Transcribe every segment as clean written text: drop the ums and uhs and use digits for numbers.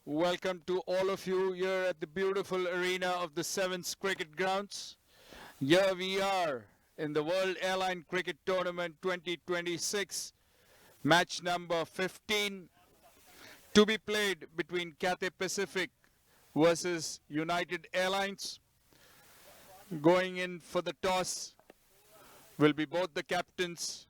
Welcome to all of you here at the beautiful arena of the Sevens Cricket Grounds. Here we are in the World Airline Cricket Tournament 2026, match number 15, to be played between Cathay Pacific versus United Airlines. Going in for the toss will be both the captains.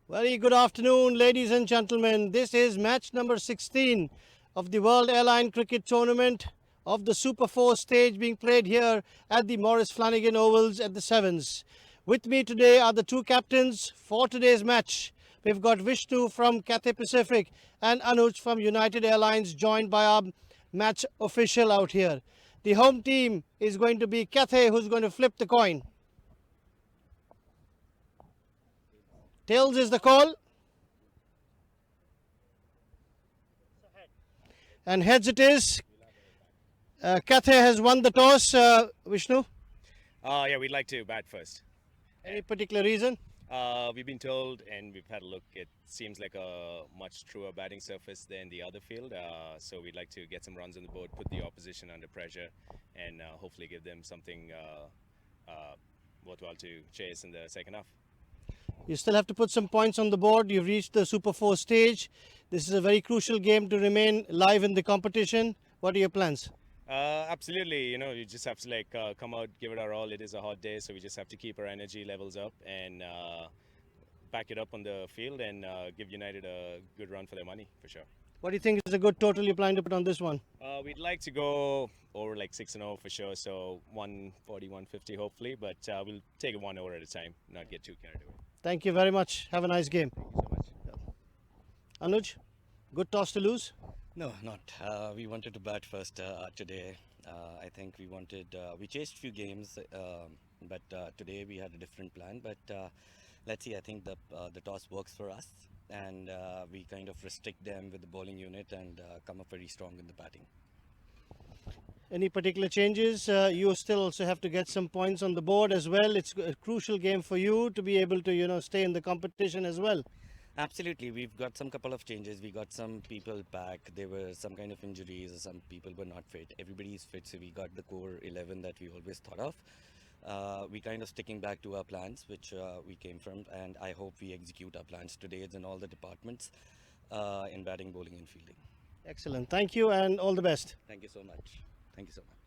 Very good afternoon, ladies and gentlemen. This is match number 16 of the World Airline Cricket Tournament of the Super 4 stage being played here at the Maurice Flanagan Ovals at the Sevens. With me today are the two captains for today's match. We've got Vishnu from Cathay Pacific and Anuj from United Airlines, joined by our match official out here. The home team is going to be Cathay, who's going to flip the coin. Tails is the call. And heads it is. Cathay has won the toss. Vishnu, Yeah, we'd like to bat first. any particular reason? We've been told and we've had a look, it seems like a much truer batting surface than the other field. So we'd like to get some runs on the board, put the opposition under pressure, and hopefully give them something worthwhile to chase in the second half. You still have to put some points on the board. You've reached the Super 4 stage. This is a very crucial game to remain live in the competition. What are your plans? Absolutely, you just have to come out, give it our all. It is a hot day, so we just have to keep our energy levels up and back it up on the field and give United a good run for their money, for sure. What do you think is a good total you're planning to put on this one? We'd like to go over like 6-0 for sure, so 140, 150 hopefully, but we'll take it 1 over at a time, not get too carried away. Thank you very much. Have a nice game. Thank you so much. Anuj, good toss to lose? No, not. We wanted to bat first today. I think we chased few games, but today we had a different plan. But let's see, I think the toss works for us, and we kind of restrict them with the bowling unit and come up very strong in the batting. Any particular changes? You still also have to get some points on the board as well. It's a crucial game for you to be able to, stay in the competition as well. Absolutely, we've got some couple of changes. We got some people back. There were some kind of injuries, or some people were not fit. Everybody is fit, so we got the core 11 that we always thought of. We kind of sticking back to our plans, which we came from, and I hope we execute our plans today. It's in all the departments, in batting, bowling, and fielding. Excellent. Thank you and all the best. Thank you so much. Thank you so much.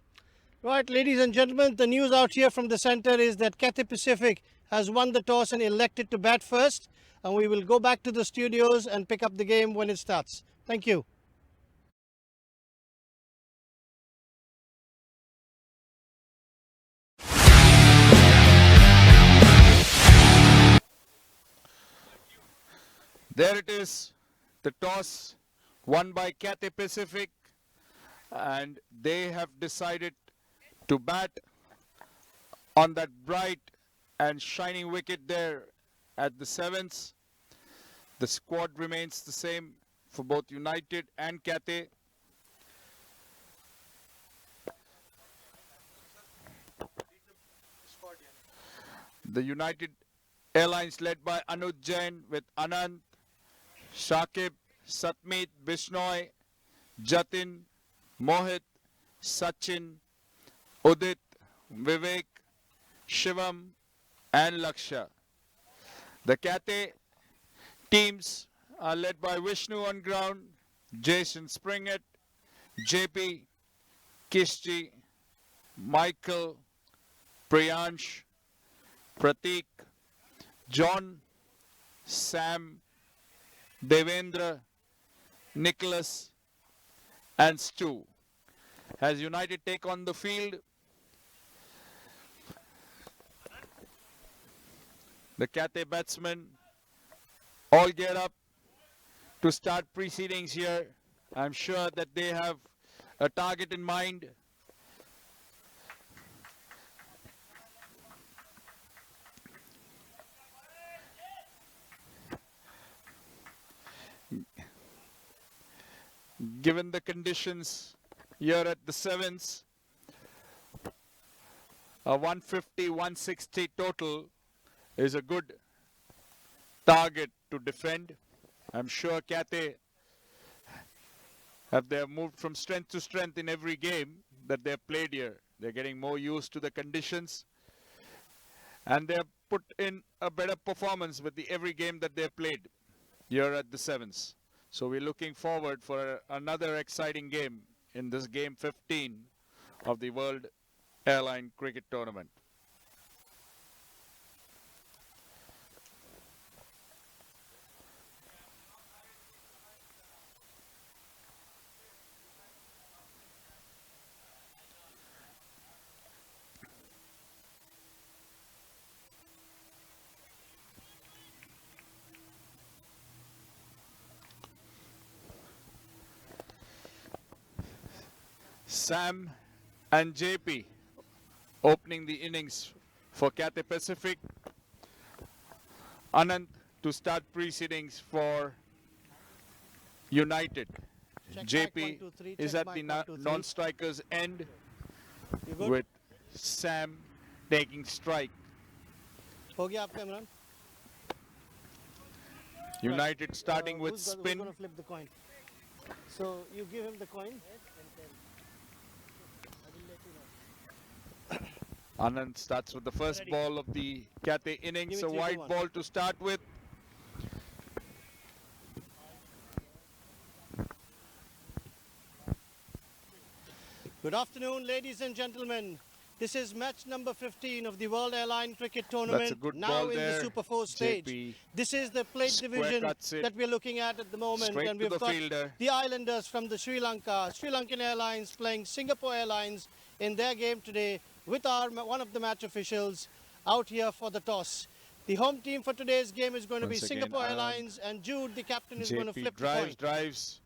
Right, ladies and gentlemen, the news out here from the center is that Cathay Pacific has won the toss and elected to bat first. And we will go back to the studios and pick up the game when it starts. Thank you. There it is, the toss won by Cathay Pacific, and they have decided to bat on that bright and shining wicket there at the Sevens. The squad remains the same for both United and Cathay. The United Airlines led by Anuj Jain with Anand, Shakib, Satmeet, Bishnoi, Jatin, Mohit, Sachin, Udit, Vivek, Shivam and Laksha. The Cathay teams are led by Vishnu on ground, Jason Springett, JP, Kishji, Michael, Priyansh, Pratik, John, Sam, Devendra, Nicholas and Stu. As United take on the field, the Cathay batsmen all get up to start proceedings here. I'm sure that they have a target in mind. Given the conditions here at the sevens, a 150-160 total is a good target to defend. I'm sure Cathay they have moved from strength to strength in every game that they've played here. They're getting more used to the conditions, and they've put in a better performance with every game that they've played here at the sevens. So we're looking forward for another exciting game in this game 15 of the World Airline Cricket Tournament. Sam and JP opening the innings for Cathay Pacific. Anand to start proceedings for United. Check JP back, 1, 2, 3, is check at back, the 1, 2, 3. non-strikers end You good? with Sam taking strike. हो गया आपका Imran? United starting with Who's spin. going to flip the coin? So you give him the coin. Anand starts with the first Ready. ball of the Cathay innings, Give a it 3 to wide 1. ball to start with. Good afternoon, ladies and gentlemen. This is match number 15 of the World Airline Cricket Tournament. That's a good now ball in there. the Super 4 stage. JP This is the plate square division cuts it that we're looking at the moment. straight And to we've the got fielder. the Islanders from the Sri Lankan Airlines playing Singapore Airlines in their game today with one of the match officials out here for the toss. The home team for today's game is going to be Once again, Singapore Airlines, and Jude, the captain, is going to JP flip the drives, coin. drives.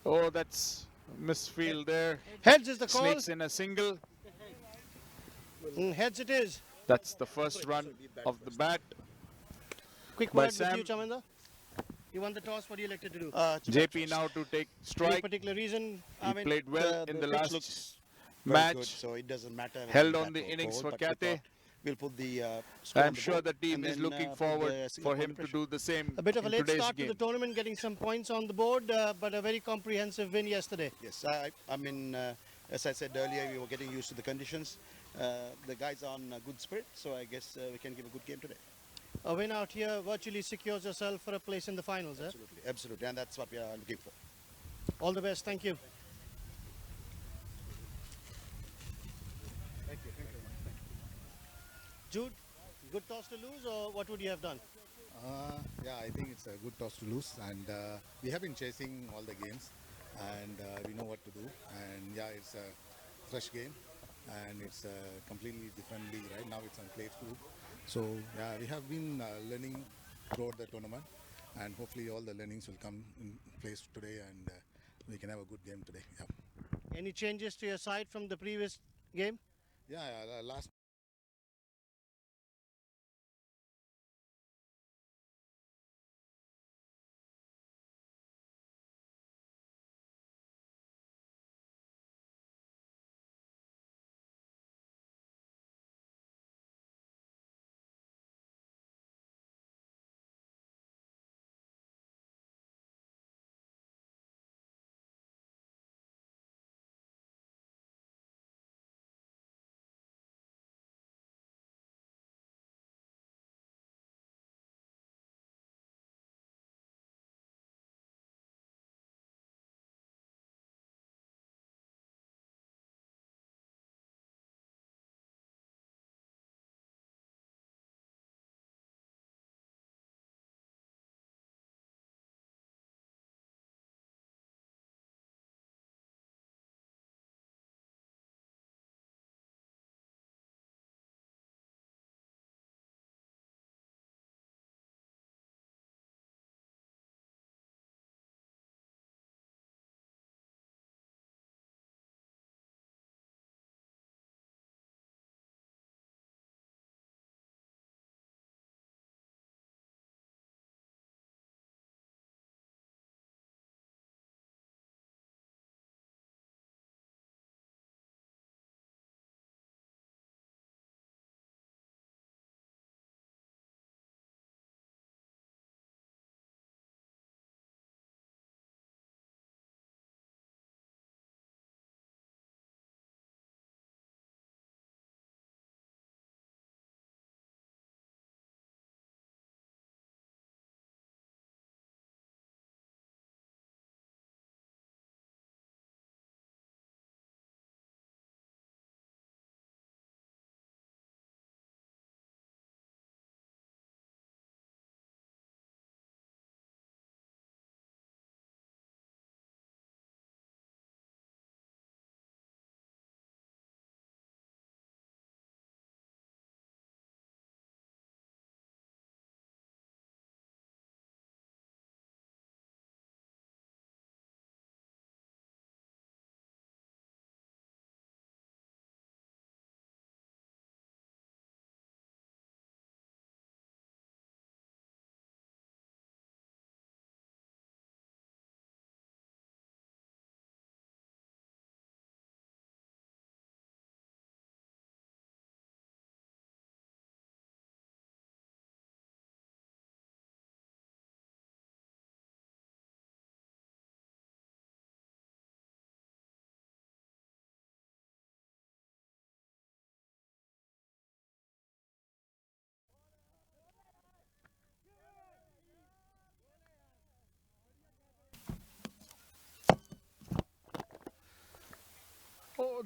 Oh, that's misfield there. Heads is the call. Sneaks in a single. Heads it is. That's the first run of the bat. Quick By word with Sam. you, Chaminda. You won the toss. What do you elected to do? JP now to take Any strike. particular reason? He played well in the pitch last looks very match. good, so it doesn't matter. whether Held it's on bat the or innings ball, for but we Cathay. thought we'll put the score on I'm the sure board the team and is then, looking put forward the for Singapore him under to pressure. do the same A bit of a in late today's start to game. the tournament, getting some points on the board, but a very comprehensive win yesterday. Yes, I mean, as I said earlier, we were getting used to the conditions. The guys are on a good spirit, so I guess we can give a good game today. A win out here virtually secures yourself for a place in the finals. Absolutely, absolutely, and that's what we are looking for. All the best. Thank you. Jude, good toss to lose, or what would you have done? Yeah, I think it's a good toss to lose, and we have been chasing all the games, and we know what to do. And yeah, it's a fresh game, and it's a completely different league. Right now, it's on plate group. So yeah, we have been learning throughout the tournament, and hopefully all the learnings will come in place today, and we can have a good game today. Yeah, Any changes to your side from the previous game? yeah. Last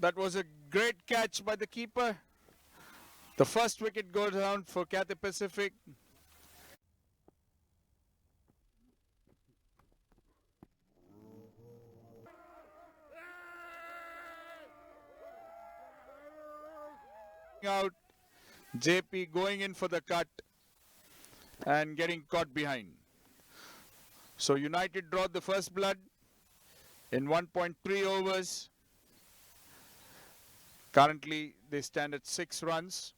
that was a great catch by the keeper. The first wicket goes down for Cathay Pacific. Out, JP going in for the cut and getting caught behind. So United draw the first blood in 1.3 overs. Currently they stand at 6 runs.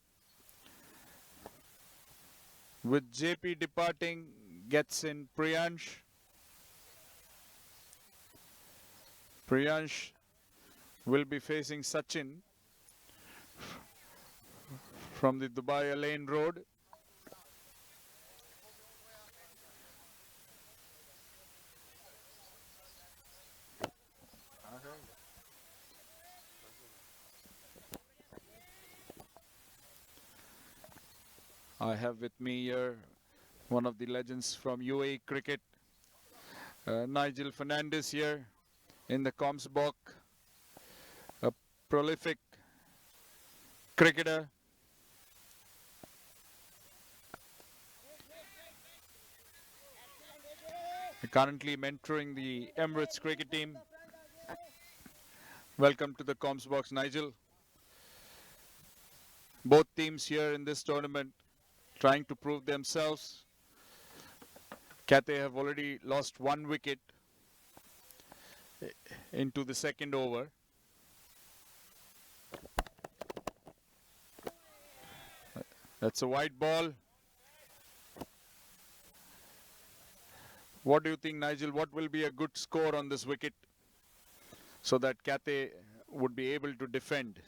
With JP departing, gets in Priyansh. Priyansh will be facing Sachin from the Dubai Lane Road. I have with me here one of the legends from UAE cricket, Nigel Fernandez here in the comms box, a prolific cricketer. Currently mentoring the Emirates cricket team. Welcome to the comms box, Nigel. Both teams here in this tournament trying to prove themselves. Cathay have already lost 1 wicket into the second over. That's a wide ball. What do you think, Nigel? What will be a good score on this wicket so that Cathay would be able to defend?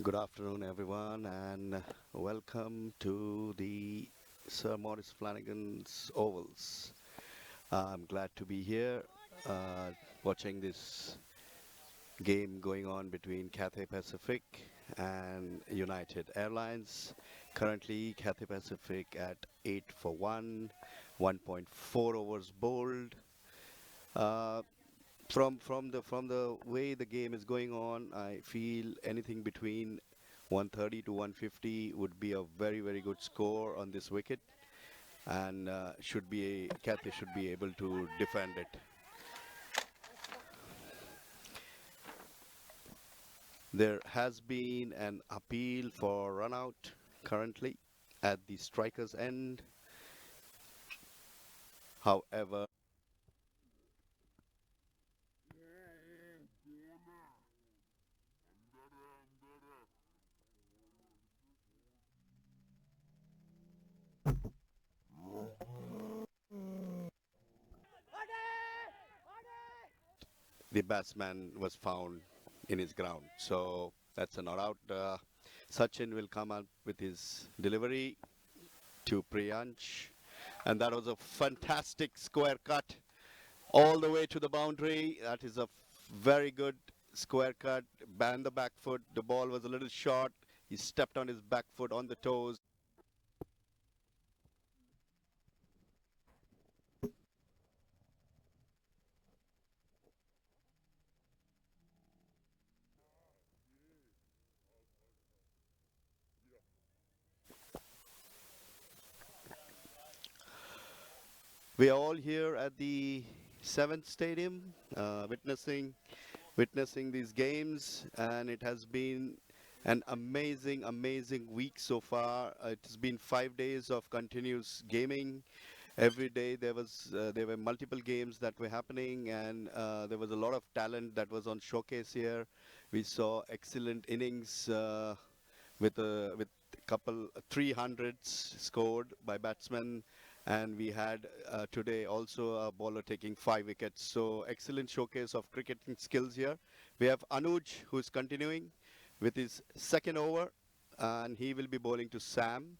Good afternoon, everyone, and welcome to the Sir Maurice Flanagan's Ovals. I'm glad to be here watching this game going on between Cathay Pacific and United Airlines. Currently, Cathay Pacific at 8 for 1, 1.4 overs bowled. From the way the game is going on, I feel anything between 130 to 150 would be a very good score on this wicket, and Cathay should be able to defend it. There has been an appeal for run out currently at the striker's end. However, the batsman was found in his ground, so that's a not out. Sachin will come up with his delivery to Priyansh, and that was a fantastic square cut all the way to the boundary. That is a very good square cut, banned the back foot. The ball was a little short. He stepped on his back foot on the toes. We are all here at the 7th stadium, witnessing these games, and it has been an amazing week so far. It has been 5 days of continuous gaming. Every day there were multiple games that were happening, and there was a lot of talent that was on showcase here. We saw excellent innings with couple 300s scored by batsmen. And we had today also a bowler taking 5 wickets. So excellent showcase of cricketing skills here. We have Anuj, who is continuing with his second over, and he will be bowling to Sam.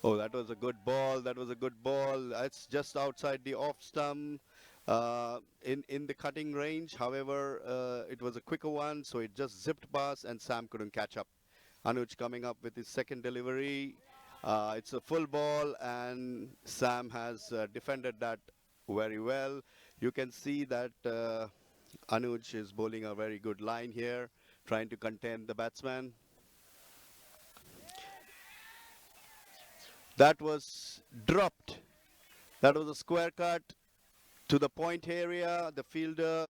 Oh, that was a good ball. That's just outside the off stump. In the cutting range. However, it was a quicker one, so it just zipped past and Sam couldn't catch up. Anuj coming up with his second delivery. It's a full ball, and Sam has defended that very well. You can see that Anuj is bowling a very good line here, trying to contain the batsman. That was dropped. That was a square cut to the point area. The fielder.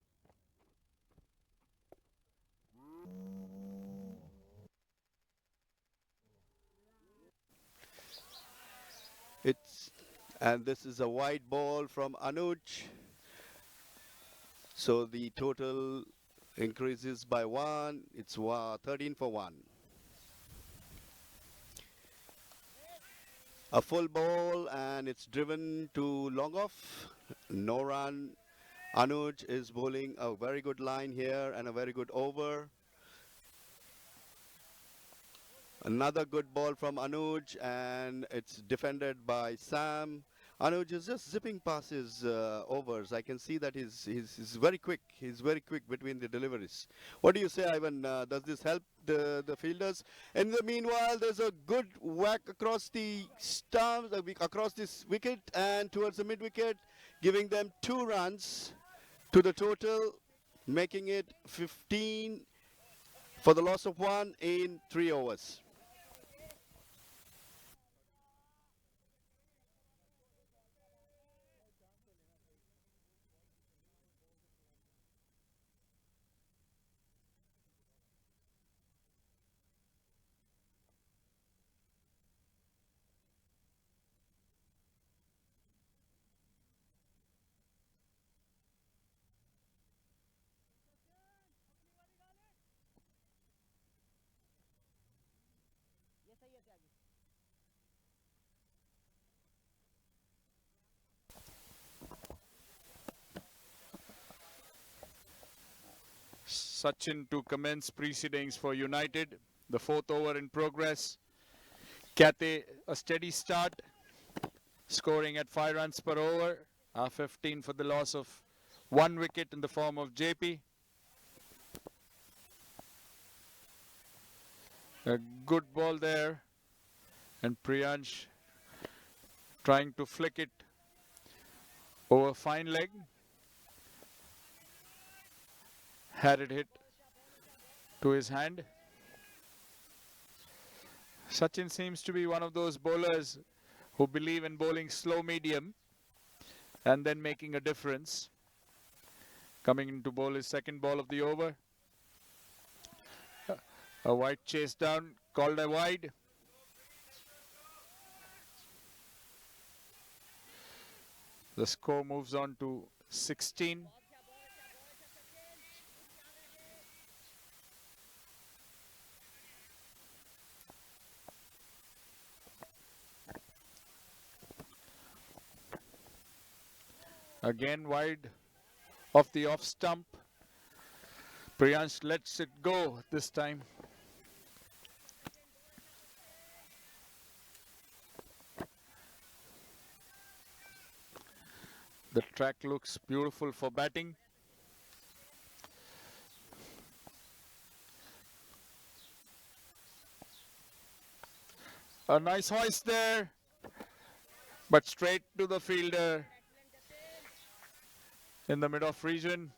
It's and this is a wide ball from Anuj. So the total increases by 1. It's 13 for 1. A full ball, and it's driven to long off. No run. Anuj is bowling a very good line here and a very good over. Another good ball from Anuj, and it's defended by Sam. Anuj is just zipping past his overs. I can see that he's very quick. He's very quick between the deliveries. What do you say, Ivan? Does this help the fielders? In the meanwhile, there's a good whack across the stumps, across this wicket and towards the mid wicket, giving them 2 runs to the total, making it 15 for the loss of 1 in 3 overs. Sachin to commence proceedings for United. The 4th over in progress. Cathay, a steady start, scoring at 5 runs per over. 15 for the loss of 1 wicket in the form of JP. A good ball there. And Priyansh trying to flick it over fine leg. Had it hit to his hand. Sachin seems to be one of those bowlers who believe in bowling slow medium and then making a difference. Coming in to bowl his 2nd ball of the over. A wide chase down, called a wide. The score moves on to 16. Again wide of the off stump. Priyansh lets it go this time. The track looks beautiful for batting. A nice hoist there, but straight to the fielder in the mid-off region.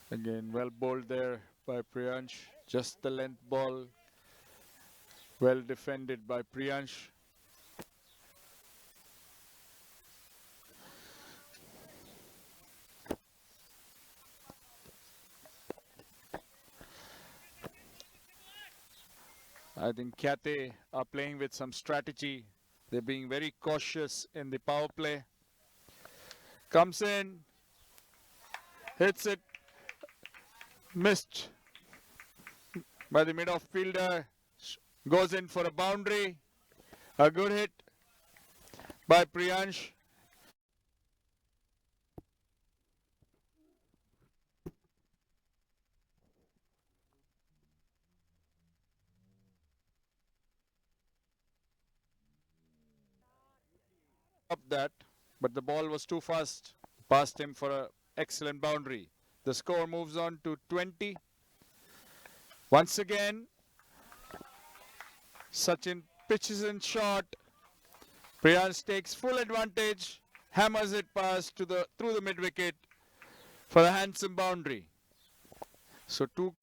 Again, well bowled there by Priyansh. Just the length ball. Well defended by Priyansh. I think Cathay are playing with some strategy. They're being very cautious in the power play. Comes in, hits it, missed by the mid-off fielder, goes in for a boundary. A good hit by Priyansh. Up that, but the ball was too fast. Passed him for an excellent boundary. The score moves on to 20. Once again, Sachin pitches in short. Priyansh takes full advantage, hammers it past to the through the mid wicket for a handsome boundary. So two.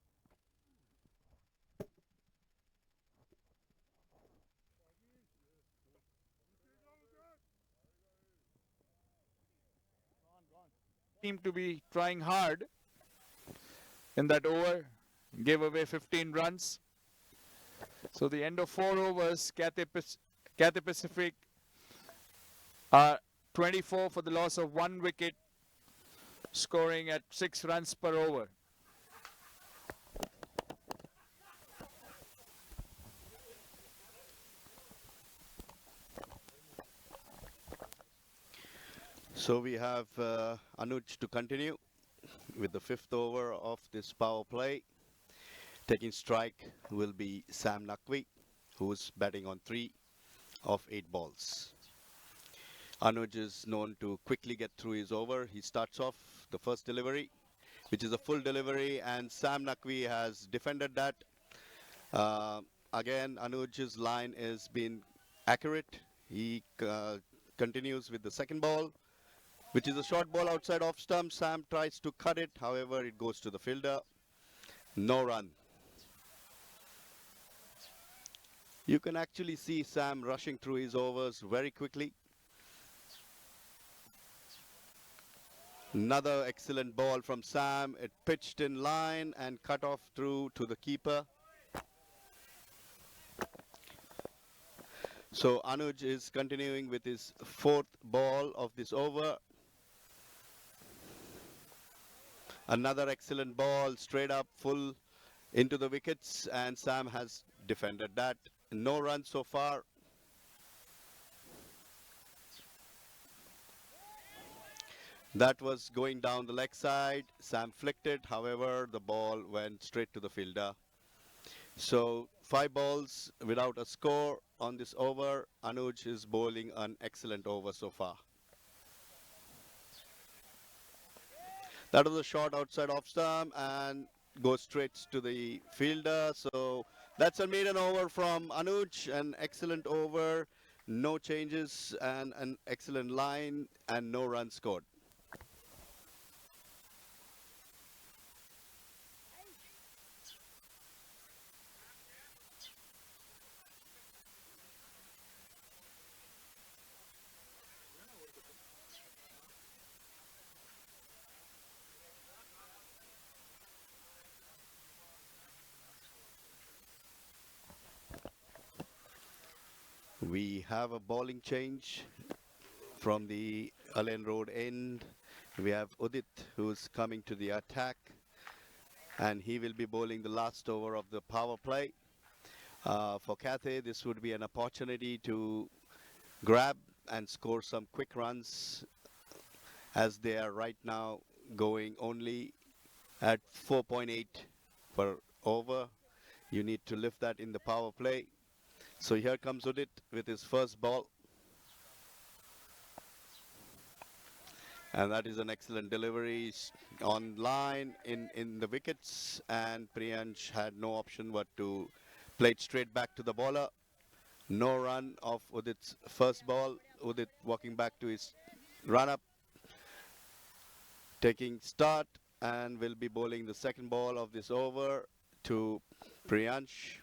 Seem to be trying hard in that over, gave away 15 runs. So the end of 4 overs, Cathay Pacific are 24 for the loss of 1 wicket, scoring at 6 runs per over. So we have Anuj to continue with the 5th over of this power play. Taking strike will be Sam Naqvi, who's batting on 3 of 8 balls. Anuj is known to quickly get through his over. He starts off the first delivery, which is a full delivery, and Sam Naqvi has defended that. Again, Anuj's line is been accurate. He continues with the second ball, which is a short ball outside off stump. Sam tries to cut it, however, it goes to the fielder. No run. You can actually see Sam rushing through his overs very quickly. Another excellent ball from Sam. It pitched in line and cut off through to the keeper. So Anuj is continuing with his 4th ball of this over. Another excellent ball, straight up, full into the wickets, and Sam has defended that. No runs so far. That was going down the leg side. Sam flicked it, however, the ball went straight to the fielder. So 5 balls without a score on this over. Anuj is bowling an excellent over so far. That was a shot outside off stump and goes straight to the fielder. So that's a maiden over from Anuj, an excellent over, no changes and an excellent line and no runs scored. We have a bowling change from the Allen Road end. We have Udit who's coming to the attack, and he will be bowling the last over of the power play. For Cathay, this would be an opportunity to grab and score some quick runs, as they are right now going only at 4.8 per over. You need to lift that in the power play. So here comes Udit with his first ball. And that is an excellent delivery on line in the wickets, and Priyansh had no option but to play it straight back to the bowler. No run of Udit's first ball. Udit walking back to his run-up, taking start, and will be bowling the second ball of this over to Priyansh.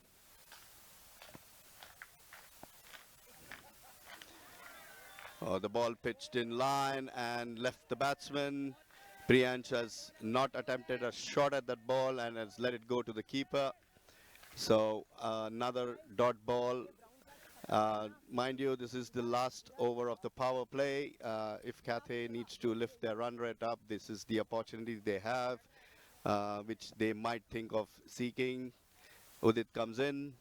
The ball pitched in line and left the batsman. Priyansh has not attempted a shot at that ball and has let it go to the keeper. So another dot ball. Mind you, this is the last over of the power play. If Cathay needs to lift their run rate up, this is the opportunity they have, which they might think of seeking. Udit comes in,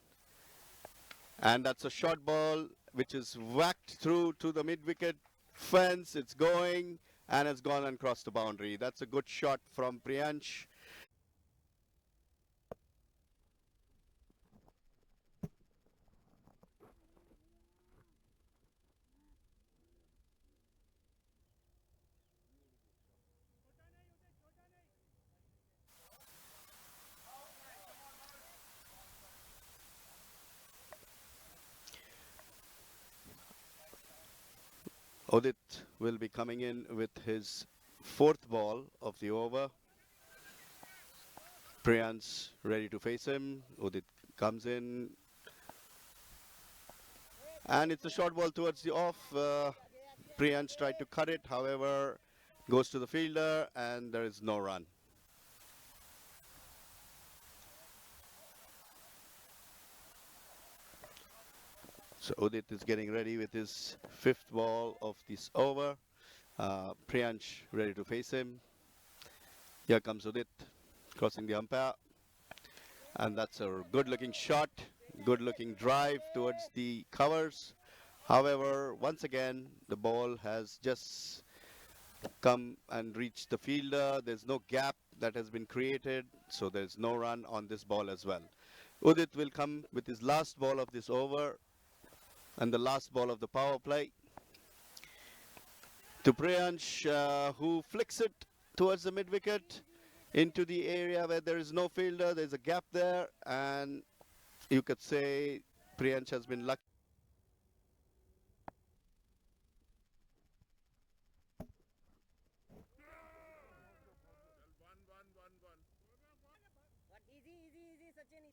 and that's a short ball which is whacked through to the mid-wicket fence. It's going, and it's gone and crossed the boundary. That's a good shot from Priyansh. Udit will be coming in with his fourth ball of the over. Priyansh ready to face him. Udit comes in. And it's a short ball towards the off. Priyansh tried to cut it, however, goes to the fielder and there is no run. So Udit is getting ready with his fifth ball of this over. Priyansh ready to face him. Here comes Udit crossing the umpire. And that's a good looking shot, good looking drive towards the covers. However, once again, the ball has just come and reached the fielder. There's no gap that has been created, so there's no run on this ball as well. Udit will come with his last ball of this over and the last ball of the power play to Priyansh, who flicks it towards the mid-wicket into the area where there is no fielder. There's a gap there, and you could say Priyansh has been lucky.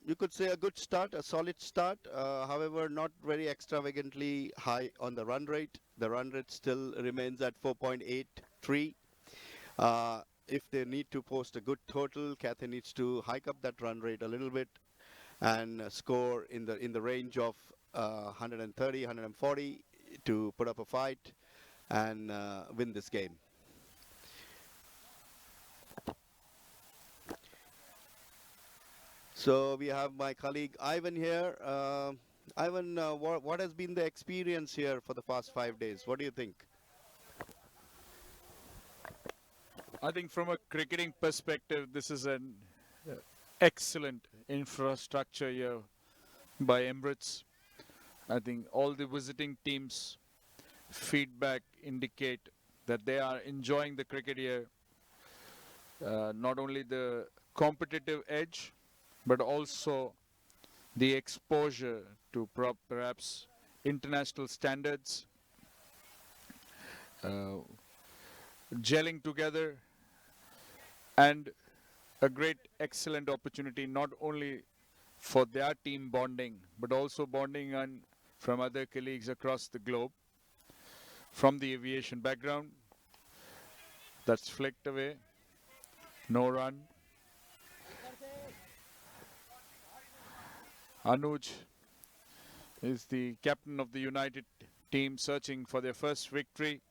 You could say a good start, a solid start. However, not very extravagantly high on the run rate. The run rate still remains at 4.83. If they need to post a good total, Cathay needs to hike up that run rate a little bit and score in the range of 130, 140 to put up a fight and win this game. So we have my colleague Ivan here. Ivan, what has been the experience here for the past 5 days? What do you think? I think from a cricketing perspective, this is an excellent infrastructure here by Emirates. I think all the visiting teams' feedback indicate that they are enjoying the cricket here. Not only the competitive edge, but also the exposure to perhaps international standards, gelling together, and a great, excellent opportunity not only for their team bonding, but also bonding from other colleagues across the globe. From the aviation background, that's flicked away, no run. Anuj is the captain of the United team, searching for their first victory.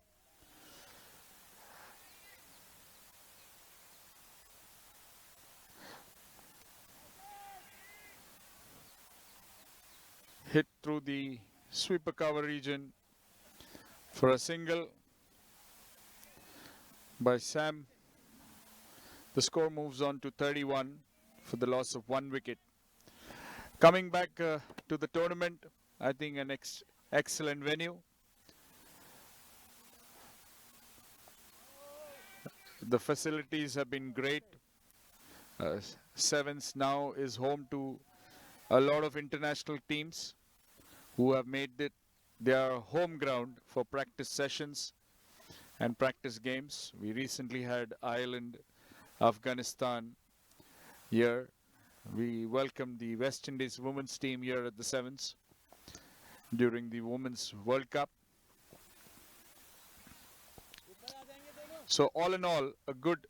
Hit through the sweeper cover region for a single by Sam. The score moves on to 31 for the loss of 1 wicket. Coming back to the tournament, I think an excellent venue. The facilities have been great. Sevens now is home to a lot of international teams who have made it their home ground for practice sessions and practice games. We recently had Ireland, Afghanistan here. We welcomed the West Indies women's team here at the Sevens during the Women's World Cup. So all in all, a good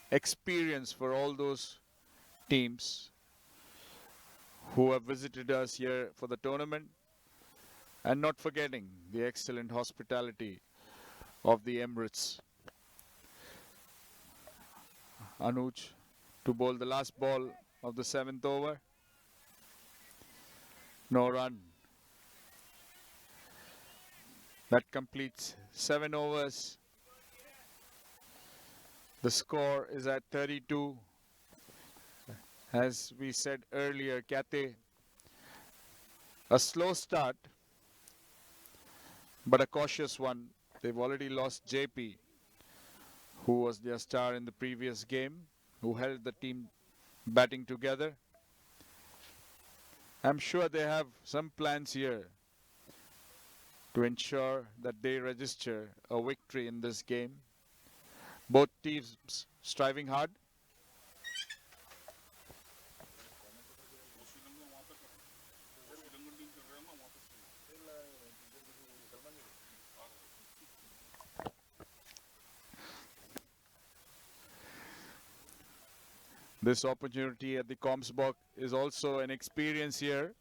experience for all those teams who have visited us here for the tournament, and not forgetting the excellent hospitality of the Emirates. Anuj to bowl the last ball of the 7th over. No run. That completes 7 overs. The score is at 32. As we said earlier, Cathay, a slow start, but a cautious one. They've already lost JP, who was their star in the previous game, who held the team batting together. I'm sure they have some plans here to ensure that they register a victory in this game. Both teams striving hard. This opportunity at the comms box is also an experience here.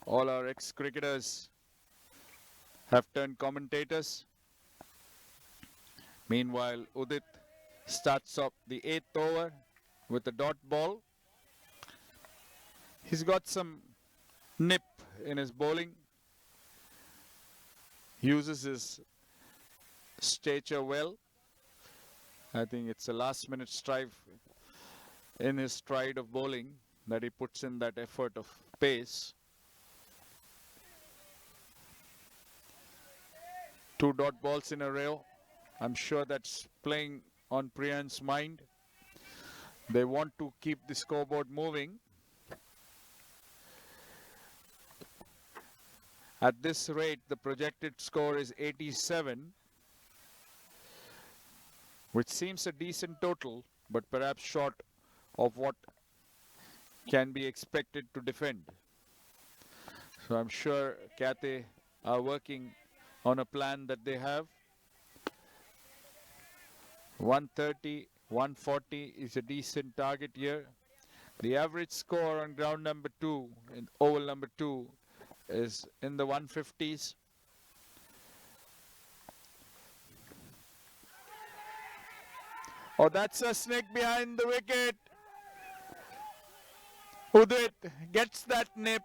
All our ex-cricketers have turned commentators. Meanwhile, Udit starts off the 8th over with a dot ball. He's got some nip in his bowling. Uses his stature well. I think it's a last-minute strive in his stride of bowling that he puts in that effort of pace. 2 dot balls in a row. I'm sure that's playing on Priyan's mind. They want to keep the scoreboard moving. At this rate, the projected score is 87, which seems a decent total, but perhaps short of what can be expected to defend. So I'm sure Cathay are working on a plan that they have. 130, 140 is a decent target here. The average score on ground number 2, in oval number 2, is in the 150s. Oh, that's a snake behind the wicket. Udit gets that nip.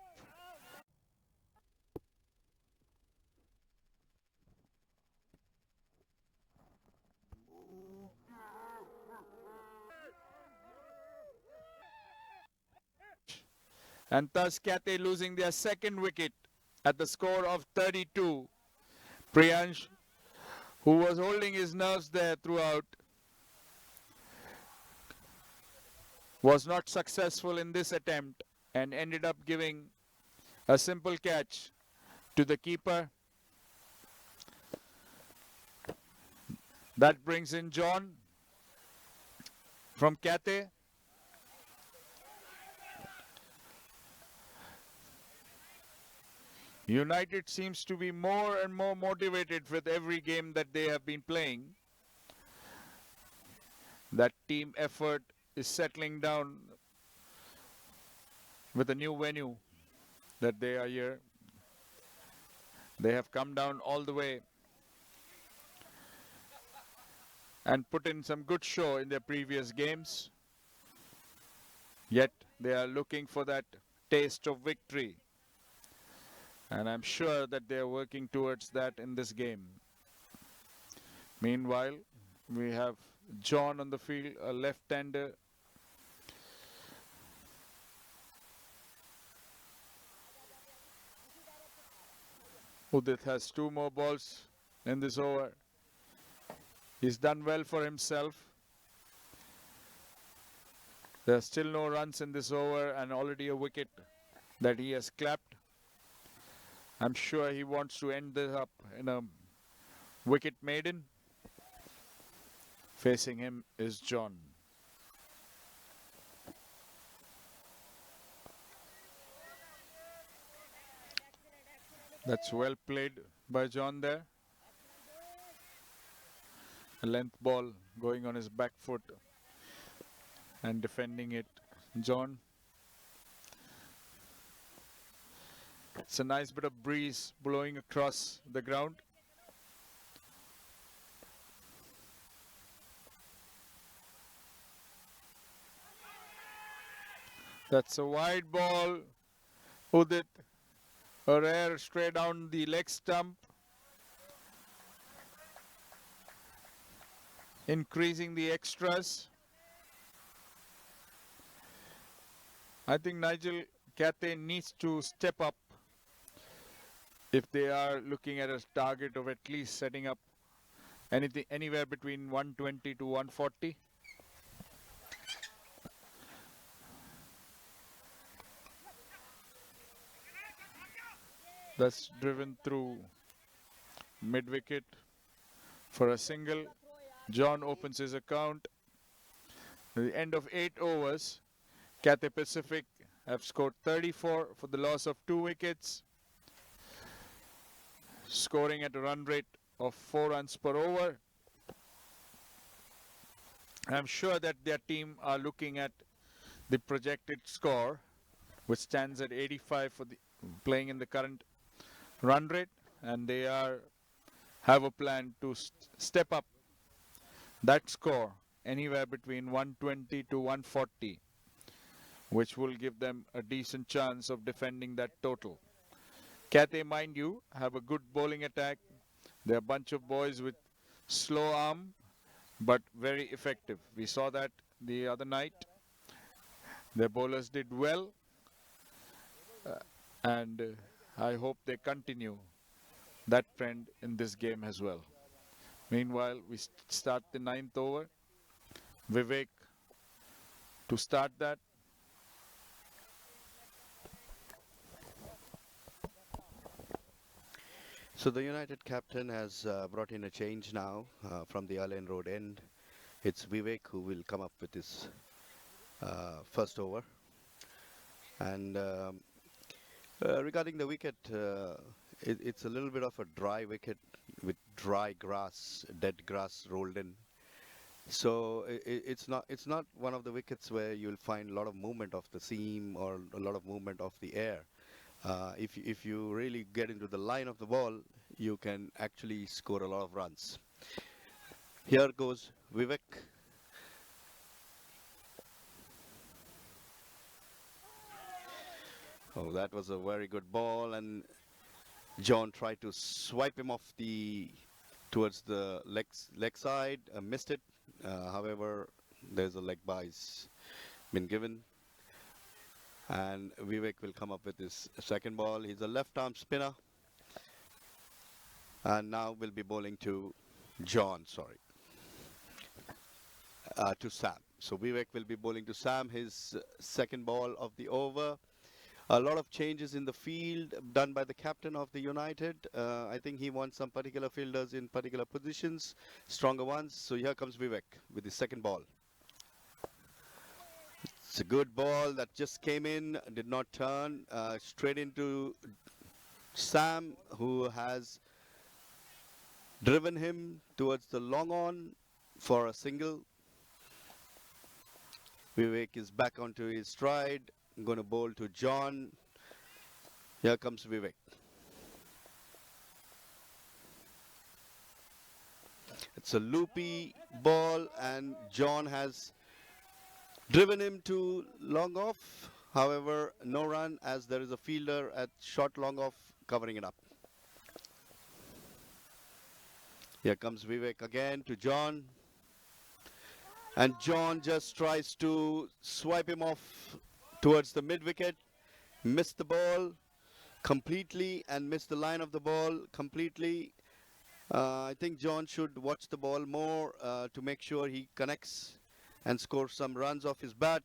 And thus Cathay losing their second wicket at the score of 32. Priyansh, who was holding his nerves there throughout, was not successful in this attempt and ended up giving a simple catch to the keeper. That brings in John from Cathay. United seems to be more and more motivated with every game that they have been playing. That team effort is settling down with a new venue that they are here. They have come down all the way and put in some good show in their previous games. Yet they are looking for that taste of victory. And I'm sure that they are working towards that in this game. Meanwhile, we have John on the field, a left-hander. Udit has 2 more balls in this over. He's done well for himself. There are still no runs in this over and already a wicket that he has clapped. I'm sure he wants to end this up in a wicket maiden. Facing him is John. That's well played by John there. A length ball going on his back foot and defending it. John. It's a nice bit of breeze blowing across the ground. That's a wide ball. Udit, a rare straight down the leg stump. Increasing the extras. I think Nigel Cathay needs to step up if they are looking at a target of at least setting up anything anywhere between 120 to 140. That's driven through mid wicket for a single. John opens his account. At the end of 8 overs, Cathay Pacific have scored 34 for the loss of 2 wickets, scoring at a run rate of 4 runs per over. I'm sure that their team are looking at the projected score, which stands at 85 for the playing in the current run rate, and they have a plan to step up that score anywhere between 120 to 140, which will give them a decent chance of defending that total. Cathay, mind you, have a good bowling attack. They're a bunch of boys with slow arm, but very effective. We saw that the other night. Their bowlers did well, and I hope they continue that trend in this game as well. Meanwhile, we start the 9th over. Vivek to start that. So the United captain has brought in a change now from the Airline Road end. It's Vivek who will come up with his first over. And regarding the wicket, it's a little bit of a dry wicket with dry grass, dead grass rolled in. So it's not one of the wickets where you'll find a lot of movement of the seam or a lot of movement of the air. If you really get into the line of the ball, you can actually score a lot of runs. Here goes Vivek. Oh, that was a very good ball, and John tried to swipe him off towards the leg side, missed it. However, there's a leg by's been given, and Vivek will come up with his second ball. He's a left-arm spinner, and now will be bowling to John. To Sam. So Vivek will be bowling to Sam, his second ball of the over. A lot of changes in the field done by the captain of the United. I think he wants some particular fielders in particular positions, stronger ones. So here comes Vivek with his second ball. It's a good ball that just came in, did not turn, straight into Sam, who has driven him towards the long on for a single. Vivek is back onto his stride. I'm going to bowl to John. Here comes Vivek. It's a loopy ball, and John has driven him to long off. However, no run as there is a fielder at short long off covering it up. Here comes Vivek again to John. And John just tries to swipe him off towards the mid wicket, missed the ball completely and missed the line of the ball completely. I think John should watch the ball more to make sure he connects and scores some runs off his bat.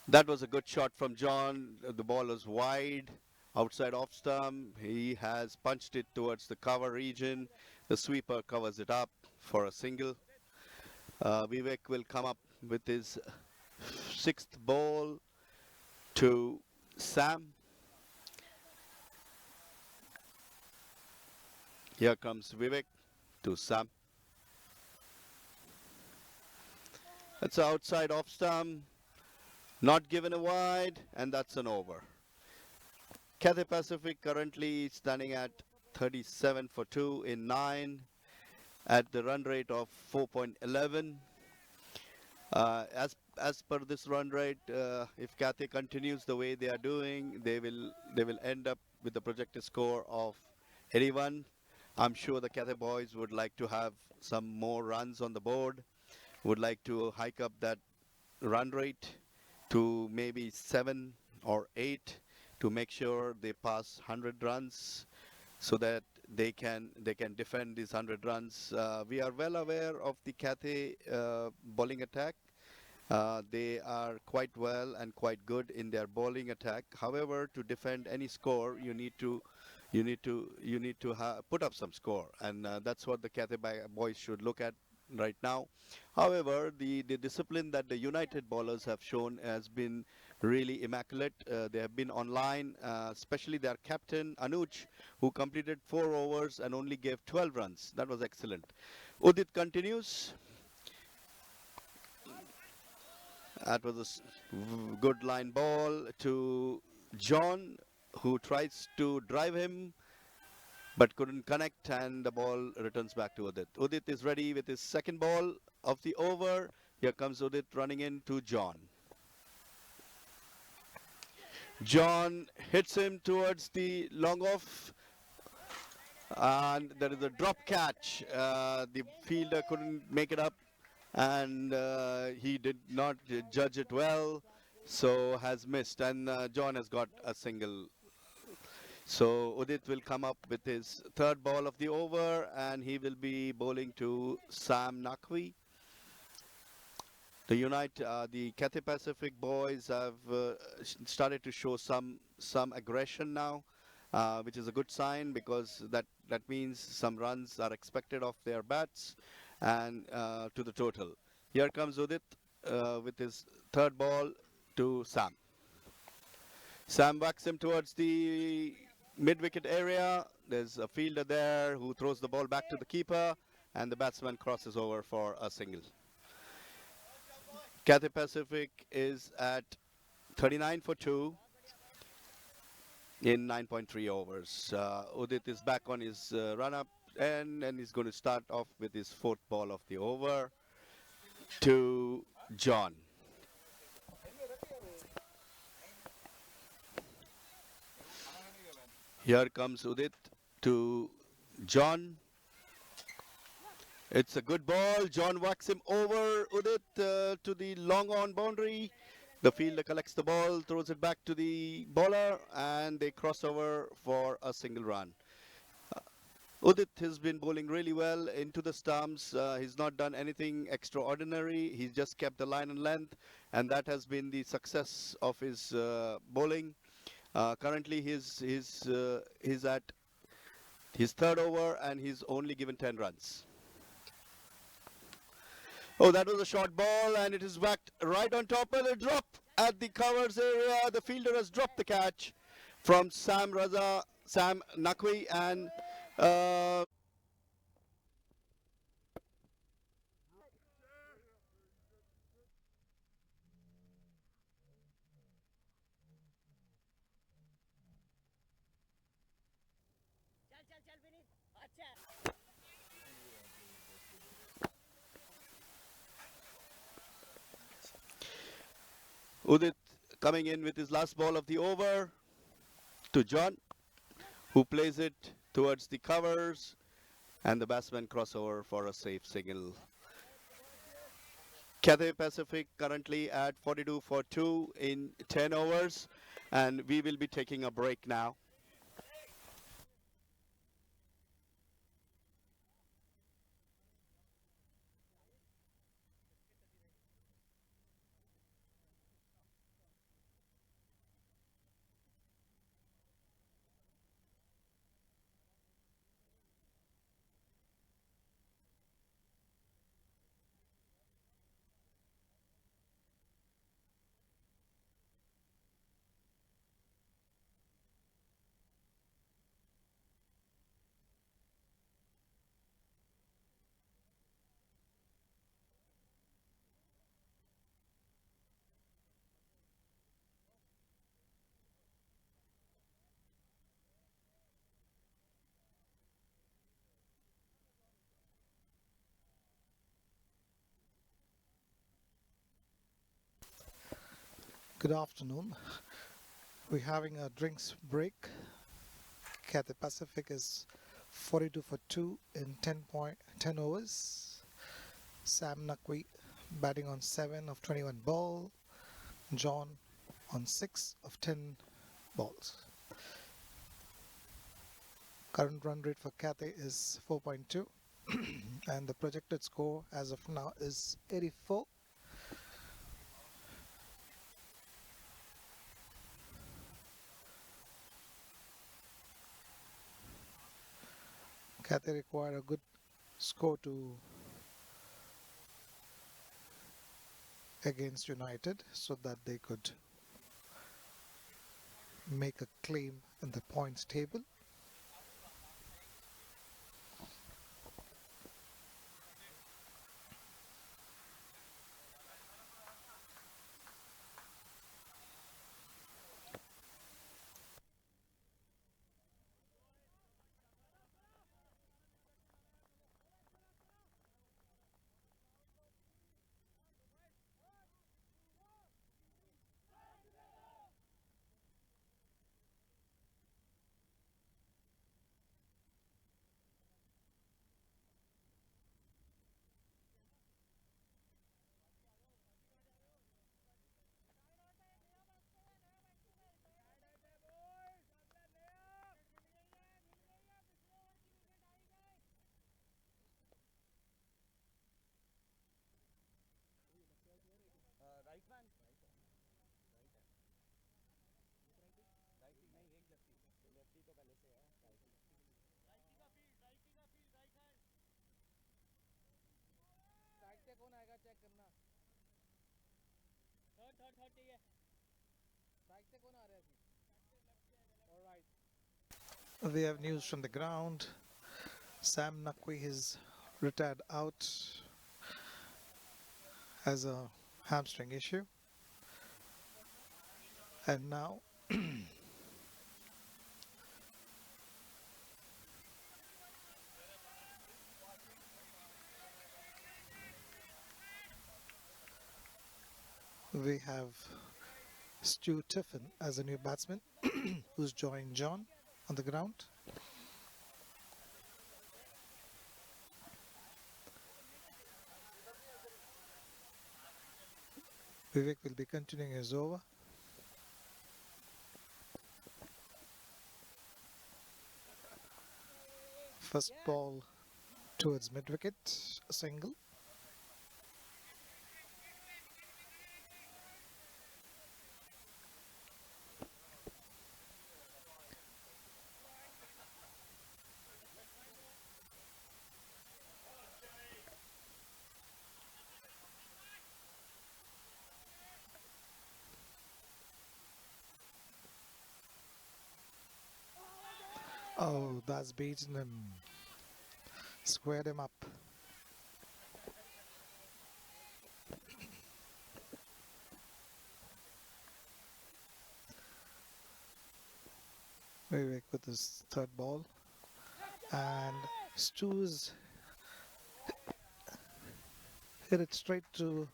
That was a good shot from John. The ball was wide, outside off stump. He has punched it towards the cover region. The sweeper covers it up for a single. Vivek will come up with his sixth ball to Sam. Here comes Vivek to Sam. That's outside off stump, not given a wide, and that's an over. Cathay Pacific currently standing at 37 for 2 in 9 at the run rate of 4.11. As per this run rate, if Cathay continues the way they are doing, they will end up with a projected score of 81. I'm sure the Cathay boys would like to have some more runs on the board, would like to hike up that run rate to maybe 7 or 8 to make sure they pass 100 runs so that they can defend these 100 runs. We are well aware of the Cathay bowling attack. They are quite well and quite good in their bowling attack. However, to defend any score, you need to put up some score, and that's what the Cathay boys should look at right now. However, the discipline that the United bowlers have shown has been really immaculate. They have been online, especially their captain Anuj, who completed 4 overs and only gave 12 runs. That was excellent. Udit continues. That was a good line ball to John, who tries to drive him but couldn't connect, and the ball returns back to Udit. Udit is ready with his second ball of the over. Here comes Udit running in to John. John hits him towards the long off, and there is a drop catch. The fielder couldn't make it up, and he did not judge it well, so has missed, and John has got a single. So Udit will come up with his third ball of the over, and he will be bowling to Sam Naqvi. The Cathay Pacific boys have started to show some aggression now, which is a good sign, because that means some runs are expected off their bats and to the total. Here comes Udit with his third ball to Sam. Sam whacks him towards the mid-wicket area. There's a fielder there who throws the ball back to the keeper, and the batsman crosses over for a single. Cathay Pacific is at 39 for 2 in 9.3 overs. Udit is back on his run-up, and he's going to start off with his fourth ball of the over to John. Here comes Udit to John. It's a good ball. John whacks him over Udit to the long on boundary. The fielder collects the ball, throws it back to the bowler, and they cross over for a single run. Udit has been bowling really well into the stumps. He's not done anything extraordinary. He's just kept the line and length, and that has been the success of his bowling. Currently, he's at his third over, and he's only given 10 runs. Oh, that was a short ball, and it is whacked right on top of the drop at the covers area. The fielder has dropped the catch from Sam Naqvi, and Udit coming in with his last ball of the over to John, who plays it towards the covers, and the batsman crossover for a safe single. Cathay Pacific currently at 42 for 2 in 10 overs, and we will be taking a break now. Good afternoon. We're having a drinks break. Cathay Pacific is 42 for 2 in 10 overs. Sam Naqvi batting on 7 of 21 ball. John on 6 of 10 balls. Current run rate for Cathay is 4.2 and the projected score as of now is 84. Cathay required a good score to against United so that they could make a claim in the points table. We have news from the ground. Sam Naqvi is retired out as a hamstring issue. And now we have Stu Tiffin as a new batsman who's joined John on the ground. Vivek will be continuing his over. First ball towards mid-wicket, a single. Oh, that's beaten him. Squared him up. Vivek with his third ball. And Stu's hit it straight to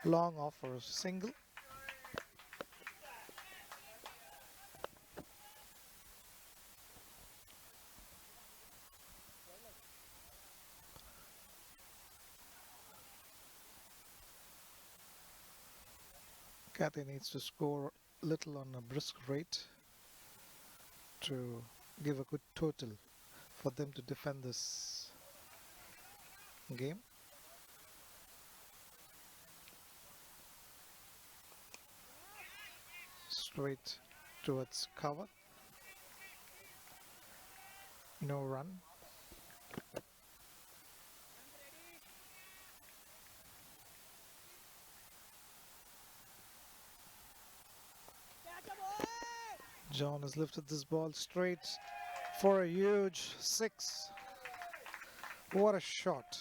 long off for a single. Cathay needs to score little on a brisk rate to give a good total for them to defend this game. Straight towards cover. No run. John has lifted this ball straight for a huge six. What a shot.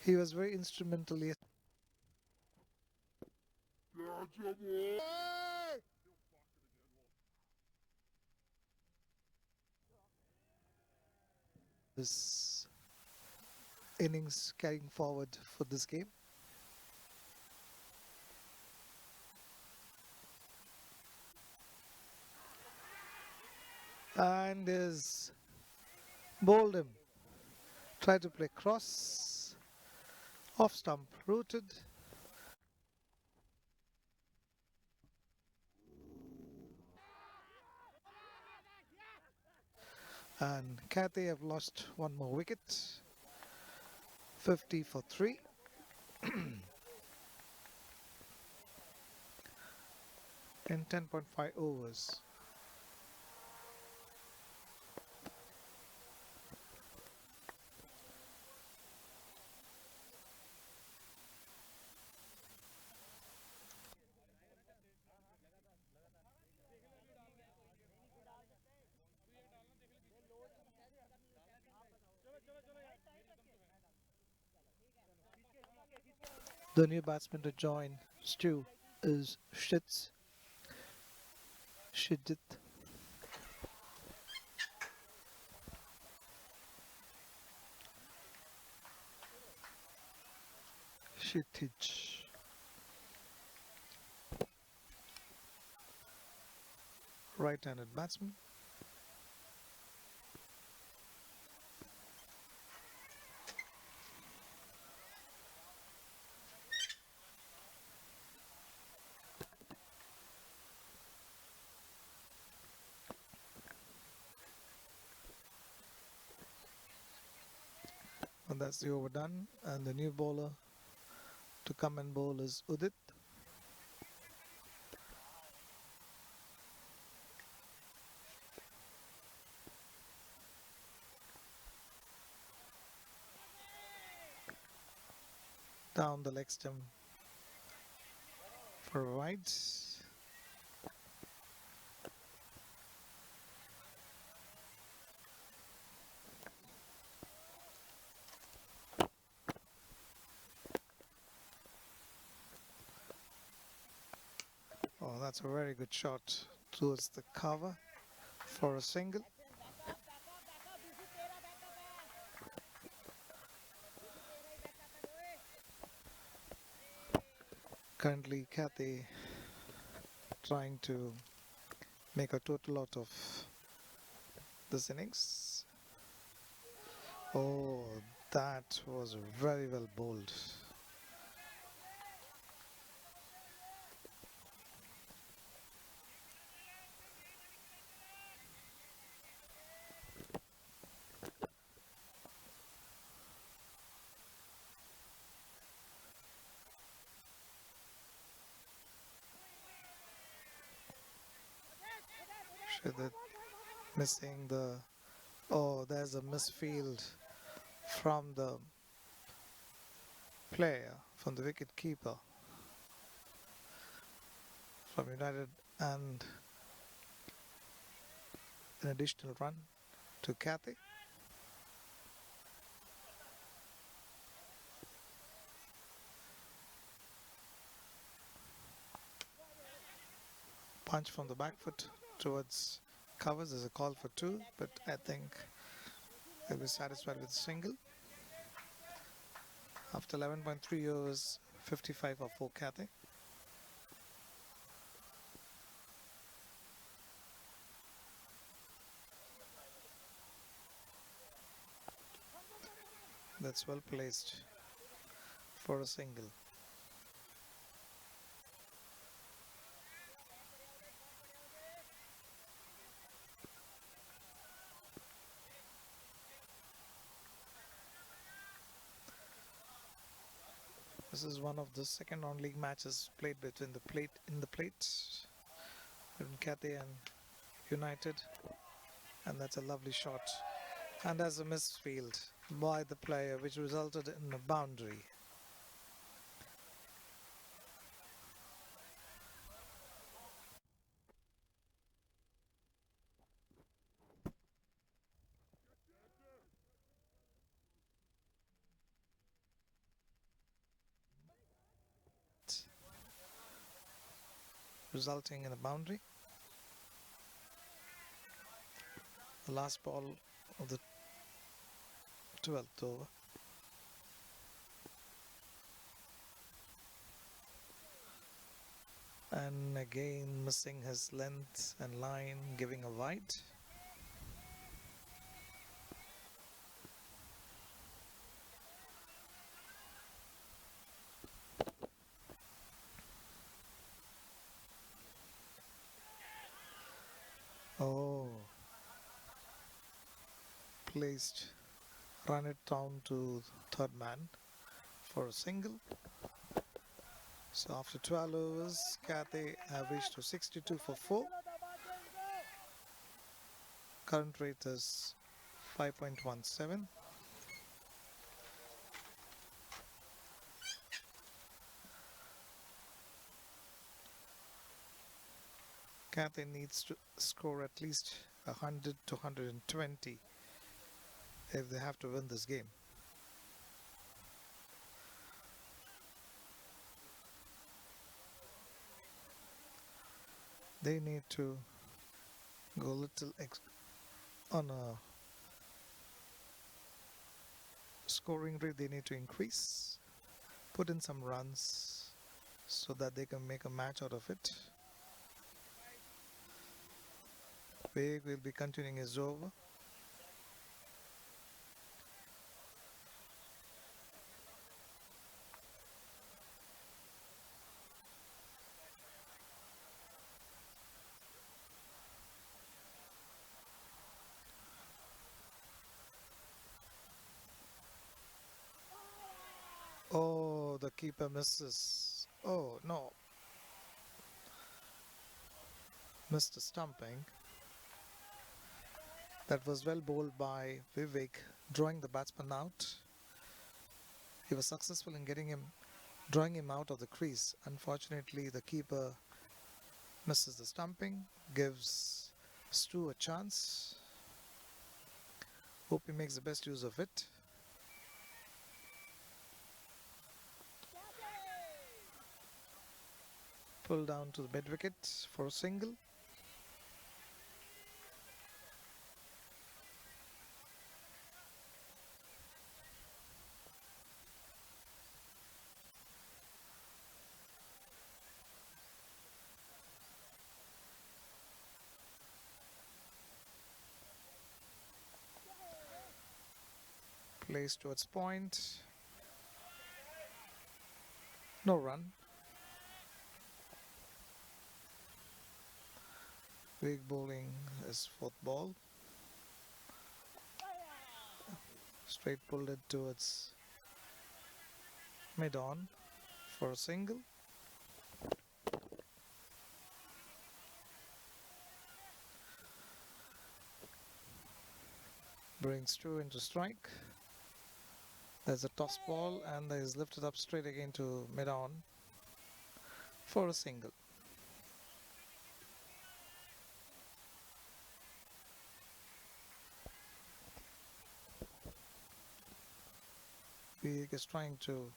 He was very instrumentally. This innings carrying forward for this game. And is bowled him. Try to play cross. Off stump rooted. And Cathay have lost one more wicket. 50 for 3. In 10.5 overs. The new batsman to join Stu is Shidit. Shitich. Right-handed batsman. And that's the over done. And the new bowler to come and bowl is Udit. Down the leg stump for a wide. Oh, that's a very good shot towards the cover for a single. Currently, Cathay trying to make a total out of this innings. Oh, that was very well bowled. Shidit missing the... Oh, there's a misfield from the player, from the wicket keeper from United, and an additional run to Cathay. Punch from the back foot towards covers. There's a call for two, but I think they'll be satisfied with a single. After 11.3 overs, 55 for Cathay. That's well placed for a single. This is one of the second non-league matches played between the plates between Cathay and United, and that's a lovely shot. And there's a misfield by the player, which resulted in a boundary. Resulting in a boundary. The last ball of the 12th over. And again missing his length and line, giving a wide. Oh, placed, run it down to third man for a single. So after 12 overs, Cathay have reached to 62 for 4. Current rate is 5.17. Cathay needs to score at least 100 to 120 if they have to win this game. They need to go a little on a scoring rate. They need to increase, put in some runs so that they can make a match out of it. Big will be continuing his over. Oh, the keeper misses. Oh no, missed a stumping. That was well bowled by Vivek, drawing the batsman out. He was successful in drawing him out of the crease. Unfortunately, the keeper misses the stumping, gives Stu a chance. Hope he makes the best use of it. Pull down to the mid wicket for a single. Plays towards point. No run. Big bowling is fourth ball. Straight pulled it towards mid on for a single. Brings two into strike. There's a toss ball and that is lifted up straight again to mid on for a single. Vivek is trying to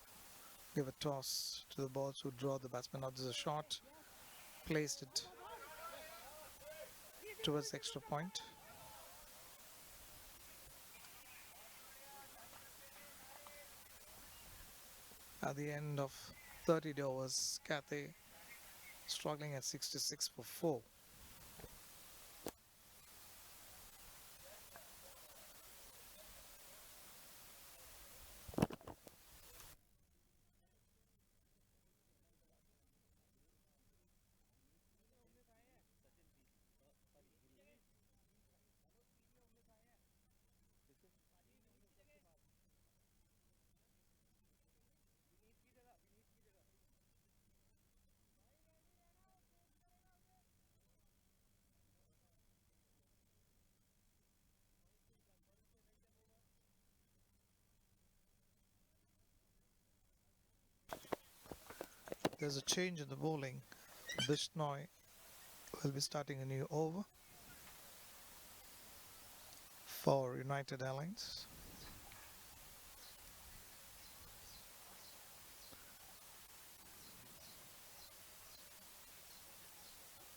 give a toss to the balls who draw the batsman out. There's a shot, placed it towards the extra point. At the end of 30 overs, Cathay struggling at 66 for 4. There's a change in the bowling. Bishnoi will be starting a new over for United Airlines.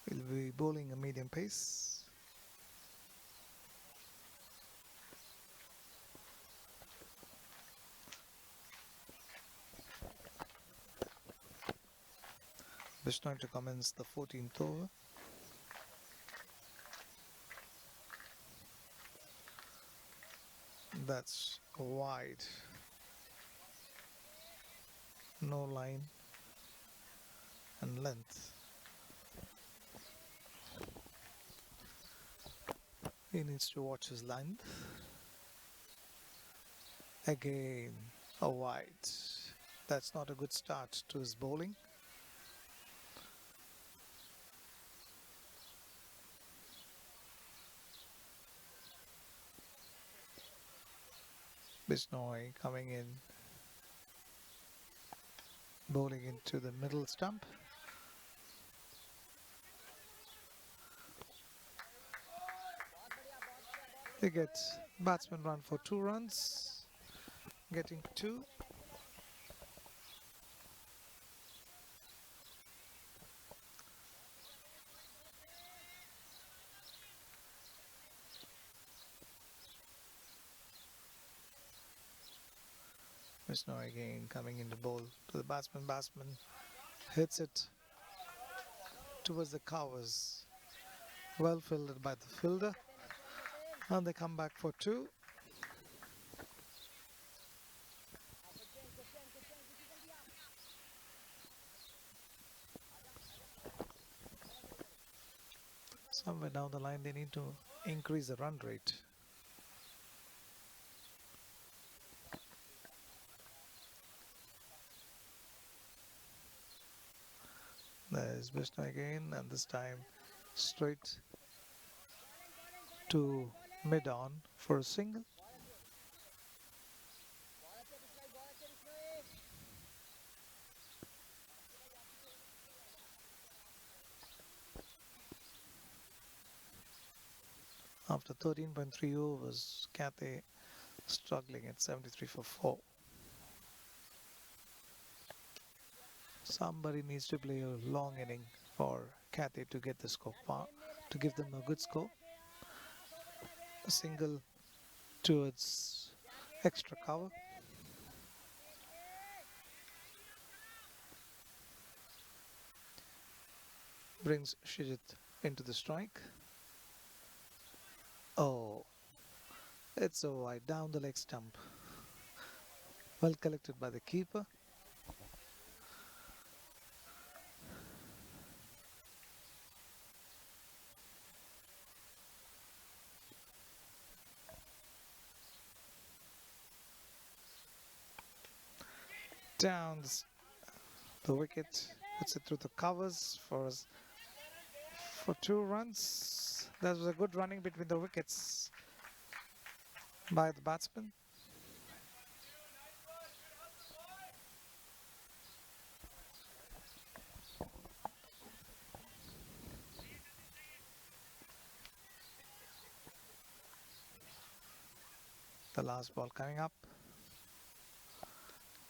He'll be bowling a medium pace. Bishnoi to commence the 14th over. That's wide. No line and length. He needs to watch his length. Again, a wide. That's not a good start to his bowling. Bishnoi coming in, bowling into the middle stump. He gets batsman run for 2 runs, getting 2. Vishnu again coming into bowl to the batsman. Batsman hits it towards the covers. Well fielded by the fielder. And they come back for 2. Somewhere down the line they need to increase the run rate. There's Vishnu again, and this time straight to mid-on for a single. After 13.3 overs, Cathay struggling at 73 for 4. Somebody needs to play a long inning for Cathay to get the score, to give them a good score. A single towards extra cover. Brings Shijit into the strike. Oh, it's a wide down the leg stump. Well collected by the keeper. Down the wicket, puts it through the covers for 2 runs. That was a good running between the wickets by the batsman. The last ball coming up.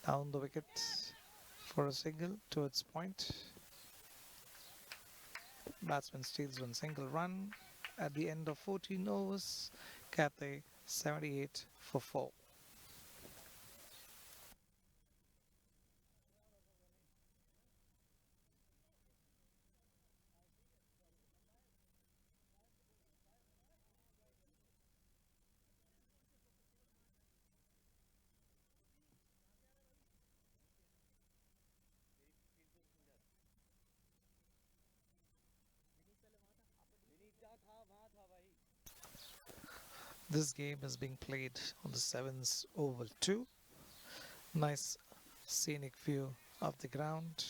Down the wicket for a single towards point. Batsman steals 1 single run. At the end of 14 overs, Cathay 78 for 4. This game is being played on the Sevens Oval 2. Nice scenic view of the ground.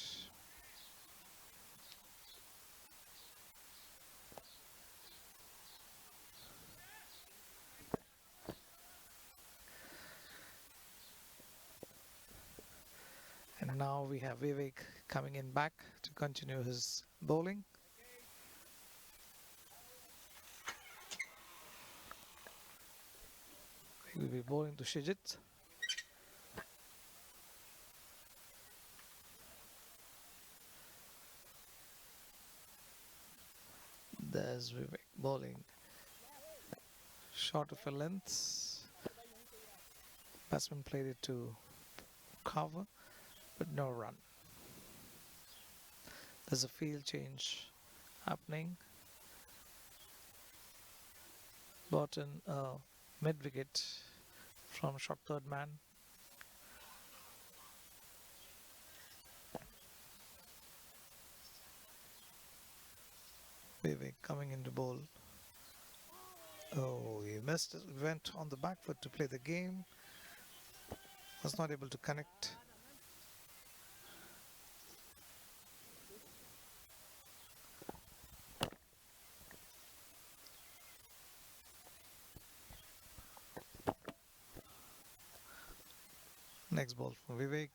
And now we have Vivek coming in back to continue his bowling. He will be bowling to Shijit. There's Vivek bowling short of a length. Batsman played it to cover, but no run. There's a field change happening. Brought in mid-wicket from short third man. Vivek coming into bowl. Oh, he missed it. Went on the back foot to play the game. Was not able to connect. Next ball from Vivek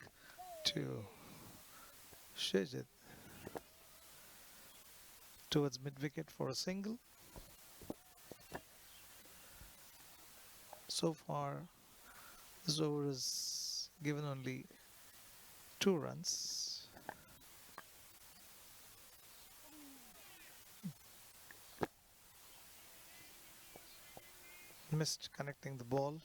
to Shijit towards mid-wicket for a single. So far, this over is given only 2 runs. Missed connecting the ball.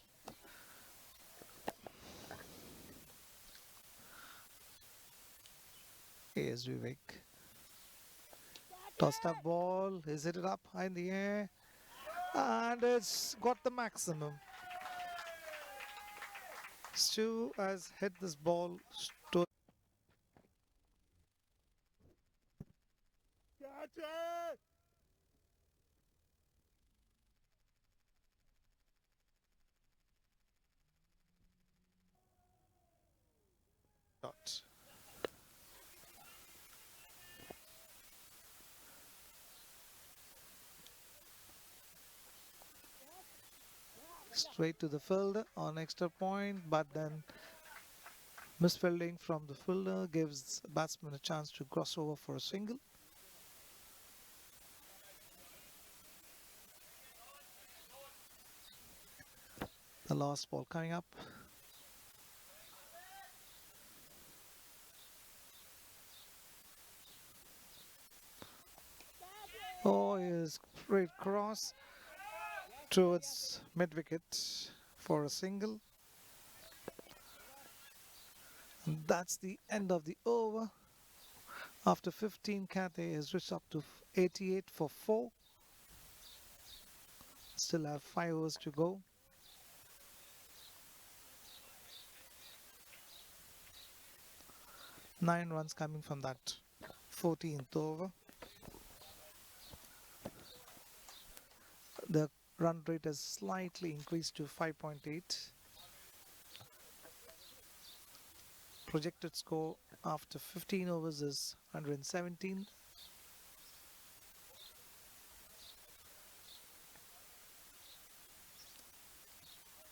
is Vivek. Tossed up ball, is hit it up high in the air, and it's got the maximum. Stu has hit this ball to dot. Straight to the fielder on extra point, but then misfielding from the fielder gives the batsman a chance to cross over for a single. The last ball coming up. Oh, his straight cross towards mid wicket for a single. And that's the end of the over. After 15, Cathay has reached up to 88 for 4. Still have 5 overs to go. Nine runs coming from that 14th over. The run rate has slightly increased to 5.8. Projected score after 15 overs is 117.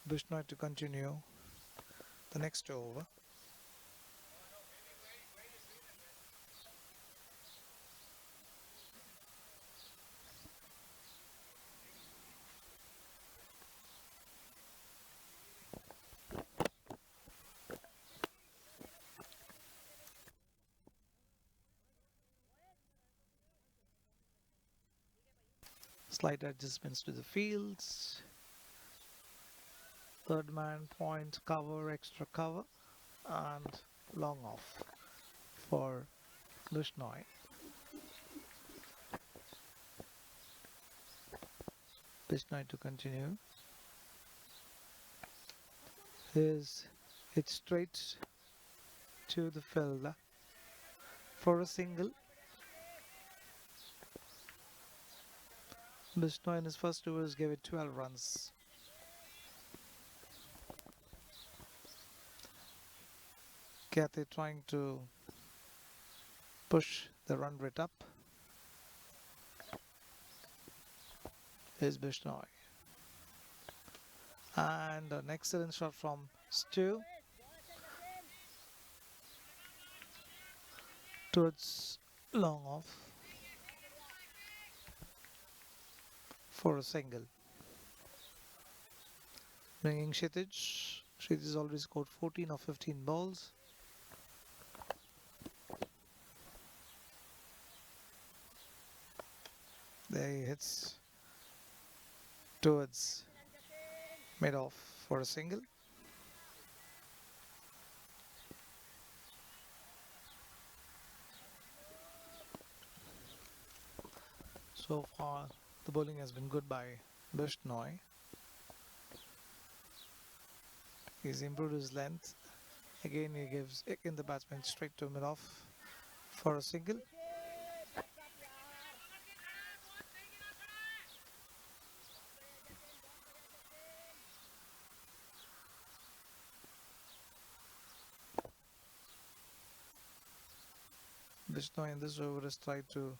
Bishnoi to continue the next over. Slight adjustments to the fields. Third man point, cover, extra cover, and long off for Bishnoi. Bishnoi to continue. It's straight to the fielder for a single. Bishnoi in his first overs gave it 12 runs. Cathay trying to push the run rate up. Here's Bishnoi. And an excellent shot from Stu. Towards long off for a single. Bringing Kshitij. Kshitij has already scored 14 of 15 balls. There he hits towards mid off for a single. So far the bowling has been good by Bishnoi. He's improved his length. Again he gives the batsman straight to mid off for a single. Bishnoi in this over has tried to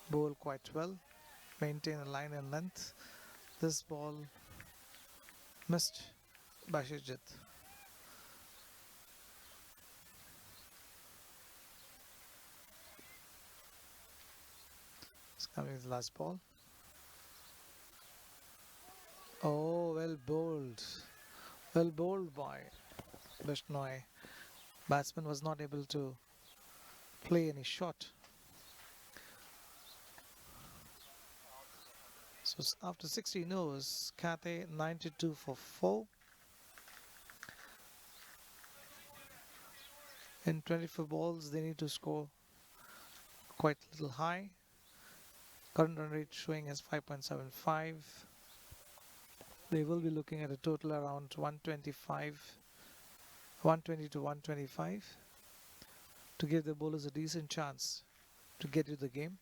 bowl quite well, maintain a line and length. This ball missed by Shijit. It's coming the last ball. Oh, well bowled. Well bowled by Bishnoi. Batsman was not able to play any shot. So after 16 overs, Cathay 92 for 4. In 24 balls, they need to score quite a little high. Current run rate showing as 5.75. They will be looking at a total around 120 to 125 to give the bowlers a decent chance to get to the game.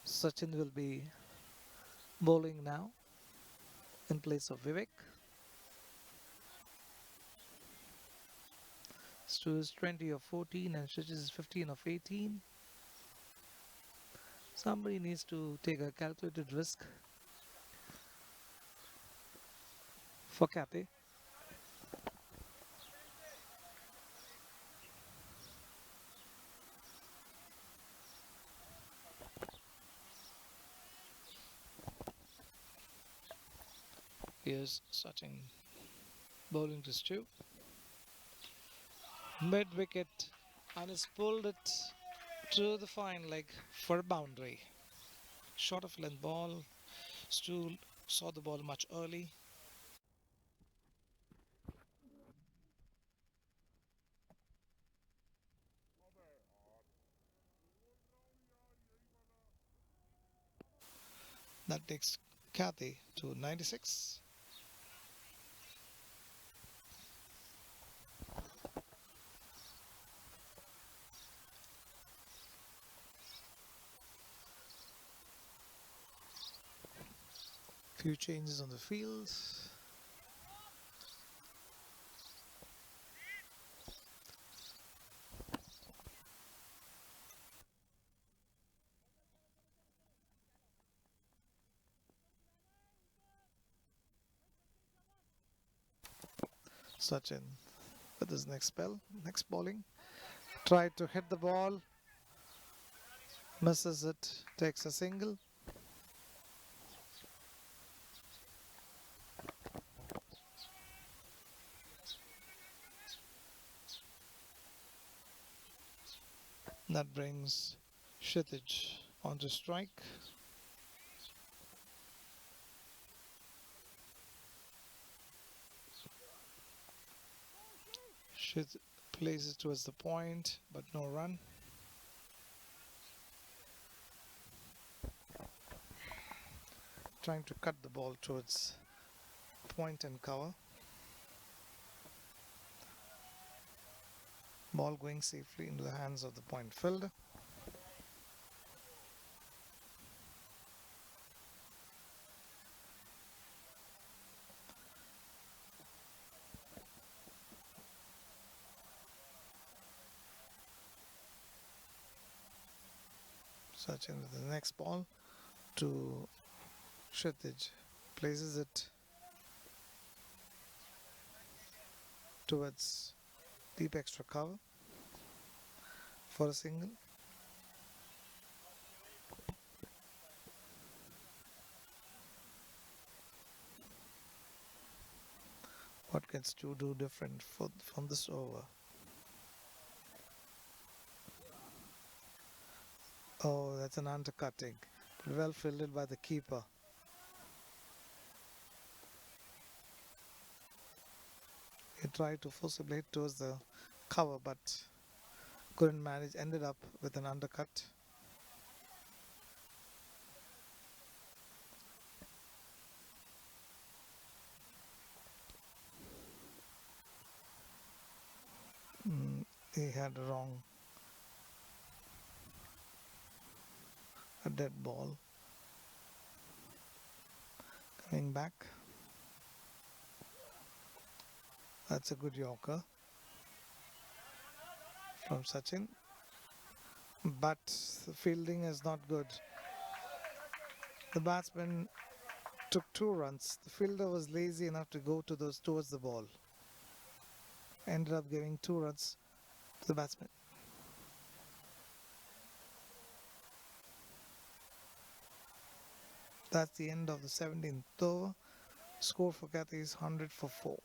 Sachin will be bowling now in place of Vivek. Stu is 20 of 14 and Shishis is 15 of 18. Somebody needs to take a calculated risk for Cathay. Here's Sachin bowling to Stu. Mid wicket and has pulled it to the fine leg for a boundary. Short of length ball. Stu saw the ball much early. That takes Cathay to 96. Few changes on the field. Sachin with his next bowling. Tried to hit the ball. Misses it. Takes a single. That brings Kshitij onto strike. Kshitij places towards the point, but no run. Trying to cut the ball towards point and cover. Ball going safely into the hands of the point fielder. Sachin with the next ball to Kshitij. Places it towards deep extra cover for a single. What can Stu do different from this over? Oh, that's an undercutting. Well fielded by the keeper. He tried to forcibly hit towards the cover but couldn't manage. Ended up with an undercut. He had a dead ball. Coming back. That's a good Yorker from Sachin. but the fielding is not good. The batsman took 2 runs. The fielder was lazy enough to go towards the ball. Ended up giving 2 runs to the batsman. That's the end of the 17th over. Score for Cathay is 100 for 4.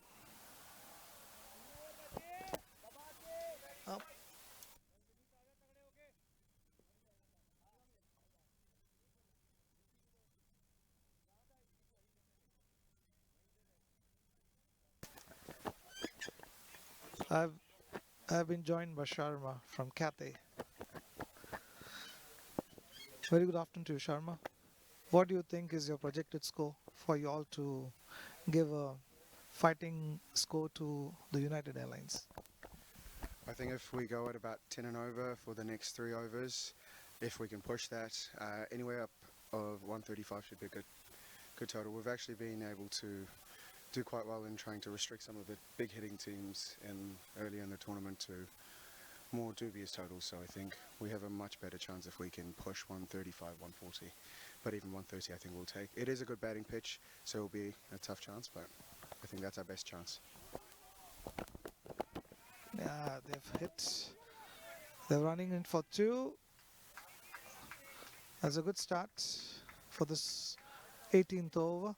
Up. I've been joined by Sharma from Cathay. Very good afternoon to you, Sharma. What do you think is your projected score for you all to give a fighting score to the United Airlines? I think if we go at about 10 and over for the next 3 overs, if we can push that, anywhere up of 135 should be a good total. We've actually been able to do quite well in trying to restrict some of the big hitting teams early in the tournament to more dubious totals, so I think we have a much better chance if we can push 135, 140, but even 130 I think we'll take. It is a good batting pitch, so it'll be a tough chance, but I think that's our best chance. Yeah, they've hit. They're running in for 2. That's a good start for this 18th over.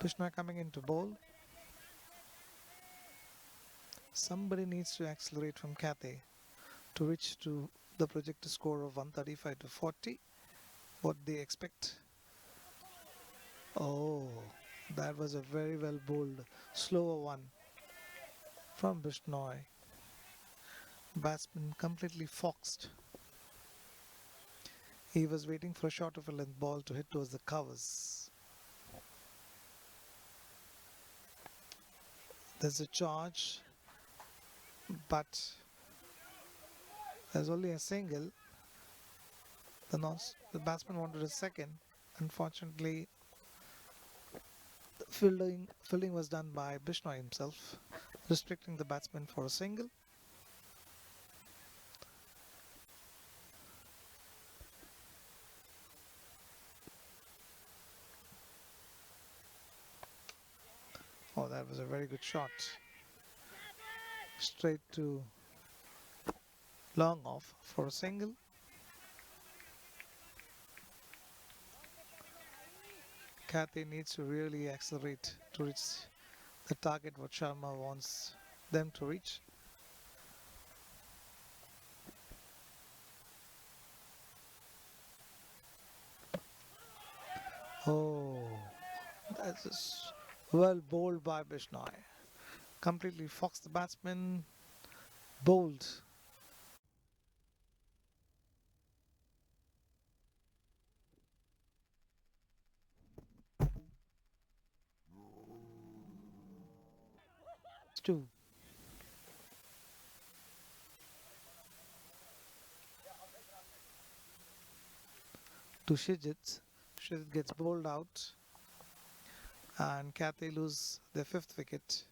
Krishna coming into bowl. Somebody needs to accelerate from Cathay to reach to the projected score of 135 to 40. What they expect. Oh, that was a very well bowled slower one from Bishnoi. Batsman completely foxed. He was waiting for a short of a length ball to hit towards the covers. There's a charge, but there's only a single. The batsman wanted a second. Unfortunately, the fielding was done by Bishnoi himself, restricting the batsman for a single. Oh, that was a very good shot. Straight to long off for a single. Cathay needs to really accelerate to reach the target what Sharma wants them to reach. Oh, that's just well bowled by Bishnoi. Completely foxed the batsman. Bowled. Two. To Shijit. Shijit gets bowled out. And Cathay lose their 5th wicket.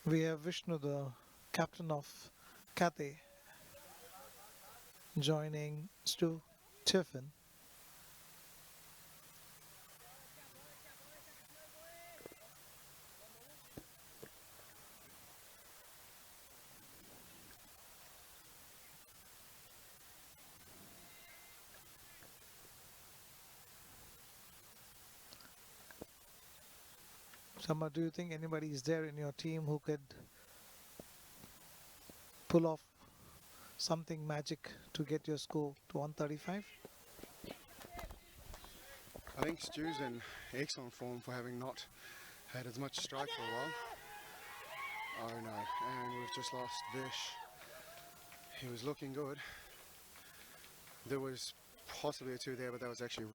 We have Vishnu, the captain of Cathay, joining Stu Tiffin. Sharma, do you think anybody is there in your team who could pull off something magic to get your score to 135? I think Stu's in excellent form for having not had as much strike for a while. Oh no, and we've just lost Vish. He was looking good. There was possibly a 2 there, but that was actually.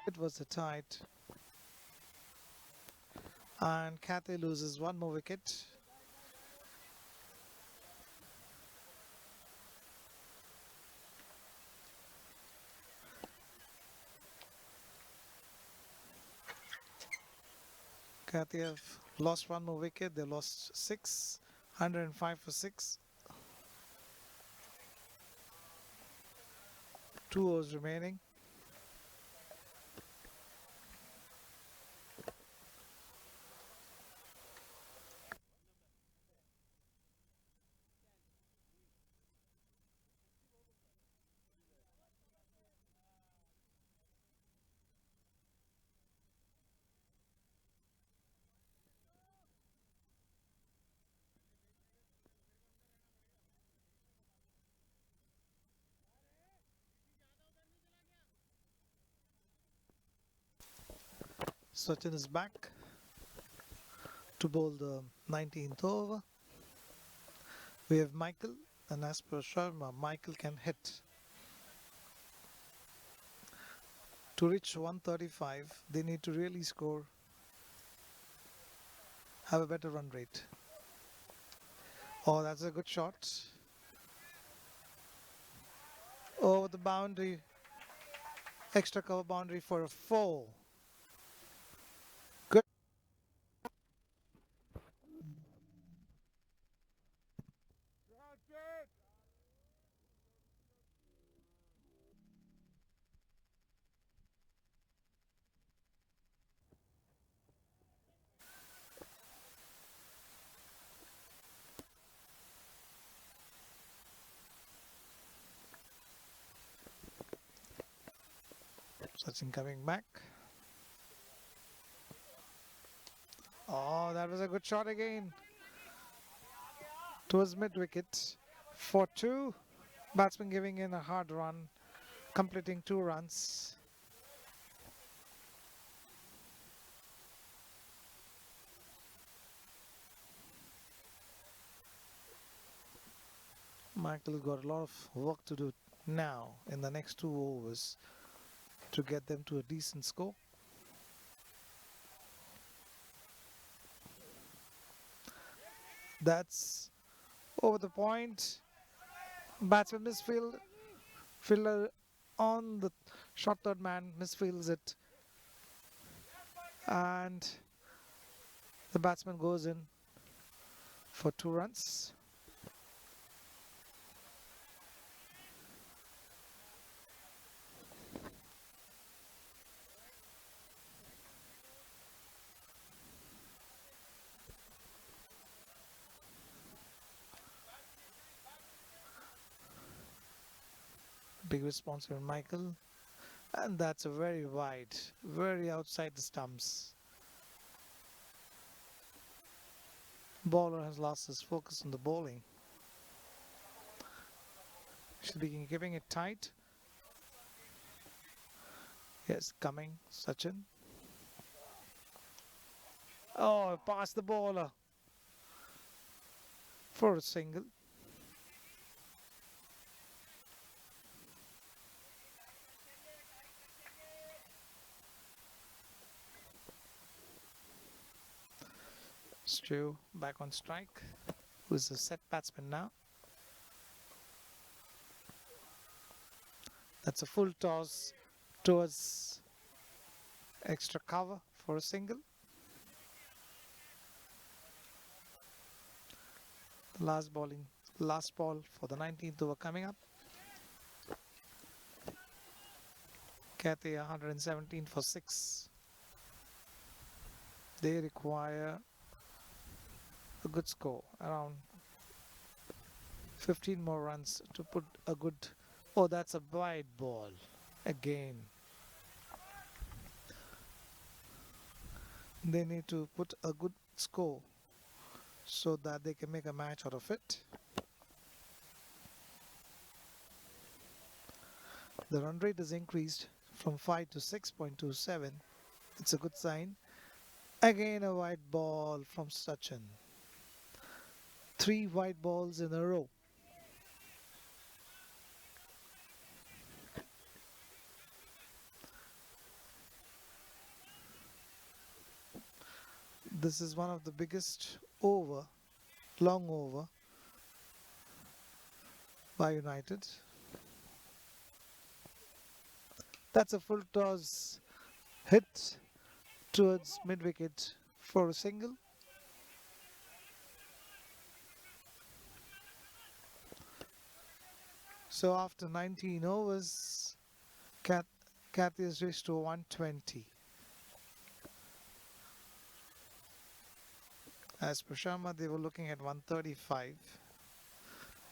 It was a tight. And Cathay loses one more wicket. Cathay have lost one more wicket. They lost 6, 105 for 6. 2 overs remaining. Sachin is back to bowl the 19th over. We have Michael, and as per Sharma, Michael can hit. To reach 135, they need to really score, have a better run rate. Oh, that's a good shot. Over the boundary, extra cover boundary for a 4. Good. Sachin coming back. Oh, that was a good shot again. Towards mid wicket for 2. Batsman giving in a hard run, completing 2 runs. Michael has got a lot of work to do now in the next 2 overs to get them to a decent score. That's over the point. Batsman misfield. Fielder on the short third man misfields it. And the batsman goes in for 2 runs. Big response from Michael, and that's a very wide, very outside the stumps. Bowler has lost his focus on the bowling. Should be keeping it tight. Yes, coming, Sachin. Oh, past the bowler for a single. Stu back on strike, who's a set batsman now. That's a full toss towards extra cover for a single. Last ball for the 19th over coming up. Cathay 117 for 6. They require a good score, around 15 more runs to put a good. Oh, that's a wide ball again. They need to put a good score so that they can make a match out of it. The run rate has increased from 5 to 6.27. It's a good sign. Again a white ball from Sachin. 3 white balls in a row. This is one of the biggest long over by United. That's a full toss hit towards mid-wicket for a single. So after 19 overs, Cathay has reached to 120. As per Sharma, they were looking at 135.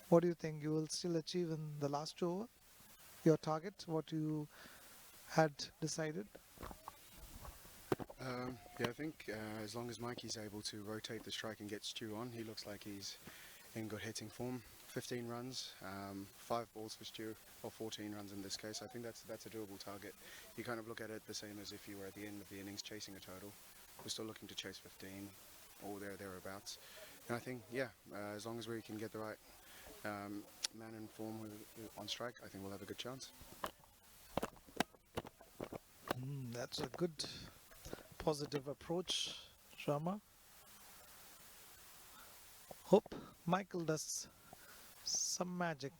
What do you think you will still achieve in the last over? Your target, what you had decided? Yeah, I think as long as Mikey's able to rotate the strike and get Stu on, he looks like he's in good hitting form. 15 runs, 5 balls for Stu, or 14 runs in this case. I think that's a doable target. You kind of look at it the same as if you were at the end of the innings chasing a total. We're still looking to chase 15 or thereabouts. And I think, yeah, as long as we can get the right man in form on strike, I think we'll have a good chance. That's a good positive approach, Sharma. Hope Michael does some magic.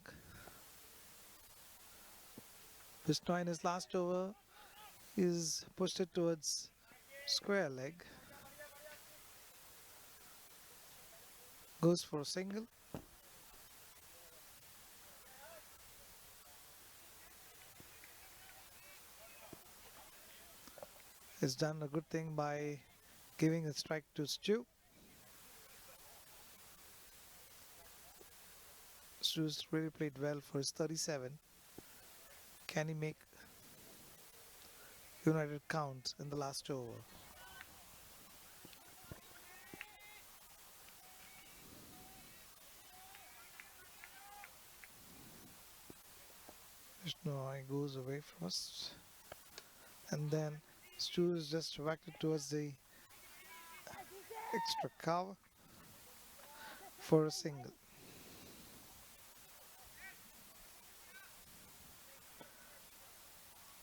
Vishnu in his last over is pushed it towards square leg. Goes for a single. He's done a good thing by giving a strike to Stu. Stu's really played well for his 37. Can he make United count in the last over? Vishnu goes away first, and then Stu is just whacked it towards the extra cover for a single.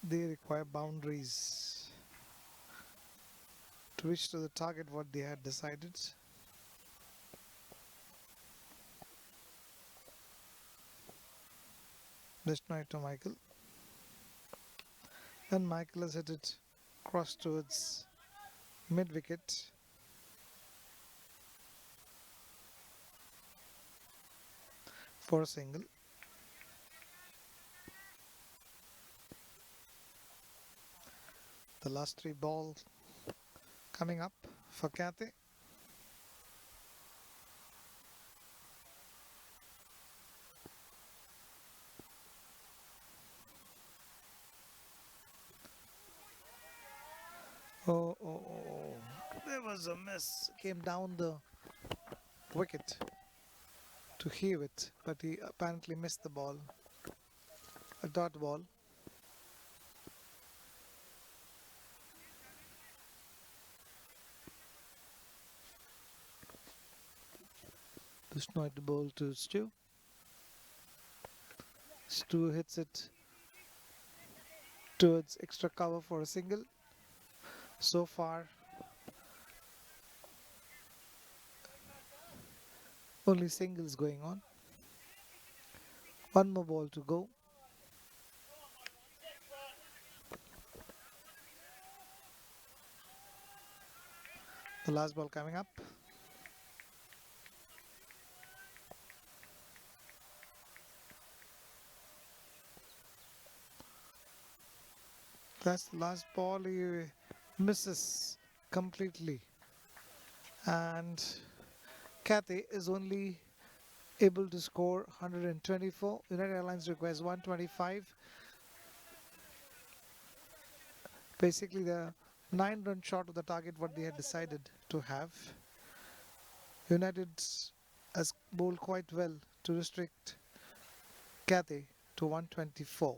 They require boundaries to reach to the target what they had decided. Vishnu to Michael, and Michael has hit it cross towards mid-wicket. For a single. The last 3 balls coming up for Cathay. Oh, there was a miss. Came down the wicket to heave it, but he apparently missed the ball. A dot ball. This not the ball to Stu. Stu hits it towards extra cover for a single. So far, only singles going on. 1 more ball to go. The last ball coming up. That's the last ball. He misses completely. And Cathay is only able to score 124. United Airlines requires 125. Basically, the 9 run short of the target what they had decided to have. United has bowled quite well to restrict Cathay to 124.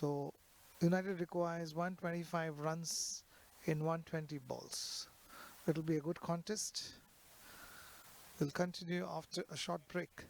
So United requires 125 runs in 120 balls. It'll be a good contest. We'll continue after a short break.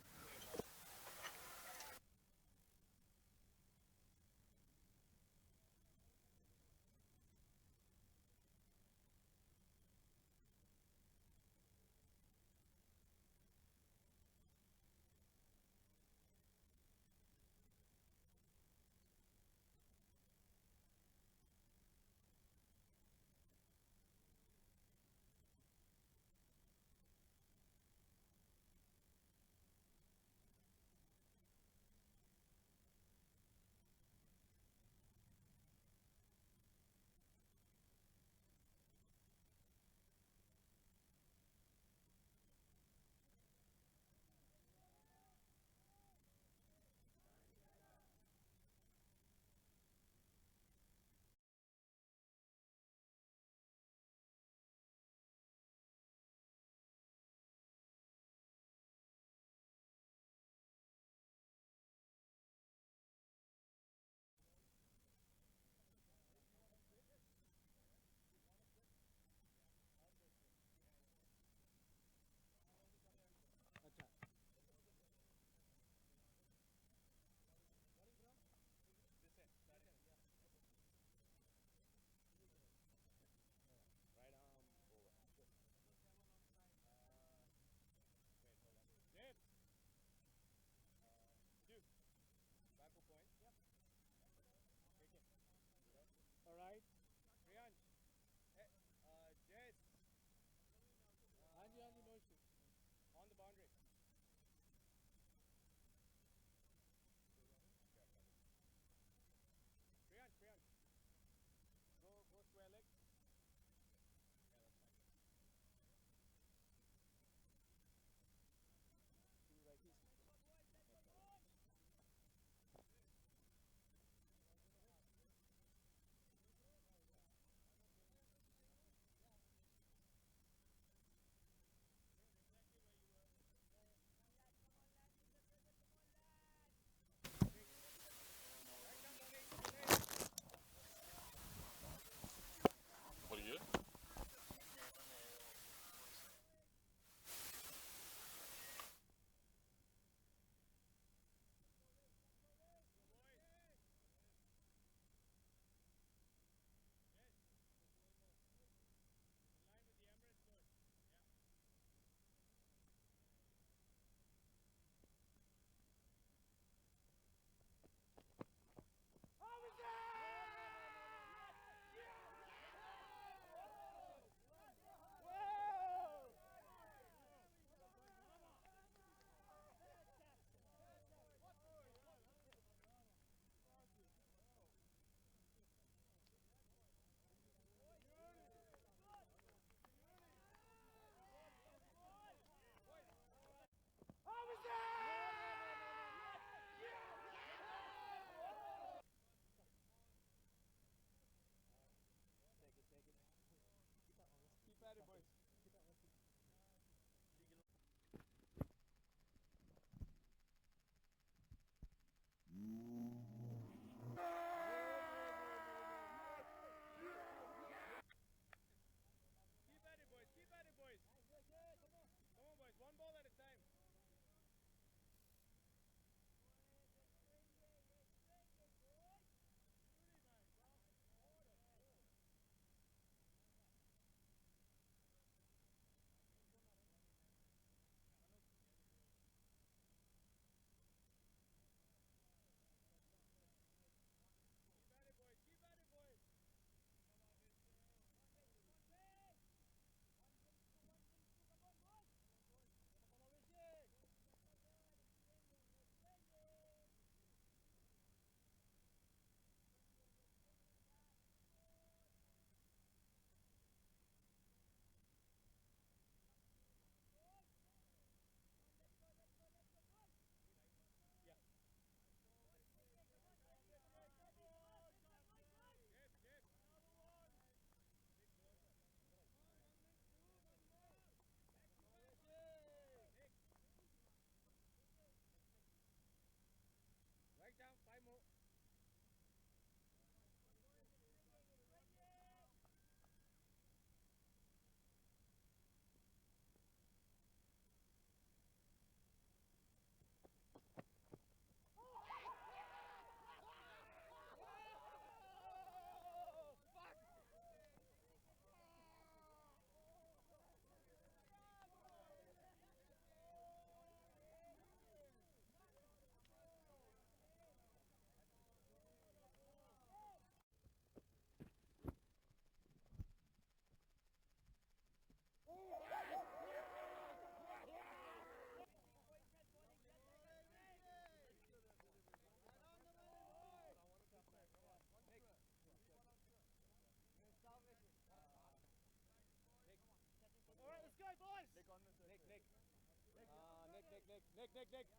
Nick.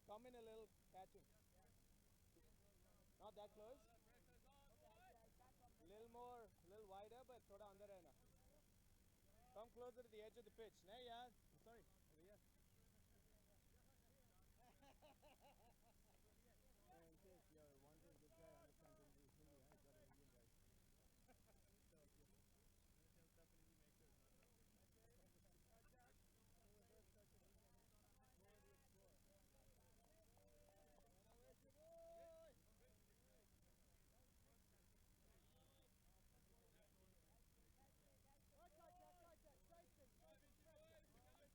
Come in a little, catch him. Not that close. Little more, little wider, but thoda andar rehna. Come closer to the edge of the pitch. Nahi yaar. I'm sorry. Over here. In case you're wondering, this guy understands Hindi. He's got an Indian guy.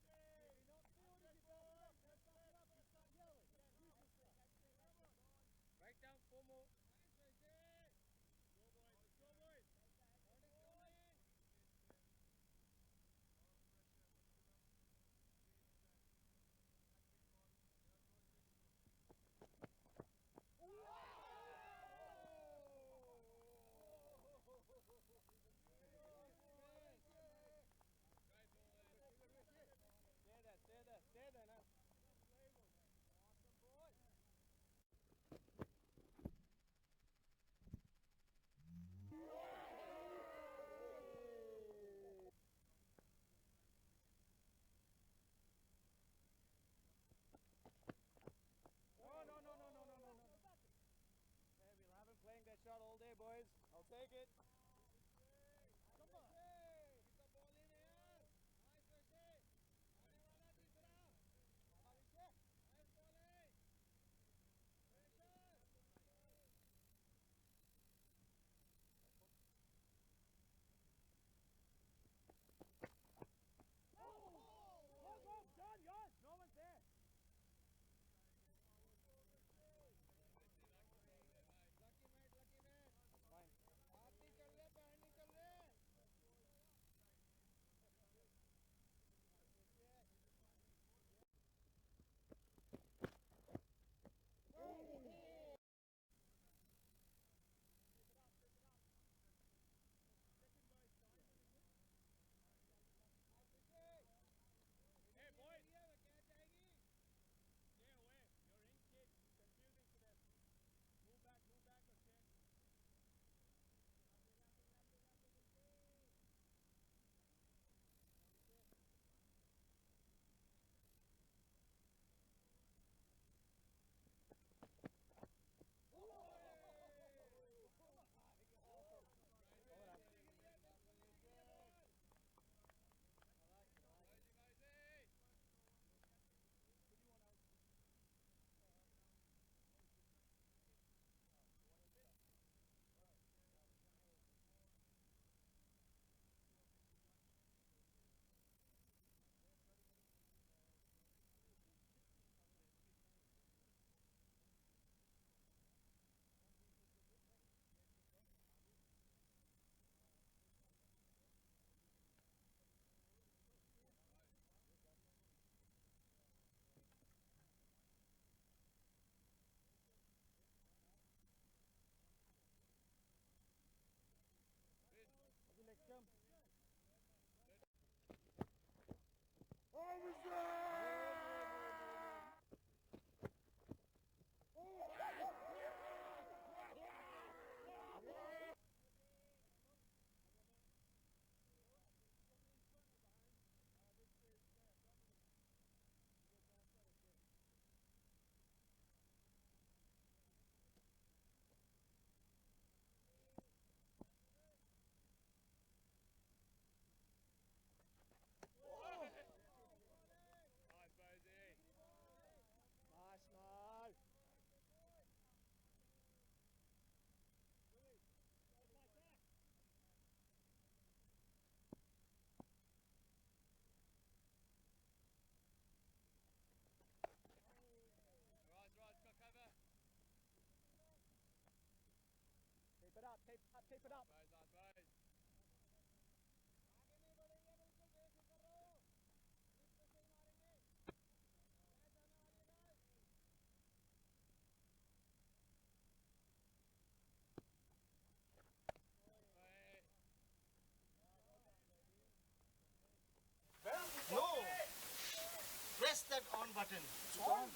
that on button. It's on.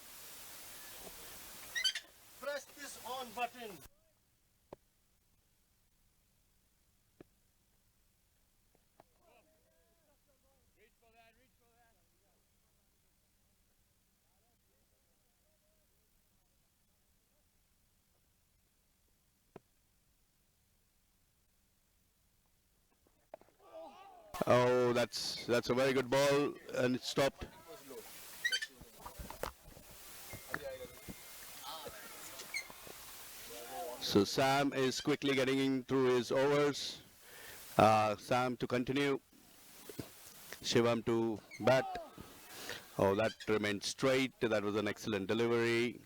Press this on button. Oh, that's a very good ball, and it stopped. So Sam is quickly getting in through his overs. Sam to continue. Shivam to bat. Oh, that remained straight. That was an excellent delivery.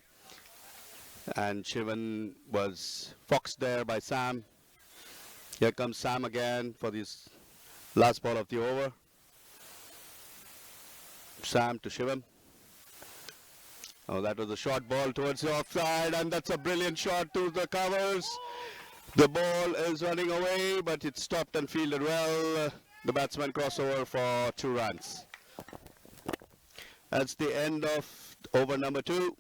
And Shivan was foxed there by Sam. Here comes Sam again for this last ball of the over. Sam to Shivam. Oh, that was a short ball towards the offside, and that's a brilliant shot to the covers. The ball is running away, but it stopped and fielded well. The batsman crossover for 2 runs. That's the end of over number 2.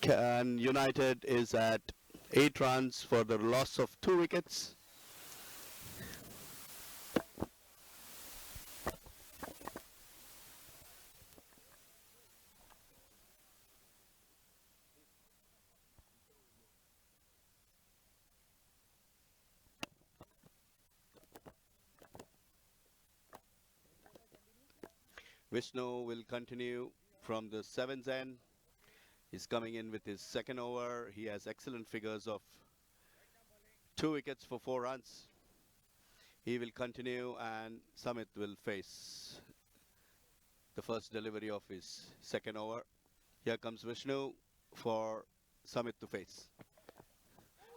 And United is at 8 runs for the loss of 2 wickets. Vishnu will continue from the 7th end. He's coming in with his second over. He has excellent figures of 2 wickets for 4 runs. He will continue, and Samit will face the first delivery of his second over. Here comes Vishnu for Samit to face.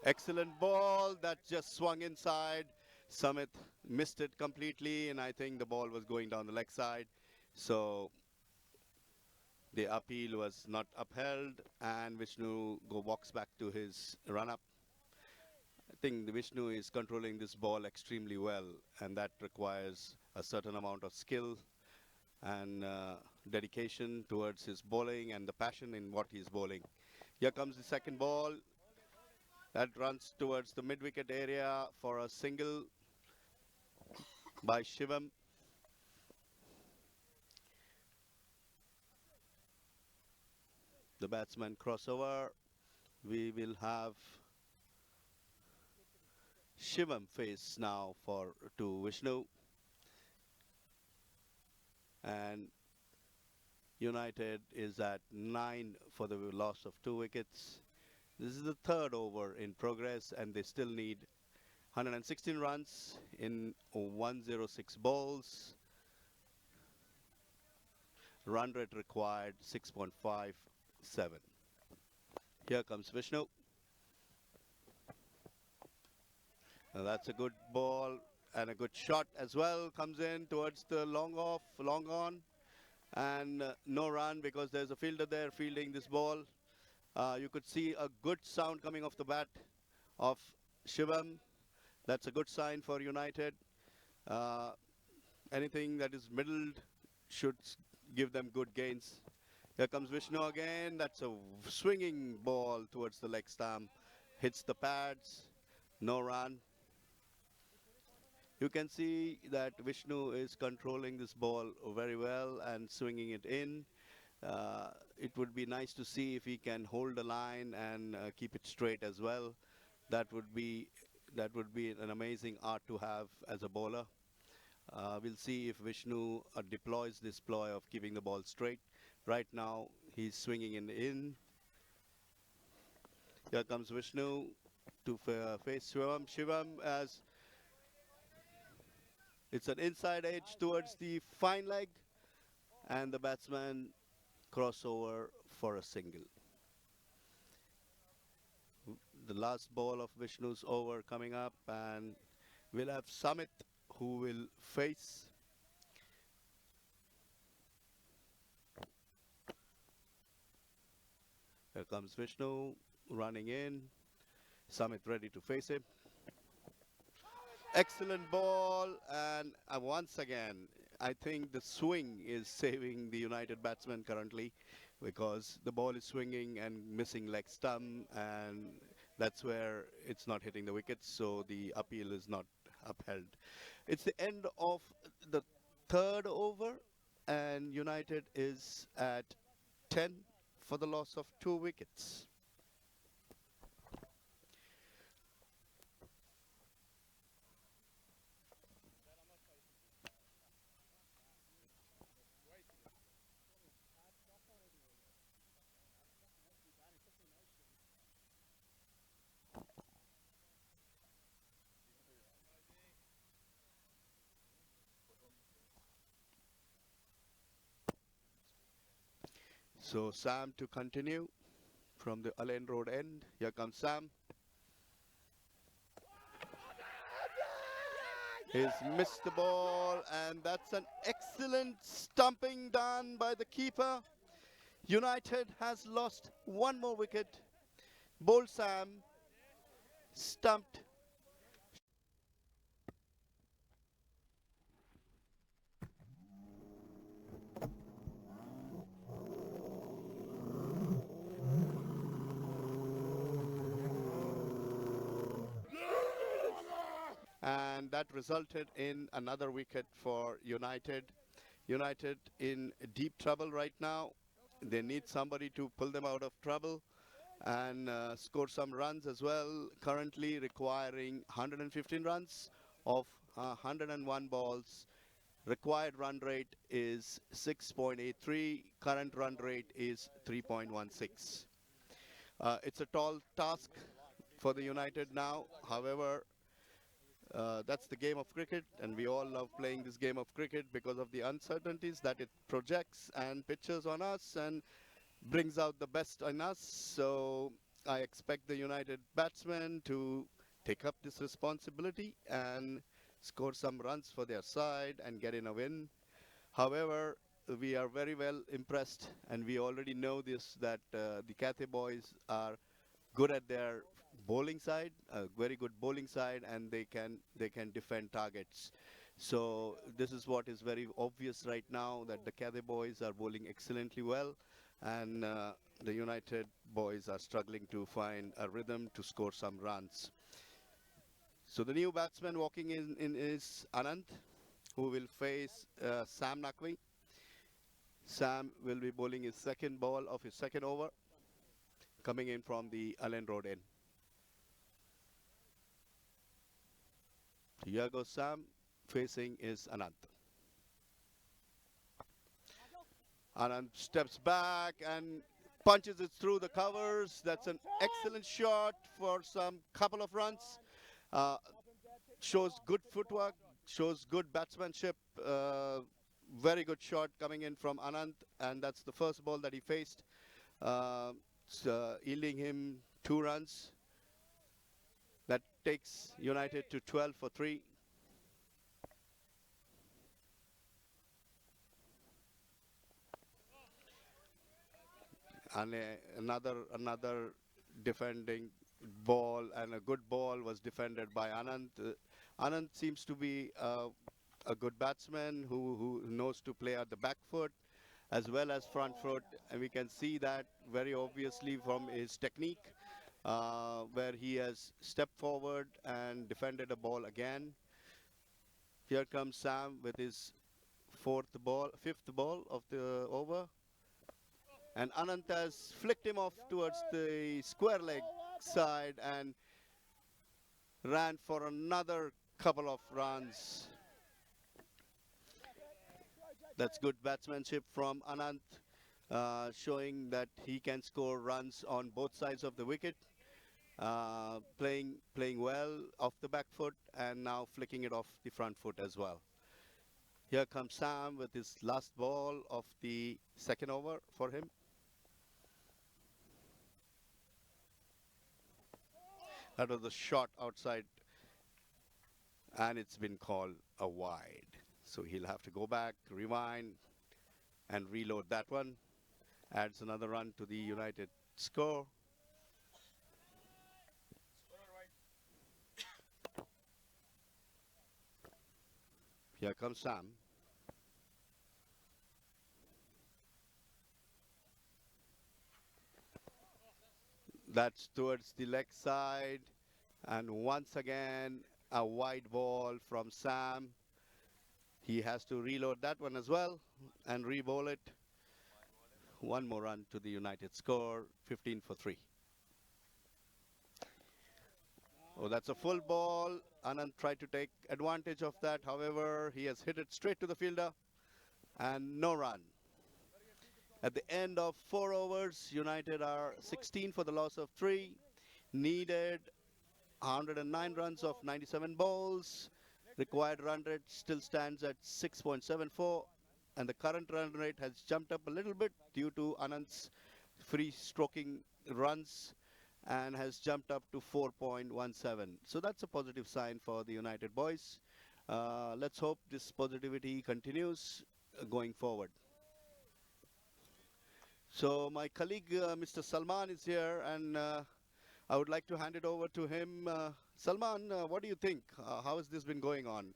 Excellent ball that just swung inside. Samit missed it completely, and I think the ball was going down the leg side. So the appeal was not upheld, and Vishnu walks back to his run-up. I think the Vishnu is controlling this ball extremely well, and that requires a certain amount of skill and dedication towards his bowling and the passion in what he's bowling. Here comes the second ball. That runs towards the mid-wicket area for a single by Shivam. The batsman crossover. We will have Shivam face now to Vishnu. And United is at 9 for the loss of 2 wickets. This is the 3rd over in progress, and they still need 116 runs in 106 balls. Run rate required 6.57. Here comes Vishnu. Now that's a good ball and a good shot as well. Comes in towards the long off, long on. And no run because there's a fielder there fielding this ball. You could see a good sound coming off the bat of Shivam. That's a good sign for United. Anything that is middled should give them good gains. Here comes Vishnu again. That's a swinging ball towards the leg stump. Hits the pads. No run. You can see that Vishnu is controlling this ball very well and swinging it in. It would be nice to see if he can hold the line and keep it straight as well. That would be an amazing art to have as a bowler. We'll see if Vishnu deploys this ploy of keeping the ball straight. Right now, he's swinging it in. Here comes Vishnu to face Shivam. Shivam as it's an inside edge towards the fine leg, and the batsman crossover for a single. The last ball of Vishnu's over coming up, and we'll have Samit who will face. Here comes Vishnu running in. Samit ready to face him. Excellent ball, and once again I think the swing is saving the United batsman currently, because the ball is swinging and missing leg stump, and that's where it's not hitting the wickets, so the appeal is not upheld. It's the end of the third over, and United is at 10 for the loss of 2 wickets. So Sam to continue from the Allen Road end. Here comes Sam. He's missed the ball, and that's an excellent stumping done by the keeper. United has lost 1 more wicket. Bold Sam stumped. And that resulted in another wicket for United. United in deep trouble right now. They need somebody to pull them out of trouble and score some runs as well. Currently requiring 115 runs of 101 balls. Required run rate is 6.83. Current run rate is 3.16. It's a tall task for the United now. However, that's the game of cricket, and we all love playing this game of cricket because of the uncertainties that it projects and pictures on us and brings out the best in us. So I expect the United batsmen to take up this responsibility and score some runs for their side and get in a win. However, we are very well impressed, and we already know this, that the Cathay boys are good at their bowling side, a very good bowling side, and they can defend targets. So this is what is very obvious right now, that the Cathay boys are bowling excellently well, and the United boys are struggling to find a rhythm to score some runs. So the new batsman walking in is Anand, who will face Sam Naqvi. Sam will be bowling his second ball of his second over, coming in from the Allen Road end. Here goes Sam, facing is Anand. Anand steps back and punches it through the covers. That's an excellent shot for some couple of runs. Shows good footwork, shows good batsmanship. Very good shot coming in from Anand, and that's the first ball that he faced, yielding him 2 runs. That takes United to 12 for 3. And another defending ball, and a good ball was defended by Anand. Anand seems to be a good batsman who knows to play at the back foot as well as front foot, and we can see that very obviously from his technique, where he has stepped forward and defended a ball again. Here comes Sam with his fifth ball of the over, and Anand has flicked him off towards the square leg side and ran for another couple of runs. That's good batsmanship from Anand, showing that he can score runs on both sides of the wicket, playing well off the back foot and now flicking it off the front foot as well. Here comes Sam with his last ball of the second over for him. That was a shot outside, and it's been called a wide. So he'll have to go back, rewind, and reload that one. Adds another run to the United score. Here comes Sam. That's towards the leg side. And once again, a wide ball from Sam. He has to reload that one as well and re-bowl it. One more run to the United score, 15 for 3. Oh, that's a full ball. Anand tried to take advantage of that. However, he has hit it straight to the fielder and no run. At the end of 4 overs, United are 16 for the loss of 3. Needed 109 runs of 97 balls. Required run rate still stands at 6.74. And the current run rate has jumped up a little bit due to Anand's free stroking runs and has jumped up to 4.17. So that's a positive sign for the United boys. Let's hope this positivity continues going forward. So my colleague, Mr. Salman, is here, and I would like to hand it over to him. Salman, what do you think? How has this been going on?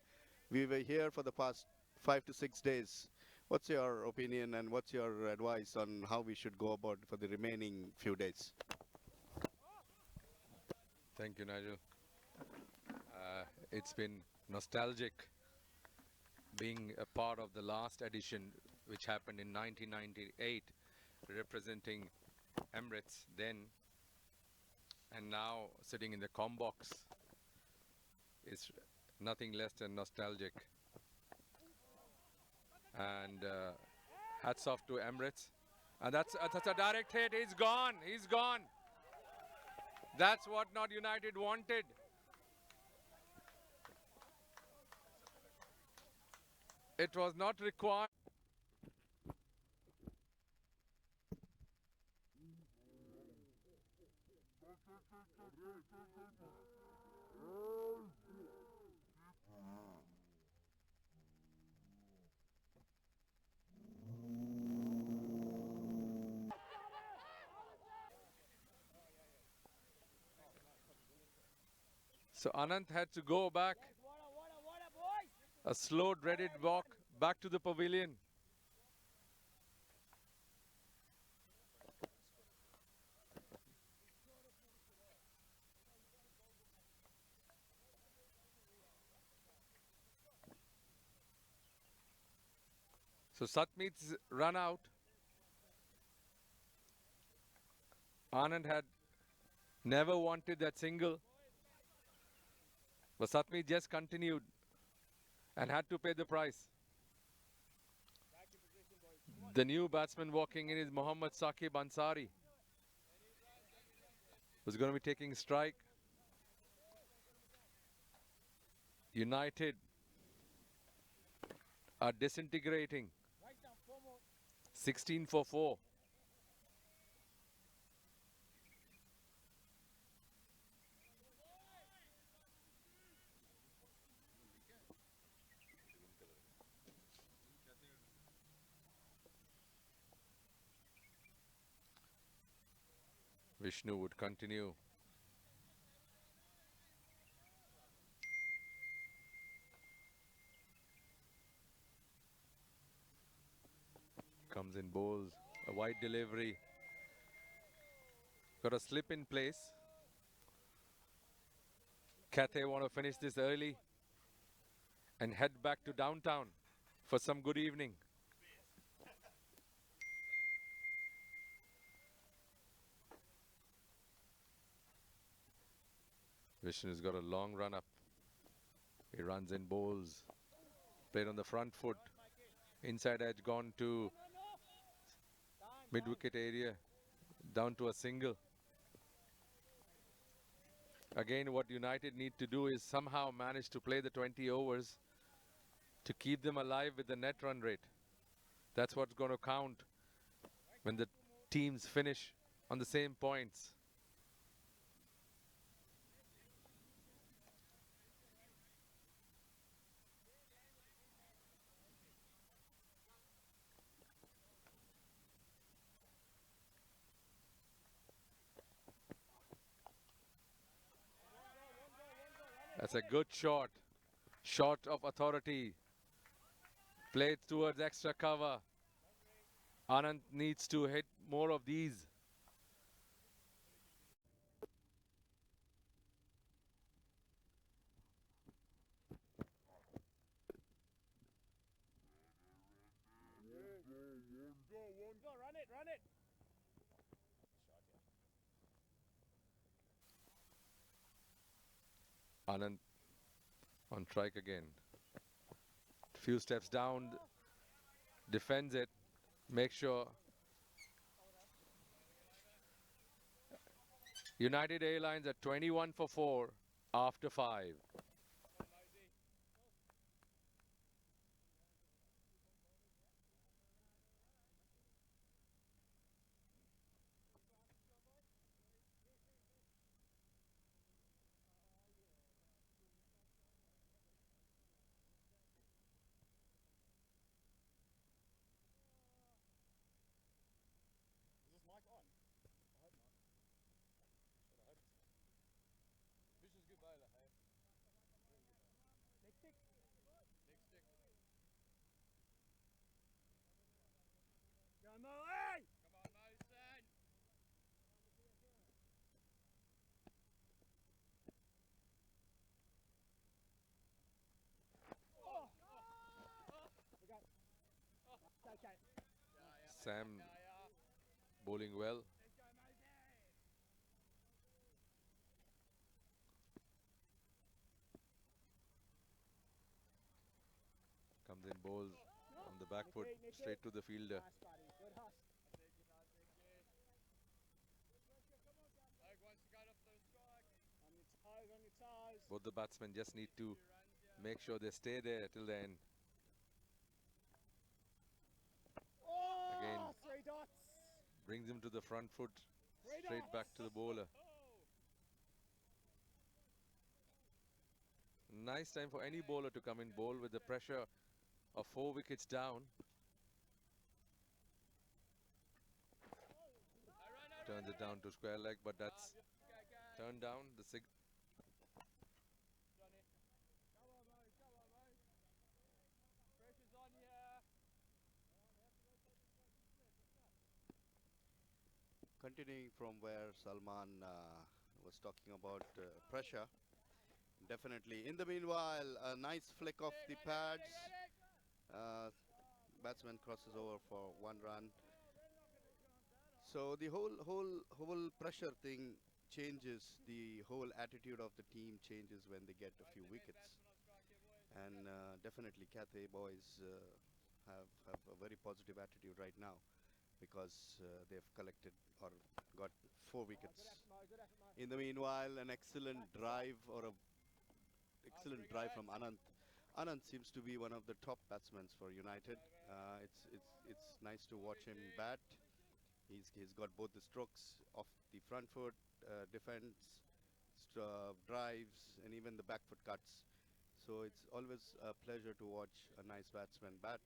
We were here for the past 5 to 6 days. What's your opinion and what's your advice on how we should go about for the remaining few days? Thank you, Nigel. It's been nostalgic being a part of the last edition, which happened in 1998, representing Emirates then, and now sitting in the com box is nothing less than nostalgic. And hats off to Emirates. And that's a direct hit. He's gone. He's gone. That's what not United wanted. It was not required. So Anand had to go back, a slow, dreaded walk back to the pavilion. So Satmeet's run out. Anand had never wanted that single, but Satmeet just continued and had to pay the price. The new batsman walking in is Mohammad Saqib Ansari, who's going to be taking strike. United are disintegrating. 16 for 4. Vishnu would continue. Comes in bowls, a wide delivery. Got a slip in place. Cathay want to finish this early and head back to downtown for some good evening. Vishnu's got a long run up. He runs in bowls. Played on the front foot. Inside edge gone to mid-wicket area. Down to a single. Again, what United need to do is somehow manage to play the 20 overs to keep them alive with the net run rate. That's what's going to count when the teams finish on the same points. That's a good shot. Shot of authority. Played towards extra cover. Anand needs to hit more of these. Anand on strike again. Few steps down, defends it, make sure. United Airlines at 21 for 4 after 5. Sam bowling well. Comes in, bowls on the back foot, straight to the fielder. Both the batsmen just need to make sure they stay there till the end. Again, brings him to the front foot, straight back to the bowler. Nice time for any bowler to come in, bowl with the pressure of 4 wickets down. Turns it down to square leg, but that's turned down. The Continuing from where Salman was talking about pressure, definitely. In the meanwhile, a nice flick off the pads. Batsman crosses over for 1 run. So the whole pressure thing changes. The whole attitude of the team changes when they get a few wickets. And definitely Cathay boys have a very positive attitude right now, because they've collected or got 4 wickets. In the meanwhile, an excellent drive from Anant. Anant seems to be one of the top batsmen for United. It's nice to watch him bat. He's got both the strokes off the front foot, defense, drives, and even the back foot cuts. So it's always a pleasure to watch a nice batsman bat.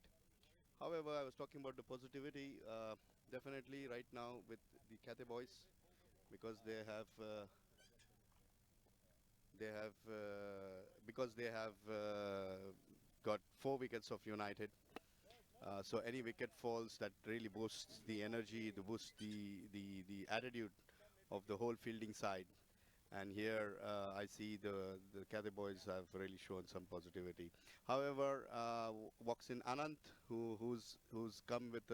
However, I was talking about the positivity. Definitely right now with the Cathay boys, because they have got 4 wickets of United. So any wicket falls, that really boosts the energy, boosts the attitude of the whole fielding side. And here I see the Cathay boys have really shown some positivity. However, walks in Anant, who's come with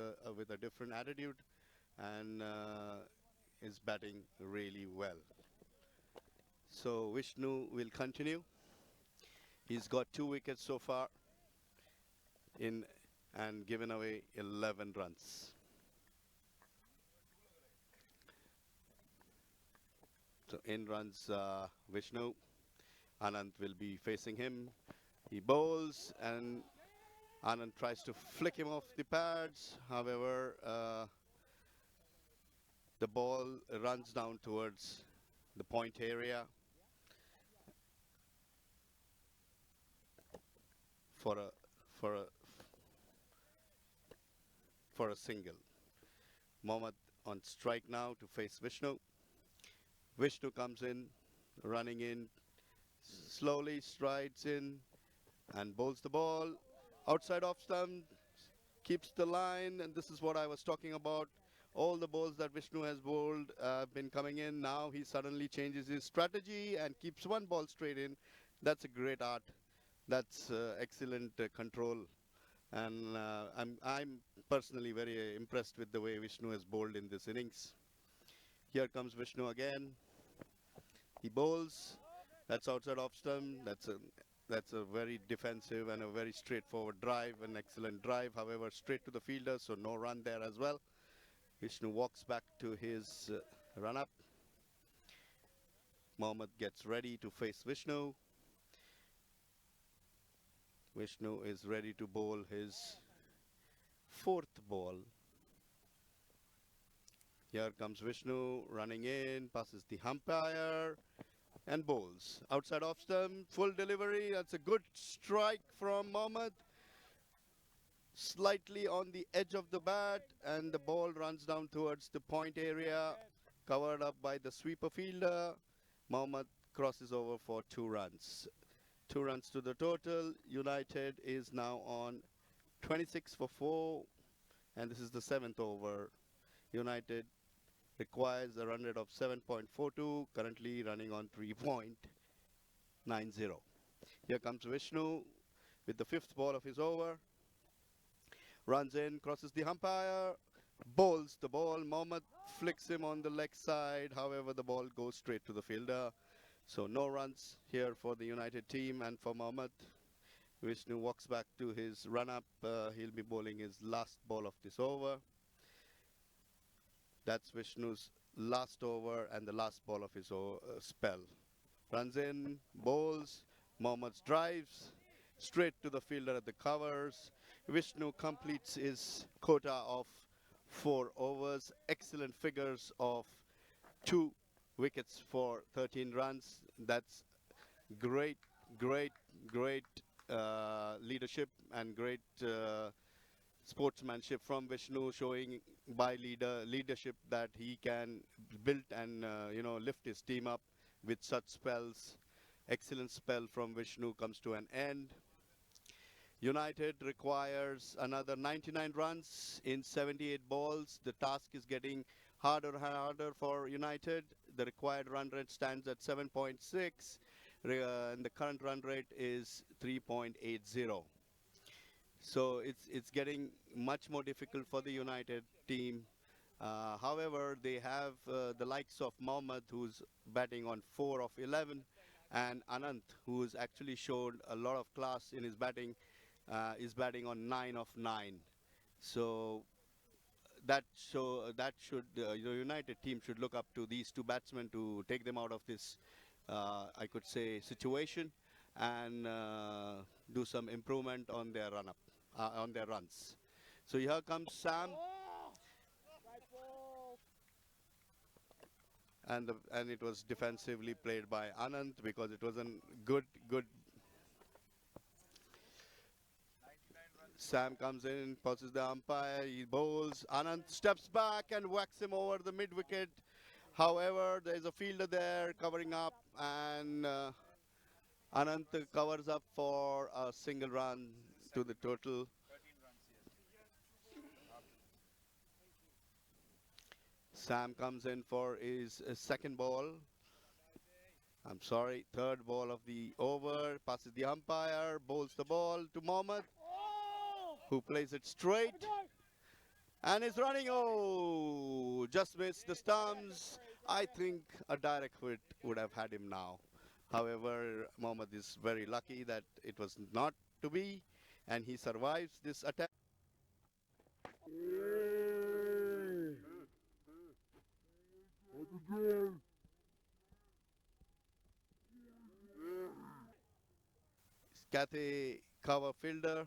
a different attitude, and is batting really well. So Vishnu will continue. He's got 2 wickets so far in and given away 11 runs. So in runs Vishnu. Anand will be facing him. He bowls and Anand tries to flick him off the pads. However, the ball runs down towards the point area for a single. Mohammad on strike now to face Vishnu. Vishnu comes in, running in, slowly strides in and bowls the ball outside off stump, keeps the line, and this is what I was talking about. All the balls that Vishnu has bowled have been coming in. Now he suddenly changes his strategy and keeps one ball straight in. That's a great art. That's excellent control. And I'm personally very impressed with the way Vishnu has bowled in this innings. Here comes Vishnu again. He bowls That's outside off stump. That's a very defensive and a very straightforward drive, an excellent drive. However, straight to the fielder, so no run there as well. Vishnu walks back to his run up. Mohammad gets ready to face Vishnu. Vishnu is ready to bowl his fourth ball. Here comes Vishnu running in, passes the umpire and bowls. Outside off stump, full delivery. That's a good strike from Mohammad. Slightly on the edge of the bat, and the ball runs down towards the point area, covered up by the sweeper fielder. Mohammad crosses over for 2 runs. 2 runs to the total. United is now on 26 for 4, and this is the 7th over. United requires a run rate of 7.42, currently running on 3.90. Here comes Vishnu with the 5th ball of his over. Runs in, crosses the umpire, bowls the ball. Mohammad flicks him on the leg side. However, the ball goes straight to the fielder. So no runs here for the United team and for Mohammad. Vishnu walks back to his run-up. He'll be bowling his last ball of this over. That's Vishnu's last over and the last ball of his spell. Runs in, bowls, Mohammad drives, straight to the fielder at the covers. Vishnu completes his quota of 4 overs. Excellent figures of 2 wickets for 13 runs. That's great leadership and great sportsmanship from Vishnu, showing by leadership that he can build and lift his team up with such spells. Excellent spell from Vishnu comes to an end. United requires another 99 runs in 78 balls. The task is getting harder and harder for United. The required run rate stands at 7.6 and the current run rate is 3.80. So it's getting much more difficult for the United team. However, they have the likes of Mohammad, who's batting on 4 of 11, and Anant, who's actually showed a lot of class in his batting, is batting on 9 of 9. So that should the United team should look up to these 2 batsmen to take them out of this, I could say, situation, and do some improvement on their on their runs. So here comes Sam, and it was defensively played by Anant because it was a good. Sam comes in, passes the umpire, he bowls. Anant steps back and whacks him over the mid wicket. However, there is a fielder there covering up, and Anant covers up for a single run to the total. Sam comes in for his second ball. I'm sorry, third ball of the over. Passes the umpire, bowls the ball to Mohammad, who plays it straight and is running. Oh, just missed the stumps. I think a direct hit would have had him now. However, Mohammad is very lucky that it was not to be, and he survives this attack. Cathay cover fielder.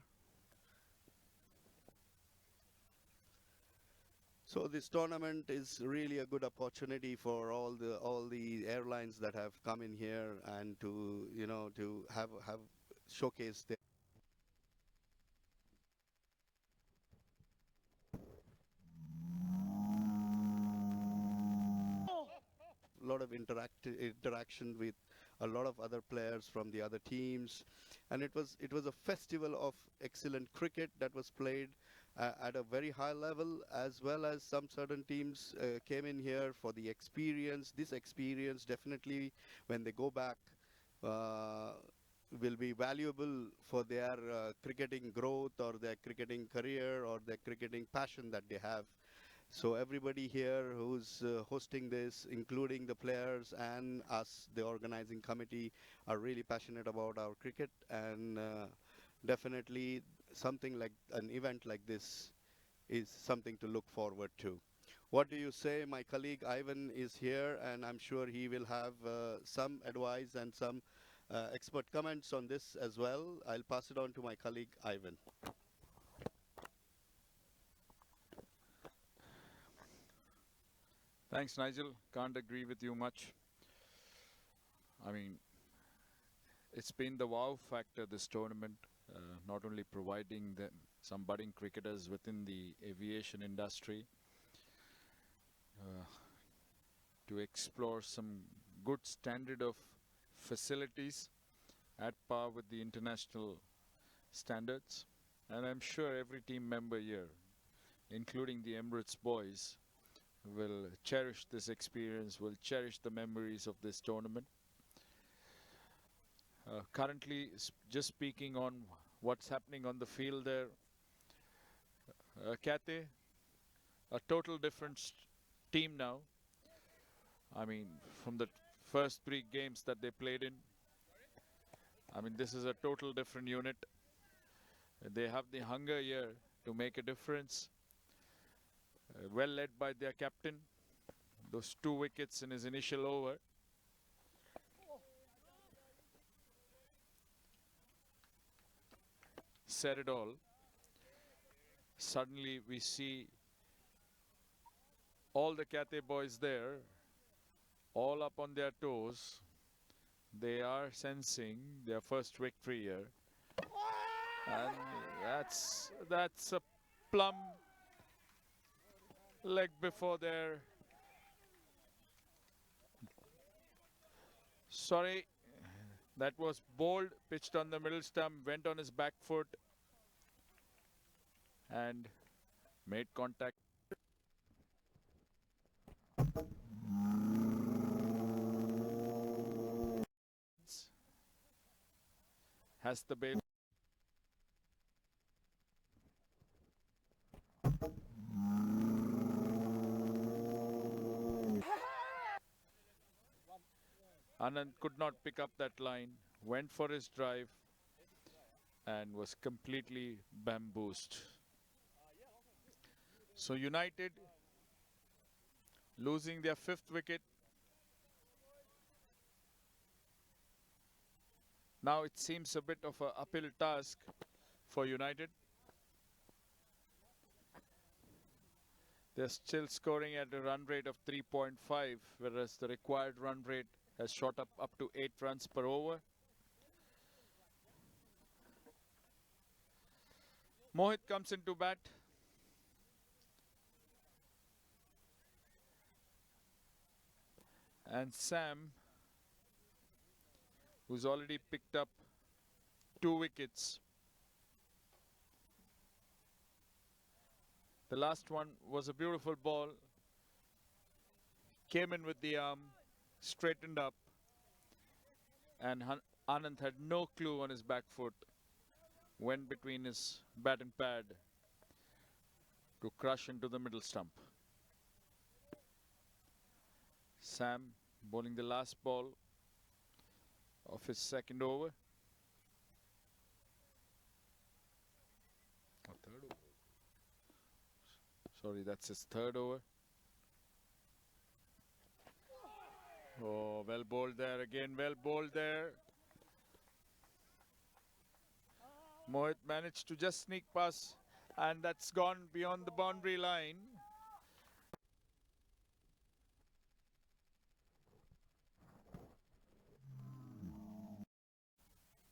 So this tournament is really a good opportunity for all the airlines that have come in here and to to have showcase their lot of interaction with a lot of other players from the other teams, and it was a festival of excellent cricket that was played at a very high level, as well as some certain teams came in here for the experience. This experience definitely, when they go back, will be valuable for their cricketing growth or their cricketing career or their cricketing passion that they have. So everybody here who's hosting this, including the players and us, the organizing committee, are really passionate about our cricket, and definitely something like an event like this is something to look forward to. What do you say? My colleague Ivan is here, and I'm sure he will have some advice and some expert comments on this as well. I'll pass it on to my colleague Ivan. Thanks, Nigel. Can't agree with you much. I mean, it's been the wow factor, this tournament, not only providing them some budding cricketers within the aviation industry to explore some good standard of facilities at par with the international standards. And I'm sure every team member here, including the Emirates boys, will cherish this experience, will cherish the memories of this tournament. Currently, just speaking on what's happening on the field there, Cathay, a total different team now. I mean, from the first 3 games that they played in, I mean, this is a total different unit. They have the hunger here to make a difference. Well led by their captain. Those 2 wickets in his initial over. Said it all. Suddenly we see all the Cathay boys there, all up on their toes. They are sensing their first victory here. And that's a plumb leg before their... Sorry, that was bowled, pitched on the middle stump, went on his back foot and made contact. Has the bail. Anand could not pick up that line, went for his drive and was completely bamboozled. So United losing their 5th wicket. Now it seems a bit of an uphill task for United. They're still scoring at a run rate of 3.5, whereas the required run rate has shot up to 8 runs per over. Mohit comes into bat. And Sam, who's already picked up 2 wickets. The last one was a beautiful ball. Came in with the arm, straightened up. And Anand had no clue on his back foot. Went between his bat and pad to crush into the middle stump. Sam bowling the last ball of his 2nd over. Or 3rd over. Sorry, that's his 3rd over. Oh, well bowled there again, well bowled there. Mohit managed to just sneak past, and that's gone beyond the boundary line.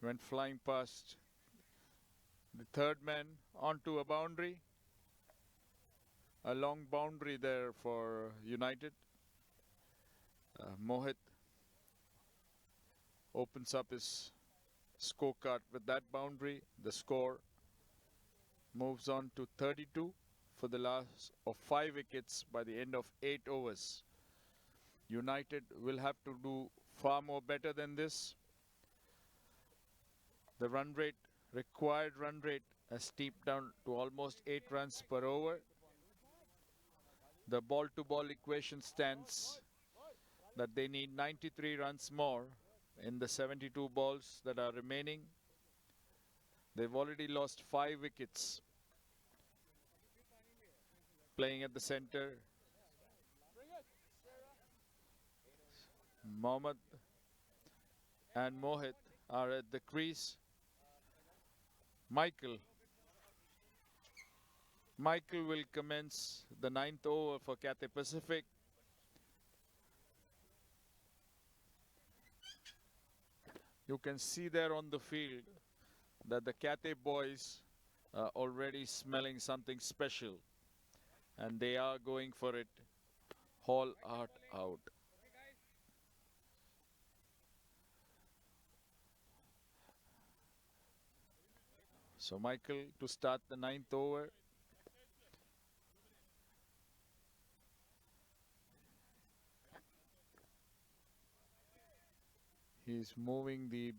Went flying past the 3rd man onto a boundary. A long boundary there for United. Mohit opens up his scorecard with that boundary. The score moves on to 32 for the last of 5 wickets by the end of 8 overs. United will have to do far more better than this. The run rate, required run rate, has steeped down to almost 8 runs per over. The ball-to-ball equation stands that they need 93 runs more in the 72 balls that are remaining. They've already lost 5 wickets. Playing at the center, Mohammad and Mohit are at the crease. Michael will commence the 9th over for Cathay Pacific. You can see there on the field that the Cathay boys are already smelling something special, and they are going for it all out. So Michael to start the 9th over. He's moving the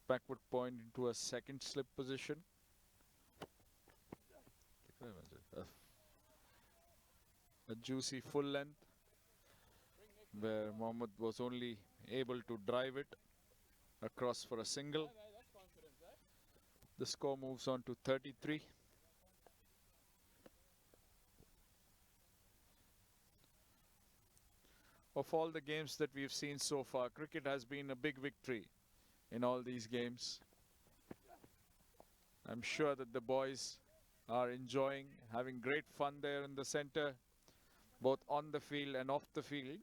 backward point into a second slip position. A juicy full length where Mohammad was only able to drive it across for a single. The score moves on to 33. Of all the games that we've seen so far, cricket has been a big victory in all these games. I'm sure that the boys are enjoying, having great fun there in the center, both on the field and off the field.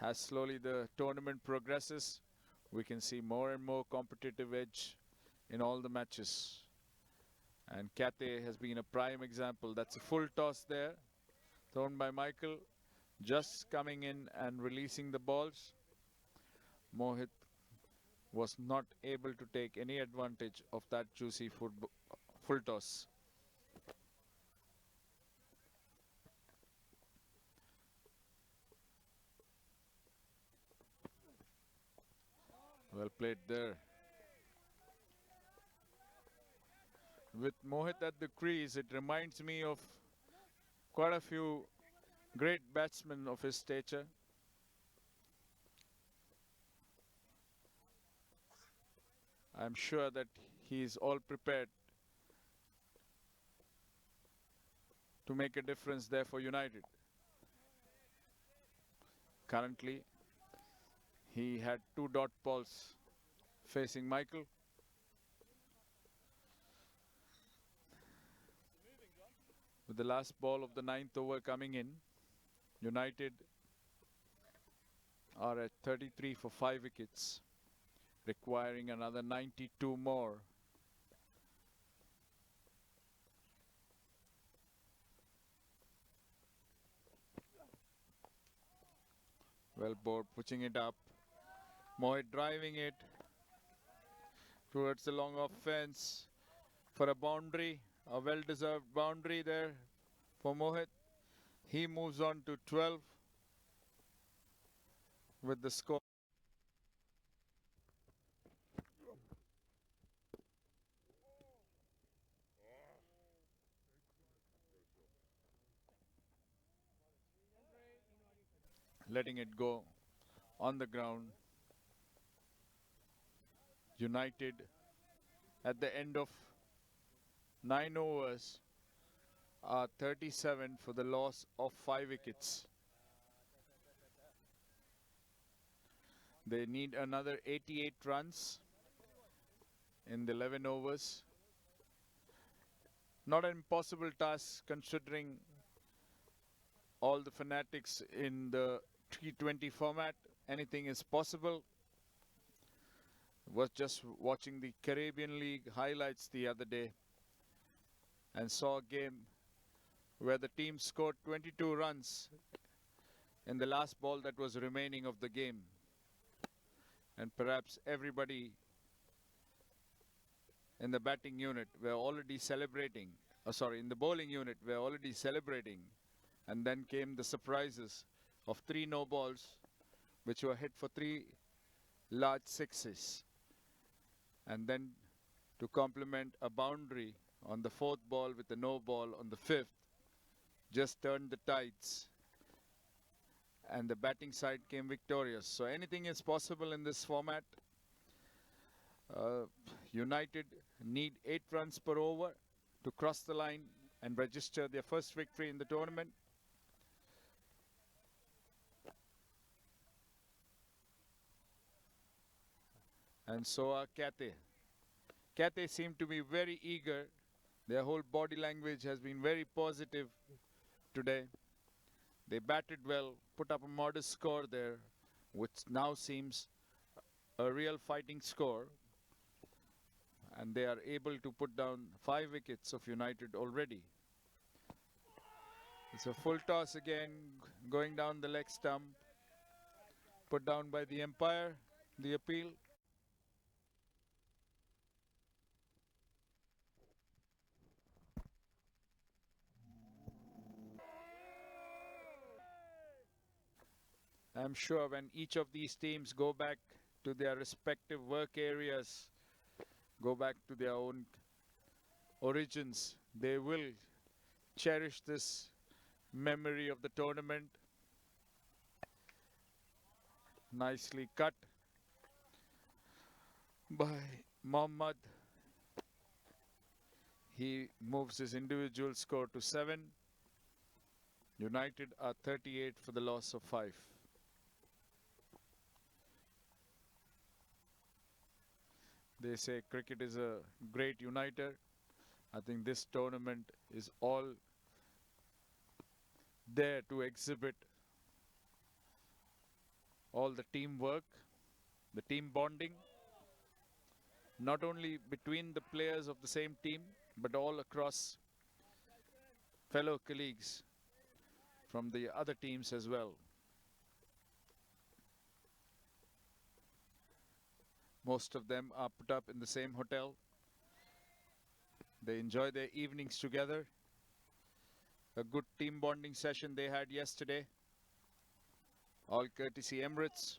As slowly the tournament progresses, we can see more and more competitive edge in all the matches. And Cathay has been a prime example. That's a full toss there, thrown by Michael, just coming in and releasing the balls. Mohit was not able to take any advantage of that juicy full toss. Well played there. With Mohit at the crease, it reminds me of quite a few great batsmen of his stature. I'm sure that he is all prepared to make a difference there for United. Currently, he had 2 dot balls facing Michael. With the last ball of the 9th over coming in, United are at 33 for 5 wickets, requiring another 92 more. Well bowled, pushing it up. Mohit driving it towards the long off fence for a boundary, a well-deserved boundary there for Mohit. He moves on to 12 with the score. Letting it go on the ground. United at the end of 9 overs are 37 for the loss of 5 wickets. They need another 88 runs in the 11 overs. Not an impossible task considering all the fanatics in the T20 format. Anything is possible. Was just watching the Caribbean League highlights the other day and saw a game where the team scored 22 runs in the last ball that was remaining of the game. And perhaps everybody in the batting unit were already celebrating. In the bowling unit were already celebrating. And then came the surprises of 3 no balls, which were hit for 3 large sixes. And then to complement a boundary on the fourth ball with a no ball on the fifth just turned the tides, and the batting side came victorious. So anything is possible in this format. United need 8 runs per over to cross the line and register their first victory in the tournament. And so are Cathay. Cathay seem to be very eager. Their whole body language has been very positive today. They batted well, put up a modest score there, which now seems a real fighting score. And they are able to put down 5 wickets of United already. It's a full toss again, going down the leg stump. Put down by the umpire, the appeal. I'm sure when each of these teams go back to their respective work areas, go back to their own origins, they will cherish this memory of the tournament. Nicely cut by Mohammad. He moves his individual score to 7. United are 38 for the loss of 5. They say cricket is a great uniter. I think this tournament is all there to exhibit all the teamwork, the team bonding, not only between the players of the same team, but all across fellow colleagues from the other teams as well. Most of them are put up in the same hotel. They enjoy their evenings together. A good team bonding session they had yesterday. All courtesy Emirates.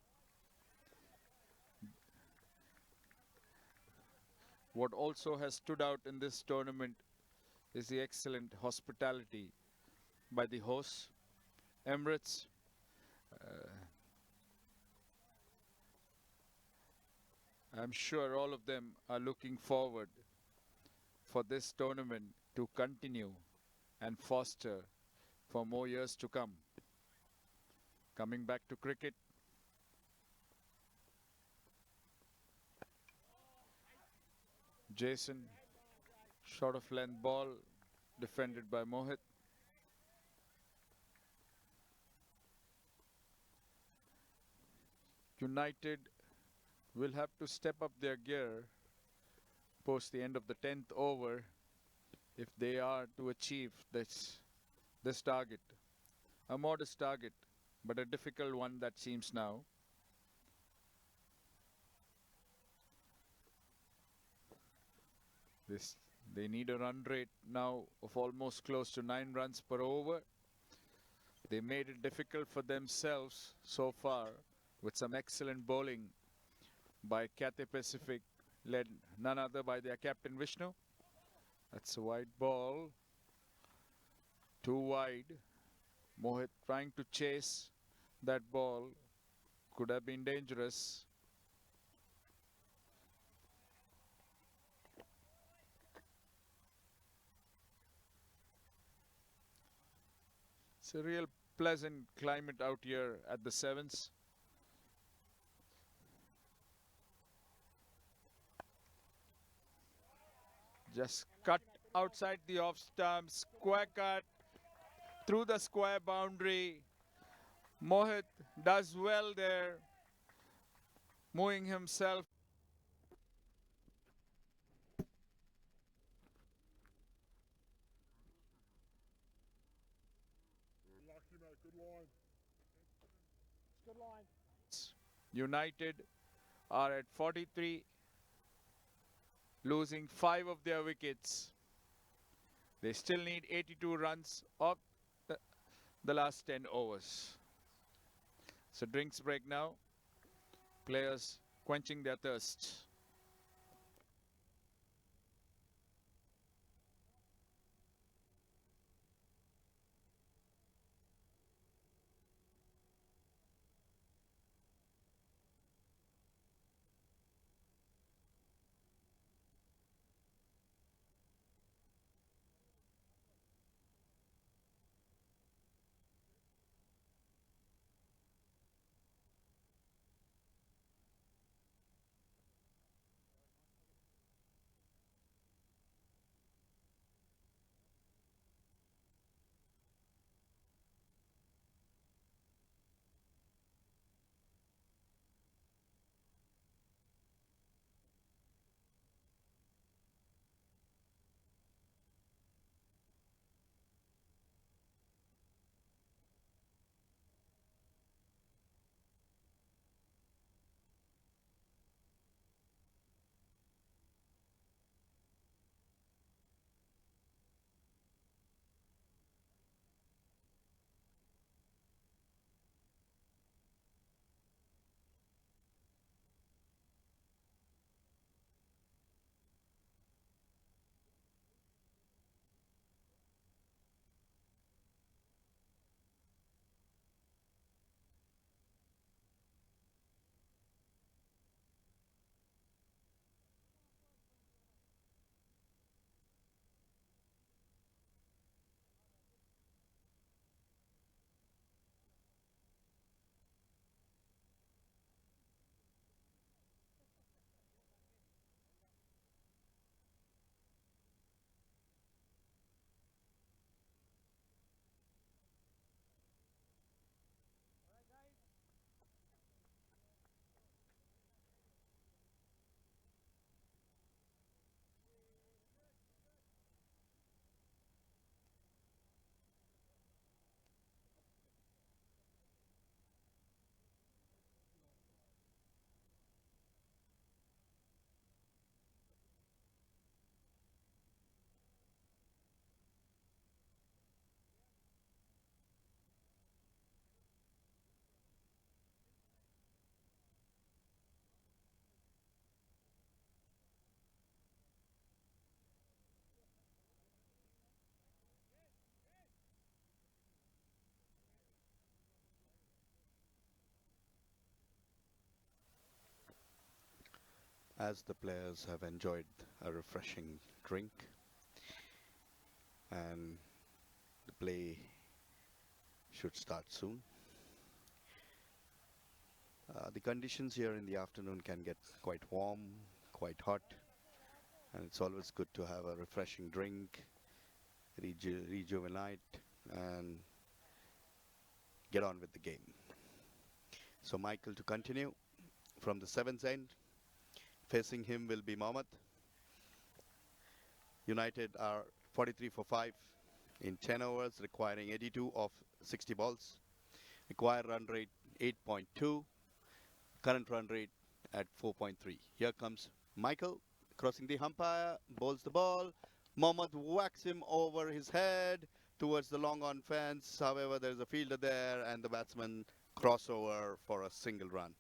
What also has stood out in this tournament is the excellent hospitality by the hosts, Emirates. I'm sure all of them are looking forward for this tournament to continue and foster for more years to come. Coming back to cricket, Jason, short of length ball, defended by Mohit. United will have to step up their gear post the end of the 10th over if they are to achieve this target. A modest target, but a difficult one that seems now. They need a run rate now of almost close to 9 runs per over. They made it difficult for themselves so far with some excellent bowling by Cathay Pacific, led none other by their captain Vishnu. That's a wide ball. Too wide. Mohit trying to chase that ball. Could have been dangerous. It's a real pleasant climate out here at the Sevens. Just cut outside the off stump, square cut through the square boundary. Mohit does well there, moving himself. Good line. United are at 43, losing 5 of their wickets. They still need 82 runs of the last 10 overs. So drinks break now. Players quenching their thirst. as the players have enjoyed a refreshing drink and the play should start soon. The conditions here in the afternoon can get quite warm, quite hot, and it's always good to have a refreshing drink, rejuvenate, and get on with the game. So Michael to continue from the seventh end. Facing him will be Mohammad. United are 43 for 5 in 10 overs, requiring 82 of 60 balls. Required run rate 8.2. Current run rate at 4.3. Here comes Michael crossing the umpire, bowls the ball. Mohammad whacks him over his head towards the long on fence. However, there's a fielder there and the batsman crossover for a single run.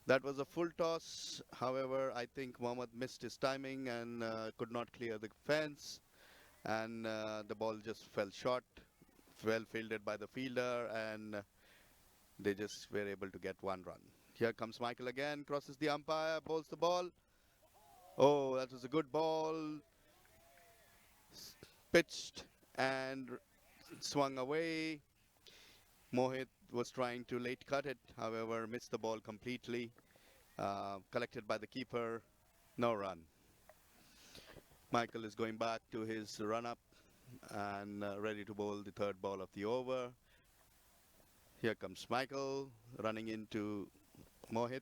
That was a full toss. However, I think Mohammad missed his timing and could not clear the fence. And the ball just fell short. Well fielded by the fielder and they just were able to get one run. Here comes Michael again, crosses the umpire, bowls the ball. Oh, that was a good ball. Pitched and swung away. Mohit was trying to late cut it, however, missed the ball completely. Collected by the keeper, no run. Michael is going back to his run-up and ready to bowl the third ball of the over. Here comes Michael, running into Mohit.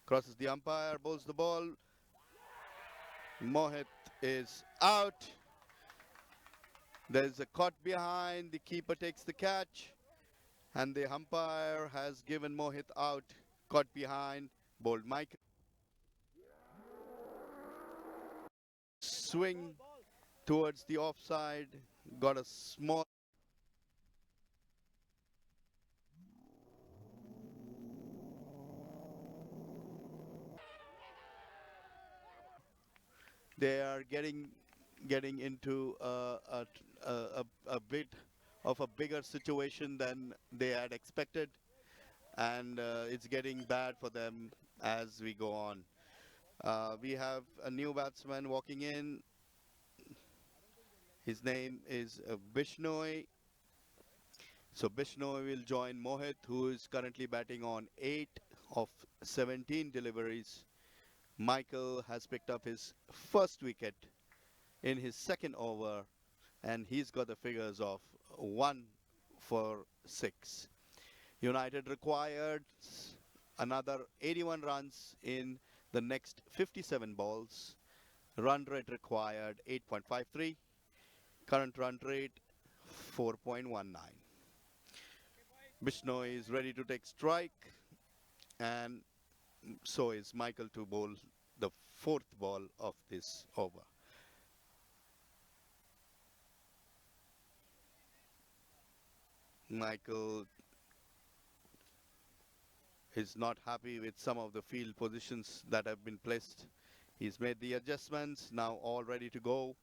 Crosses the umpire, bowls the ball. Mohit is out. There's a caught behind, the keeper takes the catch. And the umpire has given Mohit out, caught behind, bowled Michael. Swing towards the offside, got a small. They are getting into a bit of a bigger situation than they had expected, and it's getting bad for them as we go on. We have a new batsman walking in. His name is Bishnoi. So Bishnoi will join Mohit, who is currently batting on 8 of 17 deliveries. Michael has picked up his first wicket in his second over, and he's got the figures of 1 for 6. United required another 81 runs in the next 57 balls. Run rate required 8.53. Current run rate 4.19. Bishnoi is ready to take strike, and so is Michael to bowl the fourth ball of this over. Michael is not happy with some of the field positions that have been placed. He's made the adjustments, now all ready to go.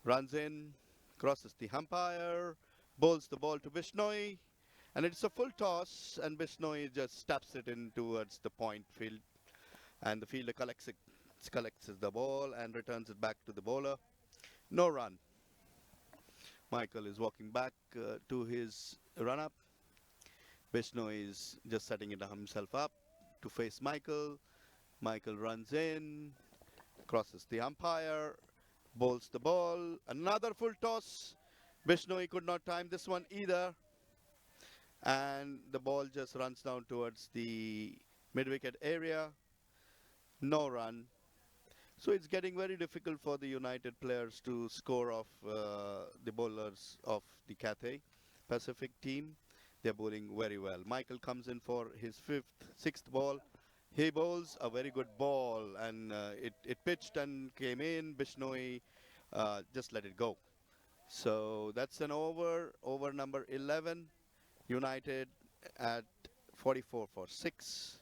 Runs in, crosses the umpire, bowls the ball to Bishnoi, and it's a full toss, and Bishnoi just taps it in towards the point field, and the fielder collects the ball and returns it back to the bowler. No run. Michael is walking back to his run-up. Bishnoi is just setting it himself up to face Michael. Michael runs in, crosses the umpire, bowls the ball. Another full toss. Bishnoi could not time this one either. And the ball just runs down towards the mid-wicket area. No run. So it's getting very difficult for the United players to score off the bowlers of the Cathay Pacific team. They're bowling very well. Michael comes in for his sixth ball. He bowls a very good ball, and it pitched and came in. Bishnoi just let it go. So that's an over number 11. United at 44 for 6.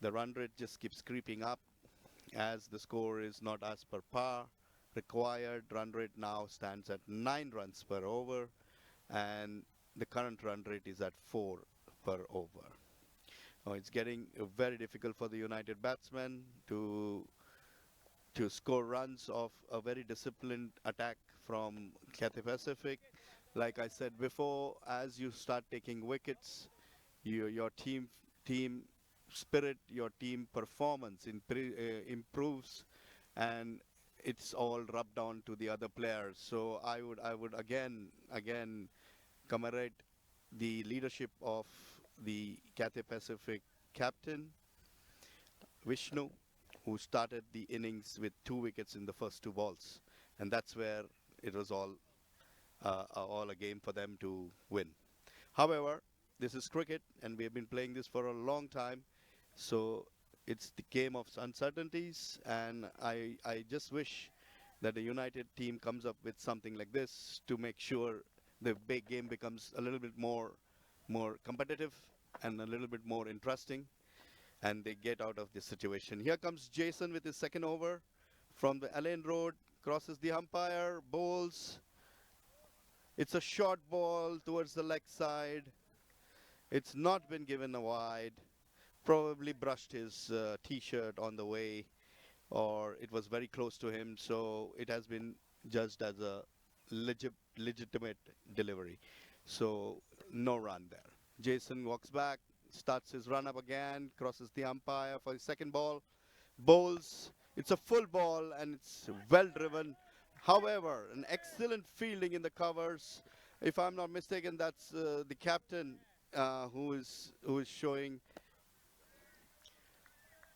The run rate just keeps creeping up as the score is not as per par. Required run rate now stands at 9 runs per over, and the current run rate is at 4 per over. It's getting very difficult for the United batsmen to score runs of a very disciplined attack from Cathay Pacific. Like I said before, as you start taking wickets, your team spirit, your team performance improves, and it's all rubbed on to the other players. So I would again commemorate the leadership of the Cathay Pacific captain Vishnu, who started the innings with 2 wickets in the first 2 balls, and that's where it was all a game for them to win. However, this is cricket, and we have been playing this for a long time, so it's the game of uncertainties, and I just wish that the United team comes up with something like this to make sure the big game becomes a little bit more competitive and a little bit more interesting, and they get out of this situation. Here comes Jason with his second over from the Elaine Road, crosses the umpire, bowls. It's a short ball towards the leg side. It's not been given a wide. Probably brushed his t-shirt on the way, or it was very close to him, so it has been judged as a legitimate delivery. So no run there. Jason walks back, starts his run up again, crosses the umpire for his second ball, bowls. It's a full ball and it's well driven. However, an excellent fielding in the covers. If I'm not mistaken, that's the captain who is showing.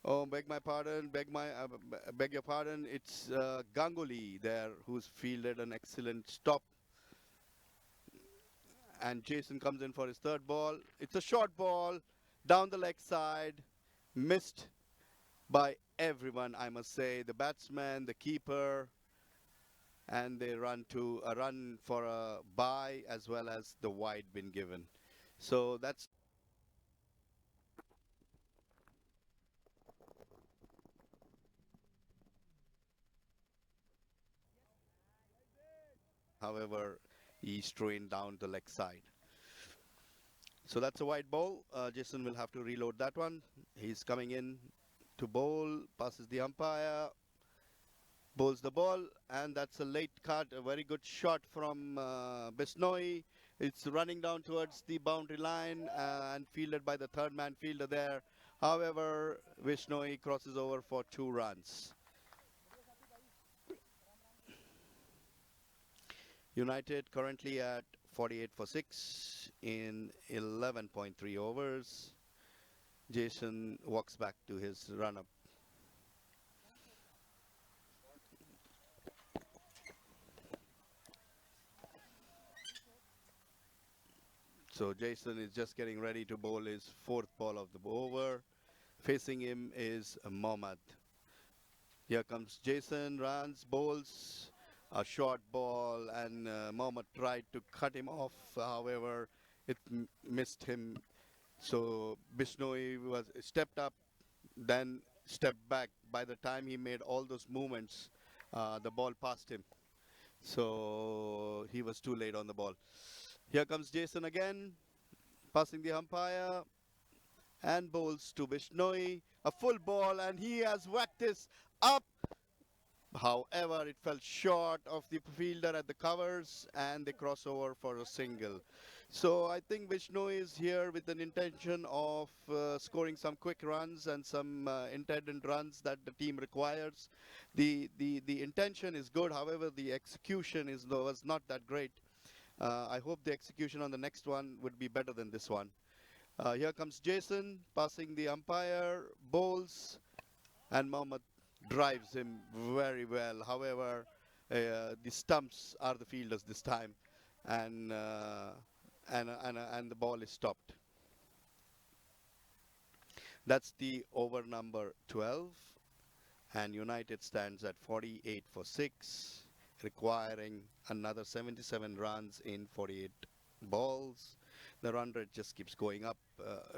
Oh, beg my pardon, beg your pardon. It's Ganguly there who's fielded an excellent stop. And Jason comes in for his third ball. It's a short ball down the leg side, missed by everyone, I must say. The batsman, the keeper, and they run for a bye as well as the wide been given. So that's however he's strained down the leg side. So that's a wide ball. Jason will have to reload that one. He's coming in to bowl, passes the umpire, bowls the ball, and that's a late cut, a very good shot from Bisnoy. It's running down towards the boundary line and fielded by the third man fielder there. However, Bisnoy crosses over for 2 runs. United currently at 48 for 6 in 11.3 overs. Jason walks back to his run-up. So Jason is just getting ready to bowl his 4th ball of the over. Facing him is Mohammad. Here comes Jason, runs, bowls, a short ball, and Mohammad tried to cut him off. However, it missed him. So Bisnoy was stepped up, then stepped back. By the time he made all those movements, the ball passed him. So he was too late on the ball. Here comes Jason again, passing the umpire, and bowls to Bisnoy. A full ball, and he has whacked this up. However, it fell short of the fielder at the covers, and they cross over for a single. So I think Bisnoy is here with an intention of scoring some quick runs and some intended runs that the team requires. The intention is good, however, the execution was not that great. I hope the execution on the next one would be better than this one. Here comes Jason, passing the umpire, bowls, and Mohammad drives him very well. However, the stumps are the fielders this time, and the ball is stopped. That's the over number 12, and United stands at 48 for 6, requiring another 77 runs in 48 balls. The run rate just keeps going up.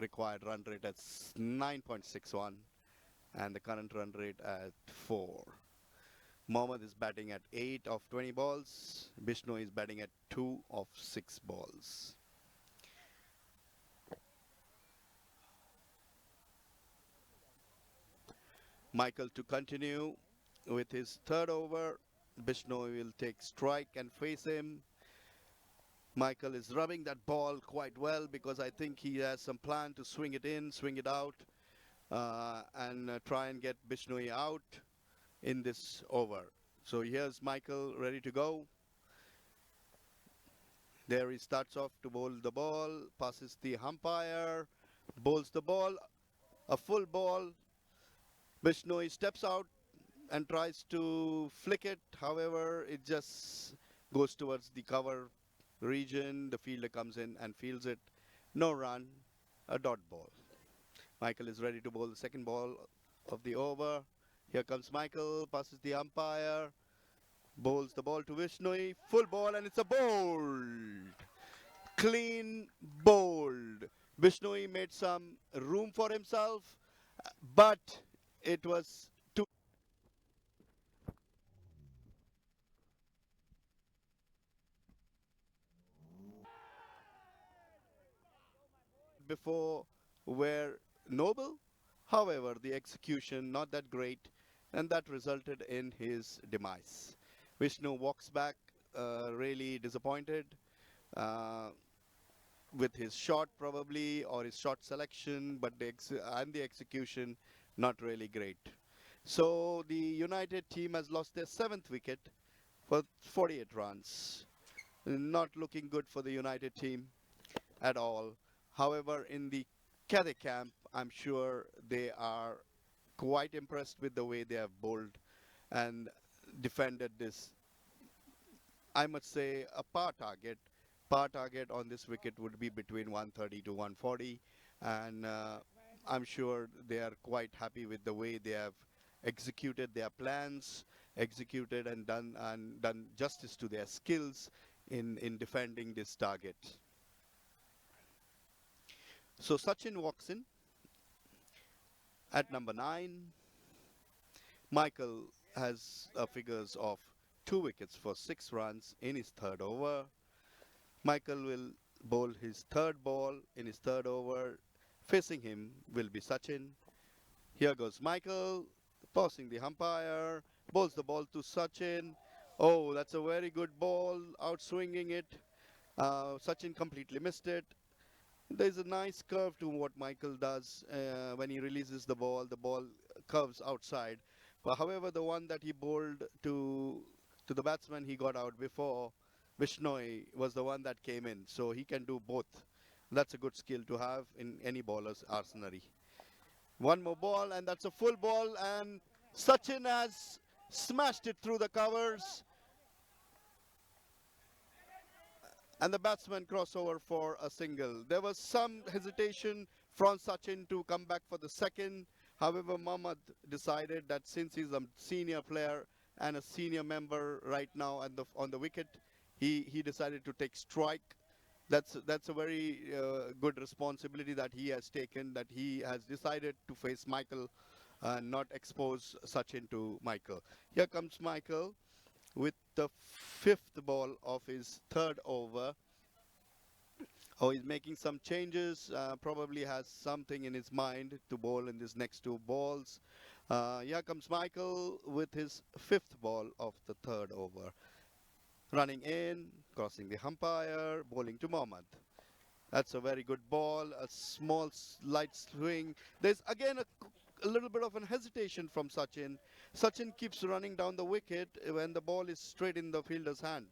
Required run rate at 9.61, and the current run rate at 4. Mohammad is batting at 8 of 20 balls. Bisnoy is batting at 2 of 6 balls. Michael to continue with his third over. Bishnoi will take strike and face him. Michael is rubbing that ball quite well because I think he has some plan to swing it in, swing it out, and try and get Bishnoi out in this over. So here's Michael ready to go. There he starts off to bowl the ball, passes the umpire, bowls the ball, a full ball. Bishnoi steps out and tries to flick it. However, it just goes towards the cover region. The fielder comes in and fields it. No run, a dot ball. Michael is ready to bowl the second ball of the over. Here comes Michael, passes the umpire, bowls the ball to Vishnoi, full ball, and it's a bowled. Clean bowled. Vishnoi made some room for himself, but it was too before were noble. However, the execution not that great, and that resulted in his demise. Vishnu walks back really disappointed uh, with his shot probably or his shot selection, but the execution not really great. So the United team has lost their 7th wicket for 48 runs. Not looking good for the United team at all. However, in the Cathay camp, I'm sure they are quite impressed with the way they have bowled and defended this. I must say a par target. Par target on this wicket would be between 130 to 140, and I'm sure they are quite happy with the way they have executed their plans, executed and done justice to their skills in defending this target. So Sachin walks in at number 9. Michael has figures of 2 wickets for 6 runs in his third over. Michael will bowl his third ball in his third over. Facing him will be Sachin. Here goes Michael, passing the umpire, bowls the ball to Sachin. Oh, that's a very good ball, outswinging it. Sachin completely missed it. There's a nice curve to what Michael does when he releases the ball curves outside. But however, the one that he bowled to the batsman he got out before, Vishnoi, was the one that came in. So he can do both. That's a good skill to have in any bowler's arsenal. One more ball, and that's a full ball, and Sachin has smashed it through the covers. And the batsman crossover for a single. There was some hesitation from Sachin to come back for the second. However, Mohammad decided that since he's a senior player and a senior member right now on the wicket, he decided to take strike. That's a very good responsibility that he has taken, that he has decided to face Michael and not expose Sachin to Michael. Here comes Michael with the 5th ball of his third over. Oh, he's making some changes, probably has something in his mind to bowl in these next 2 balls. Here comes Michael with his 5th ball of the third over. Running in, crossing the umpire, bowling to Mohammad. That's a very good ball, a small light swing. There's again a little bit of an hesitation from Sachin. Sachin keeps running down the wicket when the ball is straight in the fielder's hand.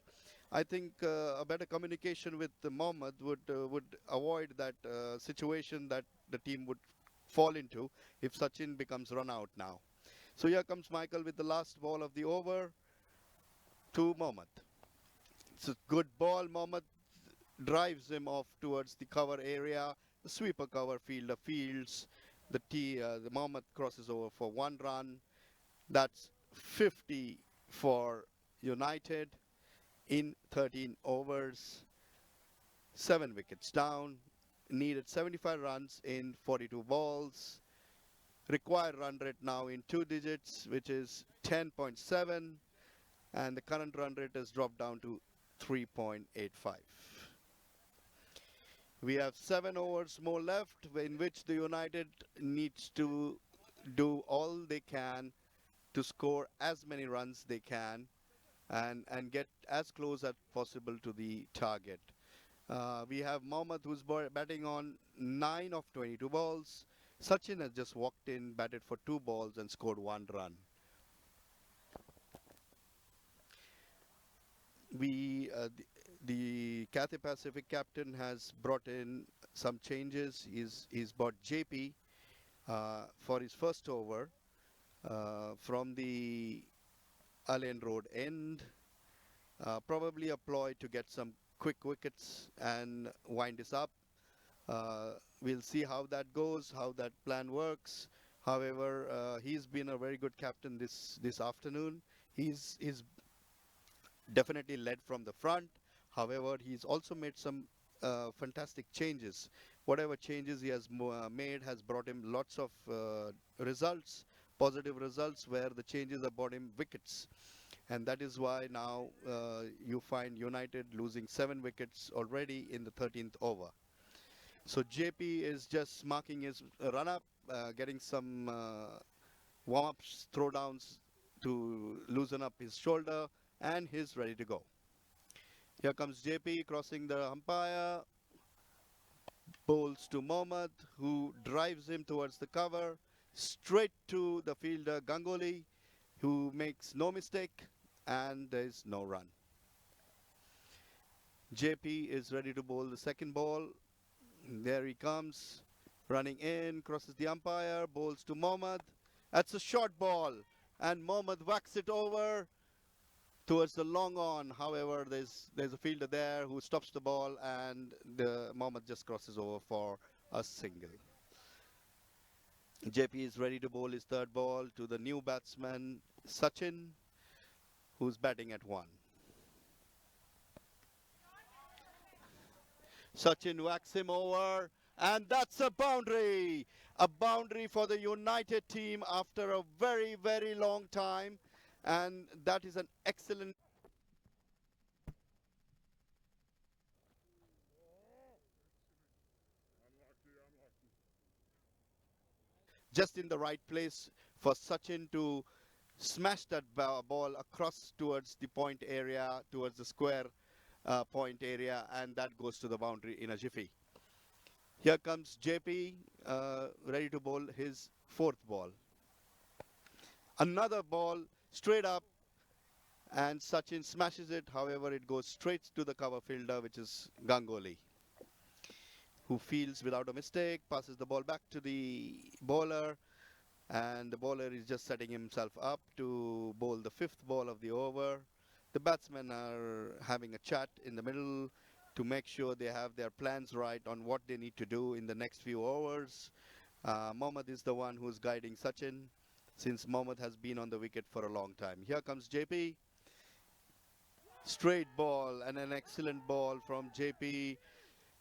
I think a better communication with Mohammad would avoid that situation that the team would fall into if Sachin becomes run out now. So here comes Michael with the last ball of the over to Mohammad. It's a good ball. Mohammad drives him off towards the cover area. The sweeper cover fielder fields. The Mohammad crosses over for 1 run. That's 50 for United in 13 overs. 7 wickets down. Needed 75 runs in 42 balls. Required run rate now in 2 digits, which is 10.7. And the current run rate has dropped down to 3.85. We have 7 overs more left, in which the United needs to do all they can to score as many runs they can and get as close as possible to the target. We have Mohammad who's batting on 9 of 22 balls. Sachin has just walked in, batted for 2 balls and scored 1 run. The Cathay Pacific captain has brought in some changes. He's brought JP for his first over from the Allen Road end. Probably a ploy to get some quick wickets and wind this up. We'll see how that goes, how that plan works. However, he's been a very good captain this afternoon. He's definitely led from the front. However, he's also made some fantastic changes. Whatever changes he has made has brought him lots of results, positive results, where the changes have brought him wickets. And that is why now you find United losing 7 wickets already in the 13th over. So JP is just marking his run-up, getting some warm-ups, throwdowns to loosen up his shoulder, and he's ready to go. Here comes JP crossing the umpire, bowls to Mohammad, who drives him towards the cover, straight to the fielder Ganguly, who makes no mistake, and there is no run. JP is ready to bowl the second ball. There he comes, running in, crosses the umpire, bowls to Mohammad. That's a short ball, and Mohammad whacks it over towards the long on. However, there's a fielder there who stops the ball, and Mohammad just crosses over for a single. JP is ready to bowl his third ball to the new batsman Sachin, who's batting at 1. Sachin whacks him over, and that's a boundary. A boundary for the United team after a very, very long time. And that is an excellent... just in the right place for Sachin to smash that ball across towards the point area, towards the square point area, and that goes to the boundary in a jiffy. Here comes JP, ready to bowl his 4th ball. Another ball straight up, and Sachin smashes it. However, it goes straight to the cover fielder, which is Ganguly, who fields without a mistake, passes the ball back to the bowler, and the bowler is just setting himself up to bowl the 5th ball of the over. The batsmen are having a chat in the middle to make sure they have their plans right on what they need to do in the next few overs. Mohammad is the one who's guiding Sachin, since Mohammad has been on the wicket for a long time. Here comes JP. Straight ball, and an excellent ball from JP,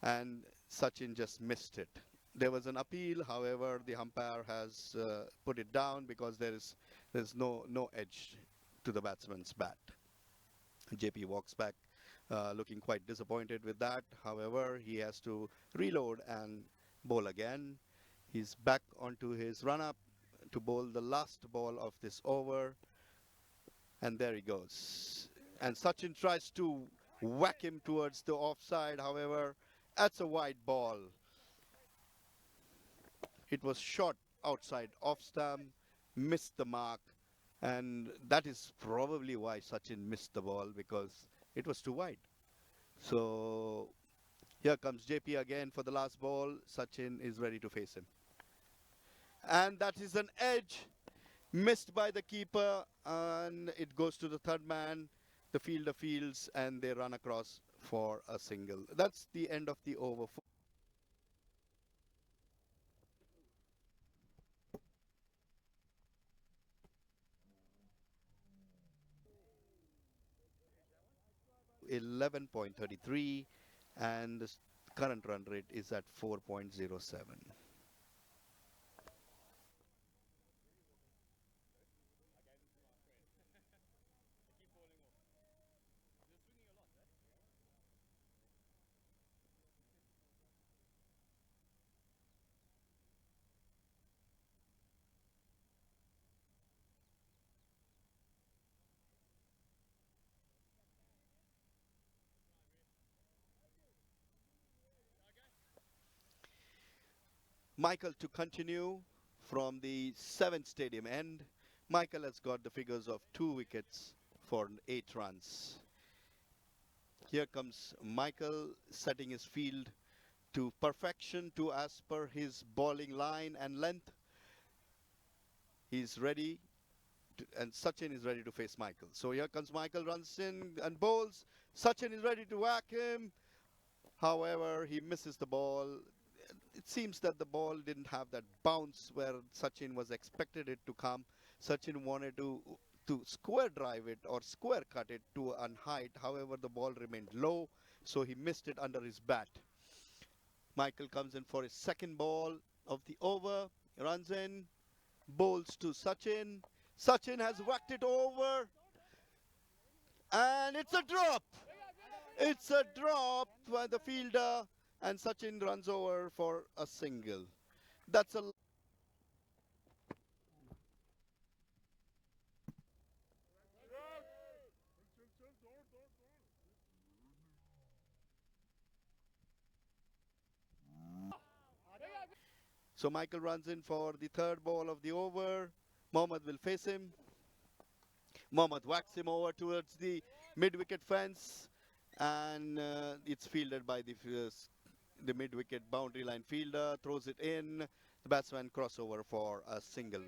and Sachin just missed it. There was an appeal, however, the umpire has put it down because there's no edge to the batsman's bat. JP walks back looking quite disappointed with that. However, he has to reload and bowl again. He's back onto his run-up to bowl the last ball of this over. And there he goes. And Sachin tries to whack him towards the offside. However, that's a wide ball. It was shot outside off stump, missed the mark. And that is probably why Sachin missed the ball, because it was too wide. So here comes JP again for the last ball. Sachin is ready to face him. And that is an edge missed by the keeper, and it goes to the third man. The fielder fields, and they run across for a single. That's the end of the over. 11.33, and the current run rate is at 4.07. Michael to continue from the 7th stadium end. Michael has got the figures of 2 wickets for 8 runs. Here comes Michael setting his field to perfection to as per his bowling line and length. He's ready and Sachin is ready to face Michael. So here comes Michael, runs in and bowls. Sachin is ready to whack him. However, he misses the ball. It seems that the ball didn't have that bounce where Sachin was expected it to come. Sachin wanted to square drive it or square cut it to an height. However, the ball remained low, so he missed it under his bat. Michael comes in for his second ball of the over, runs in, bowls to Sachin. Sachin has whacked it over, and it's a drop. It's a drop by the fielder, and Sachin runs over for a single. That's a So Michael runs in for the third ball of the over. Mohammad will face him. Mohammad whacks him over towards the mid-wicket fence, and it's fielded by the mid-wicket boundary line fielder, throws it in. The batsman crossover for a single.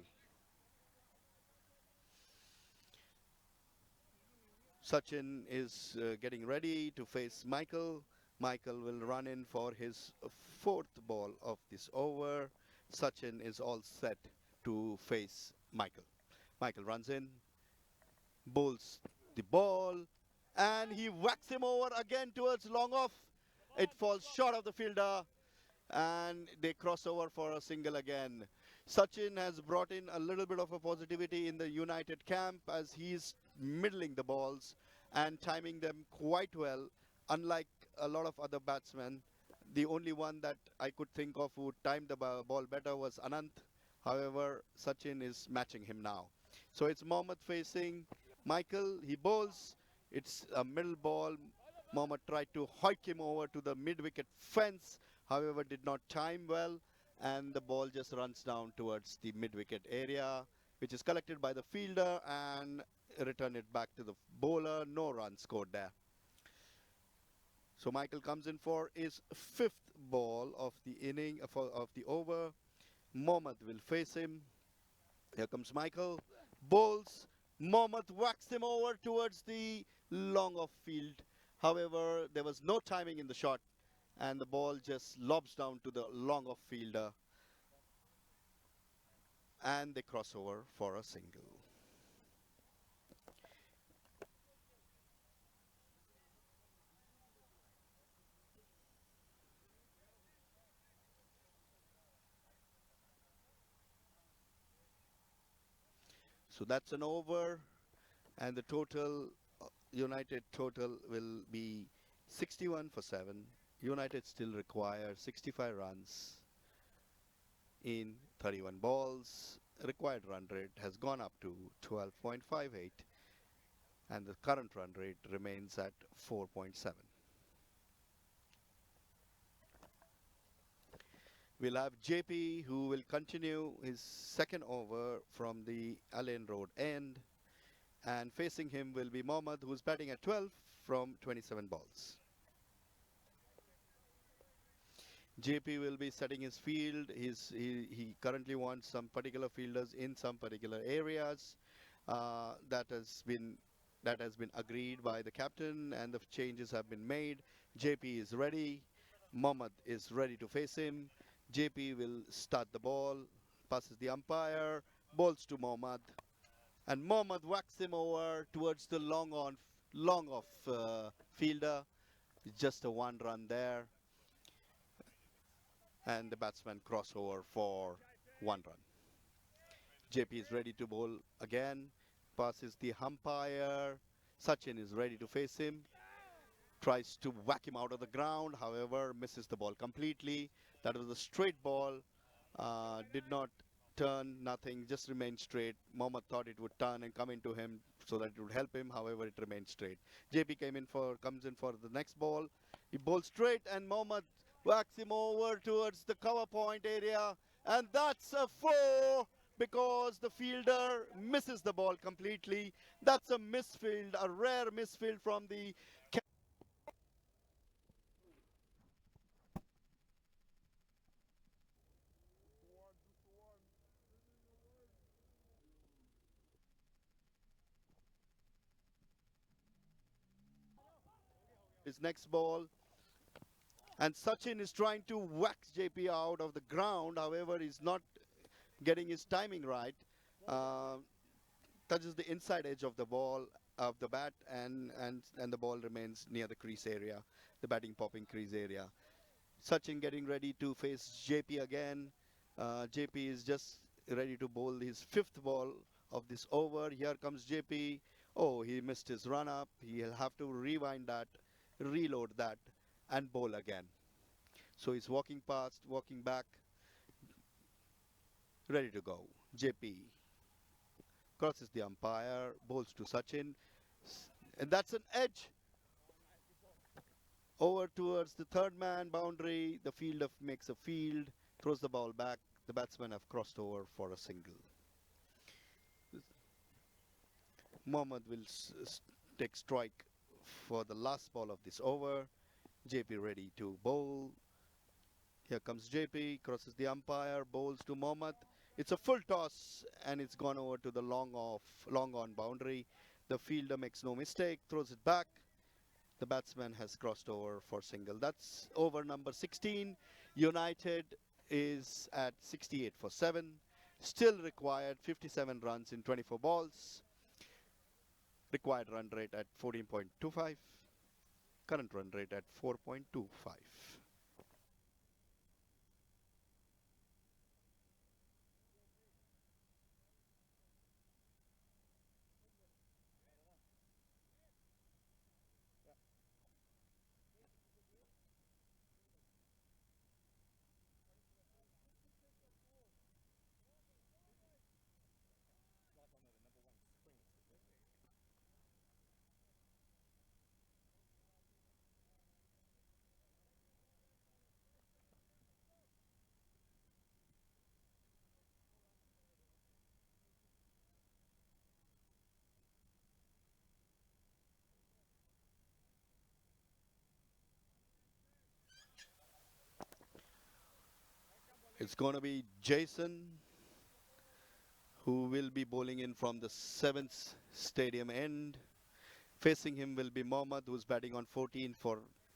Sachin is getting ready to face Michael. Michael will run in for his fourth ball of this over. Sachin is all set to face Michael. Michael runs in, bowls the ball, and he whacks him over again towards long off. It falls short of the fielder, and they cross over for a single again. Sachin has brought in a little bit of a positivity in the United camp as he's middling the balls and timing them quite well. Unlike a lot of other batsmen, the only one that I could think of who timed the ball better was Anant. However, Sachin is matching him now. So it's Mohammad facing Michael. He bowls. It's a middle ball. Mohammad tried to hoik him over to the mid-wicket fence. However, did not time well, and the ball just runs down towards the mid-wicket area, which is collected by the fielder and return it back to the bowler. No run scored there. So Michael comes in for his fifth ball of the inning, of the over. Mohammad will face him. Here comes Michael. Bowls. Mohammad whacks him over towards the long off field. However, there was no timing in the shot, and the ball just lobs down to the long off fielder, and they cross over for a single. So that's an over, and the total, United total will be 61 for 7. United still require 65 runs in 31 balls. Required run rate has gone up to 12.58, and the current run rate remains at 4.7. We'll have JP, who will continue his second over from the Allen Road end, and facing him will be Mohammad, who's batting at 12 from 27 balls. JP will be setting his field. He currently wants some particular fielders in some particular areas. That has been agreed by the captain, and the changes have been made. JP is ready. Mohammad is ready to face him. JP will start the ball, passes the umpire, bowls to Mohammad, and Mohammad whacks him over towards the long off fielder. It's just a one run there, and the batsman crossover for 1 run. JP is ready to bowl again, passes the umpire. Sachin is ready to face him, tries to whack him out of the ground, however misses the ball completely. That was a straight ball, did not turn, nothing, just remained straight. Mohammad thought it would turn and come into him so that it would help him, however it remained straight. JP comes in for the next ball. He bowls straight, and Mohammad whacks him over towards the cover point area, and that's a 4 because the fielder misses the ball completely. That's a misfield, a rare misfield from the his next ball. And Sachin is trying to wax JP out of the ground. However, he's not getting his timing right. Uh, touches the inside edge of the ball of the bat, and the ball remains near the crease area, the batting popping crease area. Sachin getting ready to face JP again. JP is just ready to bowl his fifth ball of this over. Here comes JP. Oh, he missed his run up. He'll have to rewind that, reload that, and bowl again. So he's walking past, walking back, ready to go. JP crosses the umpire, bowls to Sachin, and that's an edge over towards the third man boundary. The fielder makes a field, throws the ball back. The batsmen have crossed over for a single. Mohammad will take strike for the last ball of this over. JP ready to bowl. Here comes JP, crosses the umpire, bowls to Mohammad. It's a full toss and it's gone over to the long on boundary. The fielder makes no mistake, throws it back. The batsman has crossed over for single. That's over number 16. United is at 68 for 7. Still required 57 runs in 24 balls. Required run rate at 14.25. Current run rate at 4.25. It's going to be Jason who will be bowling in from the 7th stadium end. Facing him will be Mohammad, who's batting on 14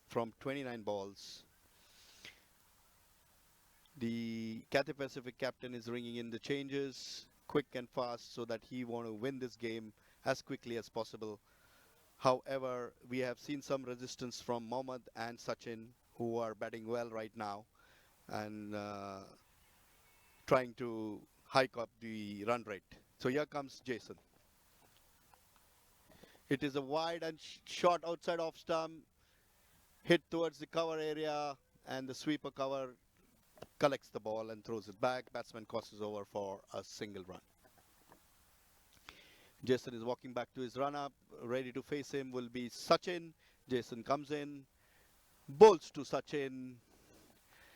from 29 balls. The Cathay Pacific captain is ringing in the changes quick and fast so that he want to win this game as quickly as possible. However, we have seen some resistance from Mohammad and Sachin, who are batting well right now and trying to hike up the run rate. So here comes Jason. It is a wide and short outside off stump, hit towards the cover area, and the sweeper cover collects the ball and throws it back. Batsman crosses over for a single run. Jason is walking back to his run-up. Ready to face him will be Sachin. Jason comes in, bowls to Sachin.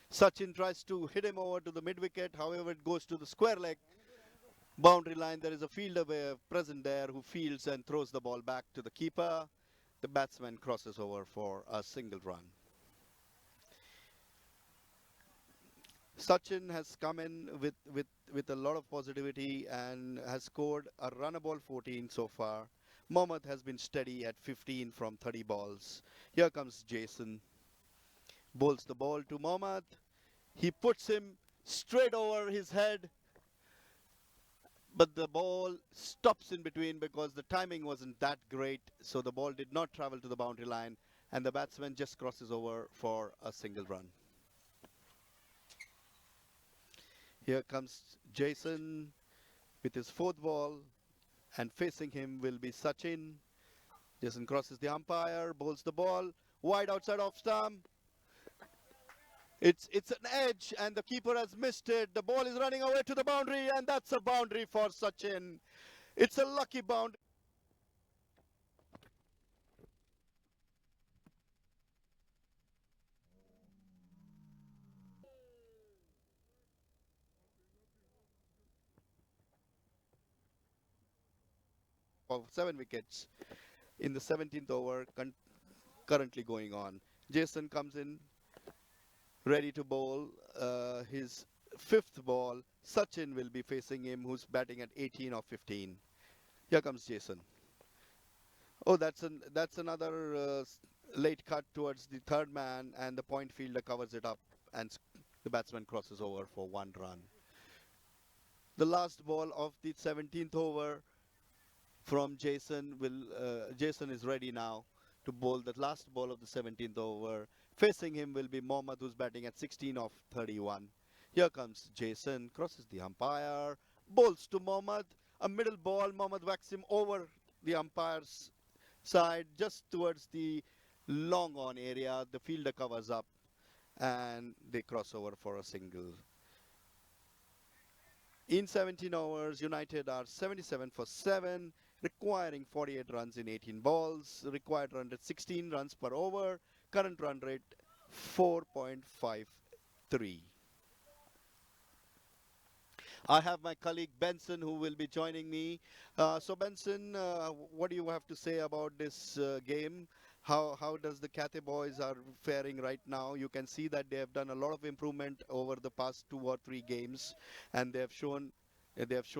Sachin tries to hit him over to the mid-wicket. However, it goes to the square leg boundary line. There is a fielder present there who fields and throws the ball back to the keeper. The batsman crosses over for a single run. Sachin has come in with a lot of positivity and has scored a run ball 14 so far. Mohammad has been steady at 15 from 30 balls. Here comes Jason. Bowls the ball to Mohammad. He puts him straight over his head. But the ball stops in between because the timing wasn't that great. So the ball did not travel to the boundary line. And the batsman just crosses over for a single run. Here comes Jason with his 4th ball, and facing him will be Sachin. Jason crosses the umpire, bowls the ball, wide outside off stump. It's an edge, and the keeper has missed it. The ball is running away to the boundary, and that's a boundary for Sachin. It's a lucky boundary. for 7 wickets in the 17th over currently going on. Jason comes in ready to bowl his fifth ball. Sachin will be facing him, who's batting at 18 or 15. Here comes Jason. Oh, that's another late cut towards the third man, and the point fielder covers it up, and the batsman crosses over for 1 run. The last ball of the 17th over from Jason Jason is ready now to bowl the last ball of the 17th over. Facing him will be Mohammad, who's batting at 16 of 31. Here comes Jason, crosses the umpire, bowls to Mohammad. A middle ball, Mohammad whacks him over the umpire's side, just towards the long on area. The fielder covers up, and they cross over for a single. In 17 overs, United are 77 for 7, requiring 48 runs in 18 balls. Required run rate 16 runs per over. Current run rate 4.53. I have my colleague Benson who will be joining me. So Benson, what do you have to say about this game? How does the Cathay boys are faring right now? You can see that they have done a lot of improvement over the past 2 or 3 games, and they have shown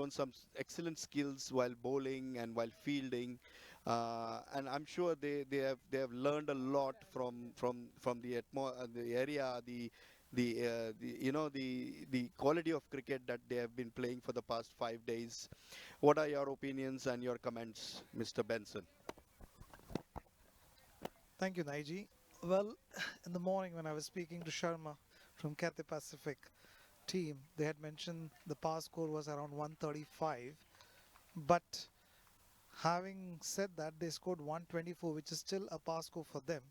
some excellent skills while bowling and while fielding. And I'm sure they have learned a lot from the the area, the quality of cricket that they have been playing for the past 5 days. What are your opinions and your comments, Mr. Benson? Thank you, Naiji. Well, in the morning when I was speaking to Sharma from Cathay Pacific team, they had mentioned the pass score was around 135. But having said that, they scored 124, which is still a pass score for them.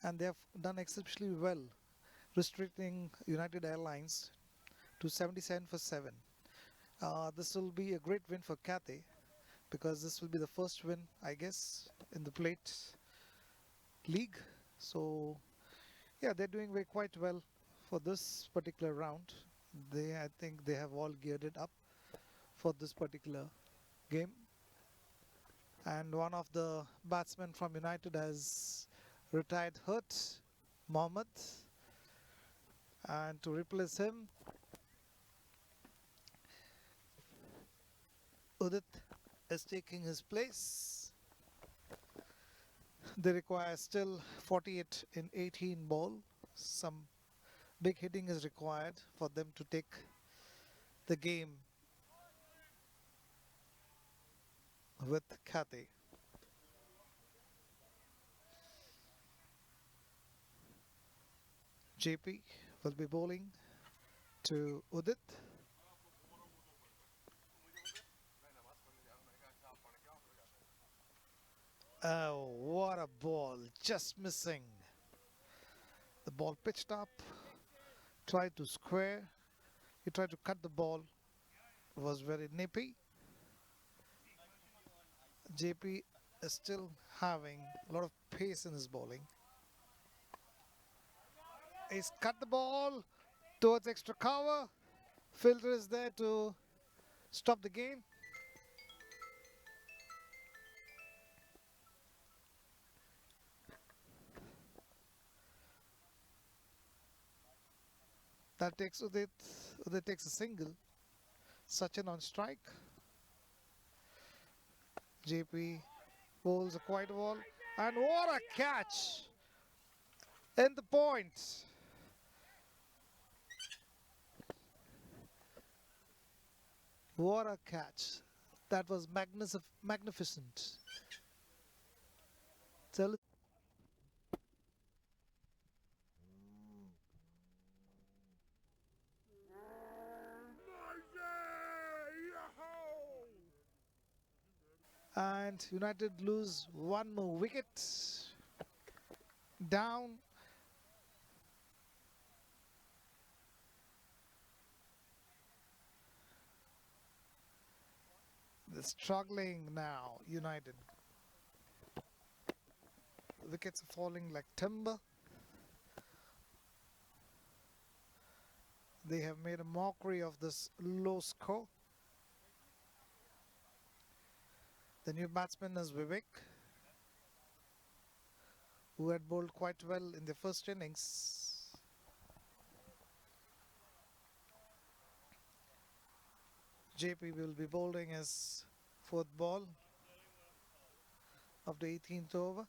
And they have done exceptionally well, restricting United Airlines to 77 for 7. This will be a great win for Cathay, because this will be the first win, I guess, in the plate league. So yeah, they're doing quite well for this particular round. I think they have all geared it up for this particular game. And one of the batsmen from United has retired hurt, Mohammad. And to replace him, Udit is taking his place. They require still 48 in 18 ball. Some big hitting is required for them to take the game with Cathay. JP will be bowling to Udit. Oh, what a ball, just missing. The ball pitched up, tried to square, he tried to cut the ball, it was very nippy. JP is still having a lot of pace in his bowling. He's cut the ball towards extra cover. Fielder is there to stop the game. That takes Udit. Udit takes a single. Sachin on strike. JP bowls a quiet ball. And what a catch! In the point. What a catch. That was magnificent. Tell and United lose one more wicket. Down. They're struggling now, United. Wickets are falling like timber. They have made a mockery of this low score. The new batsman is Vivek, who had bowled quite well in the first innings. JP will be bowling his fourth ball of the 18th over.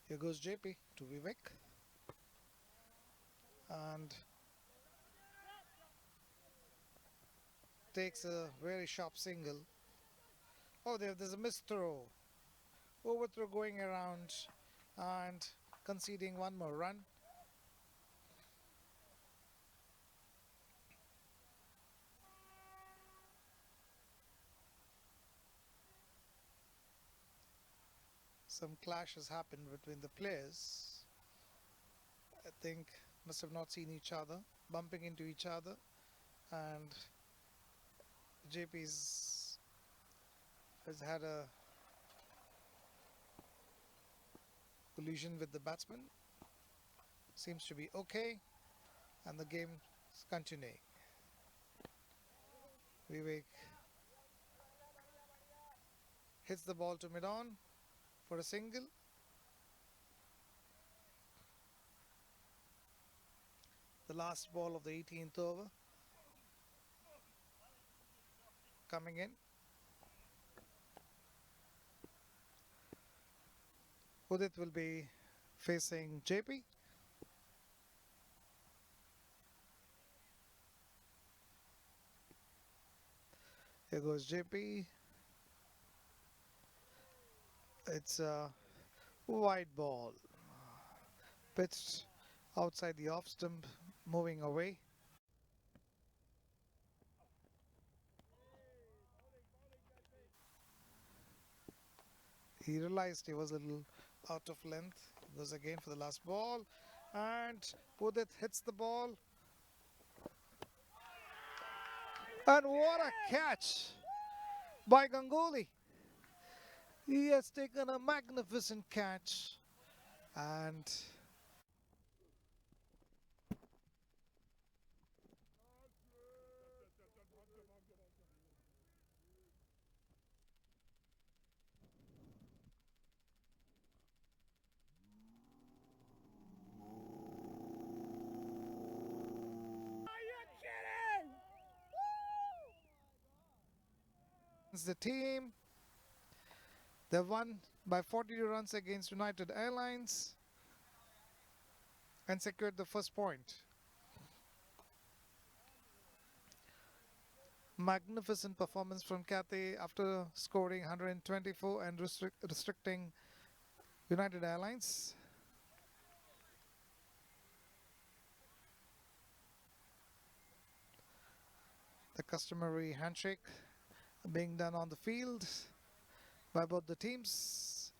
Here goes JP to Vivek. And takes a very sharp single. Oh, there's a missed throw. Overthrow going around and conceding one more run. Some clash has happened between the players. I think must have not seen each other, bumping into each other, and JP's has had a collision with the batsman. Seems to be okay, and the game is continuing. Vivek hits the ball to mid-on for a single. The last ball of the 18th over coming in. Udit will be facing JP. Here goes JP. It's a wide ball. Pitched outside the off stump, moving away. He realized he was a little out of length. Goes again for the last ball. And Udit hits the ball. And what a catch by Ganguly. He has taken a magnificent catch. And the team, they won by 42 runs against United Airlines and secured the first point. Magnificent performance from Cathay after scoring 124 and restricting United Airlines. The customary handshake being done on the field by both the teams.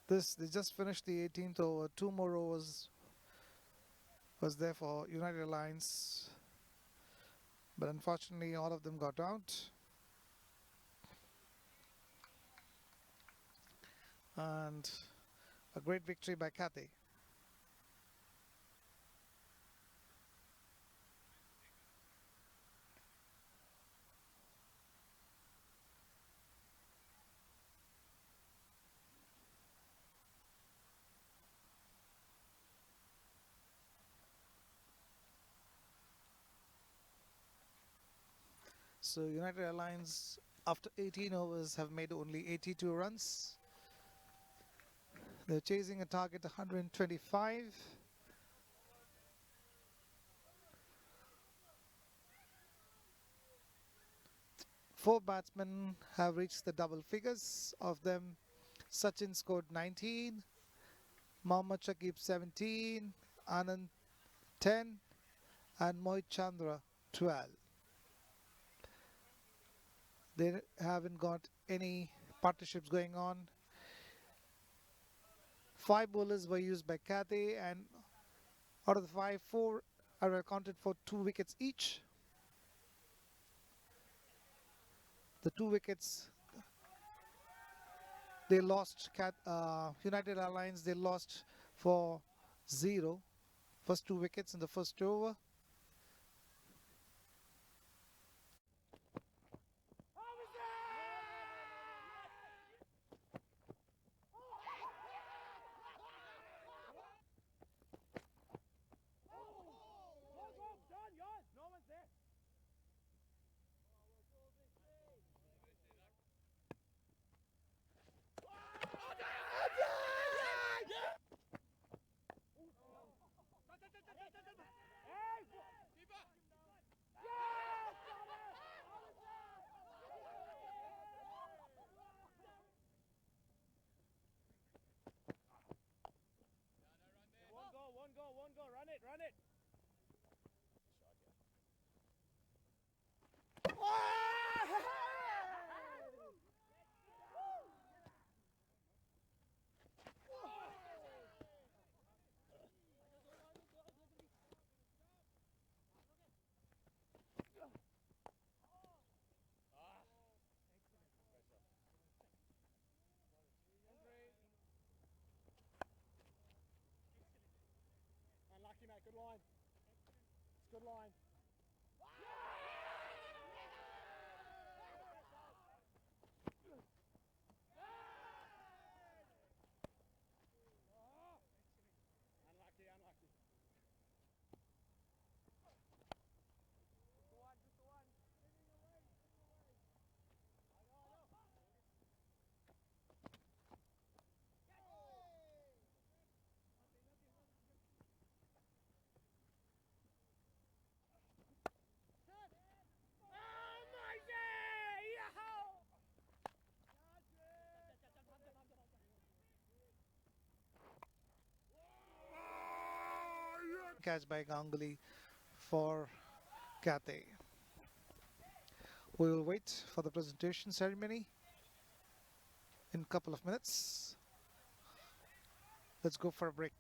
They just finished the 18th over. 2 more overs was there for United Airlines, but unfortunately all of them got out. And a great victory by Cathay. So United Airlines, after 18 overs, have made only 82 runs. They're chasing a target 125. Four batsmen have reached the double figures. Of them, Sachin scored 19, Mohammad Shakib 17, Anand 10, and Mohit Chandra 12. They haven't got any partnerships going on. 5 bowlers were used by Cathay, and Out of the 5, 4 are accounted for 2 wickets each. The 2 wickets they lost. United Airlines, they lost for 0. First 2 wickets in the first over. One go, run it, run it. Unlucky, mate. Good line. It's good line. Unlucky, unlucky. Just the one. Catch by Ganguly for Cathay. We will wait for the presentation ceremony in a couple of minutes. Let's go for a break.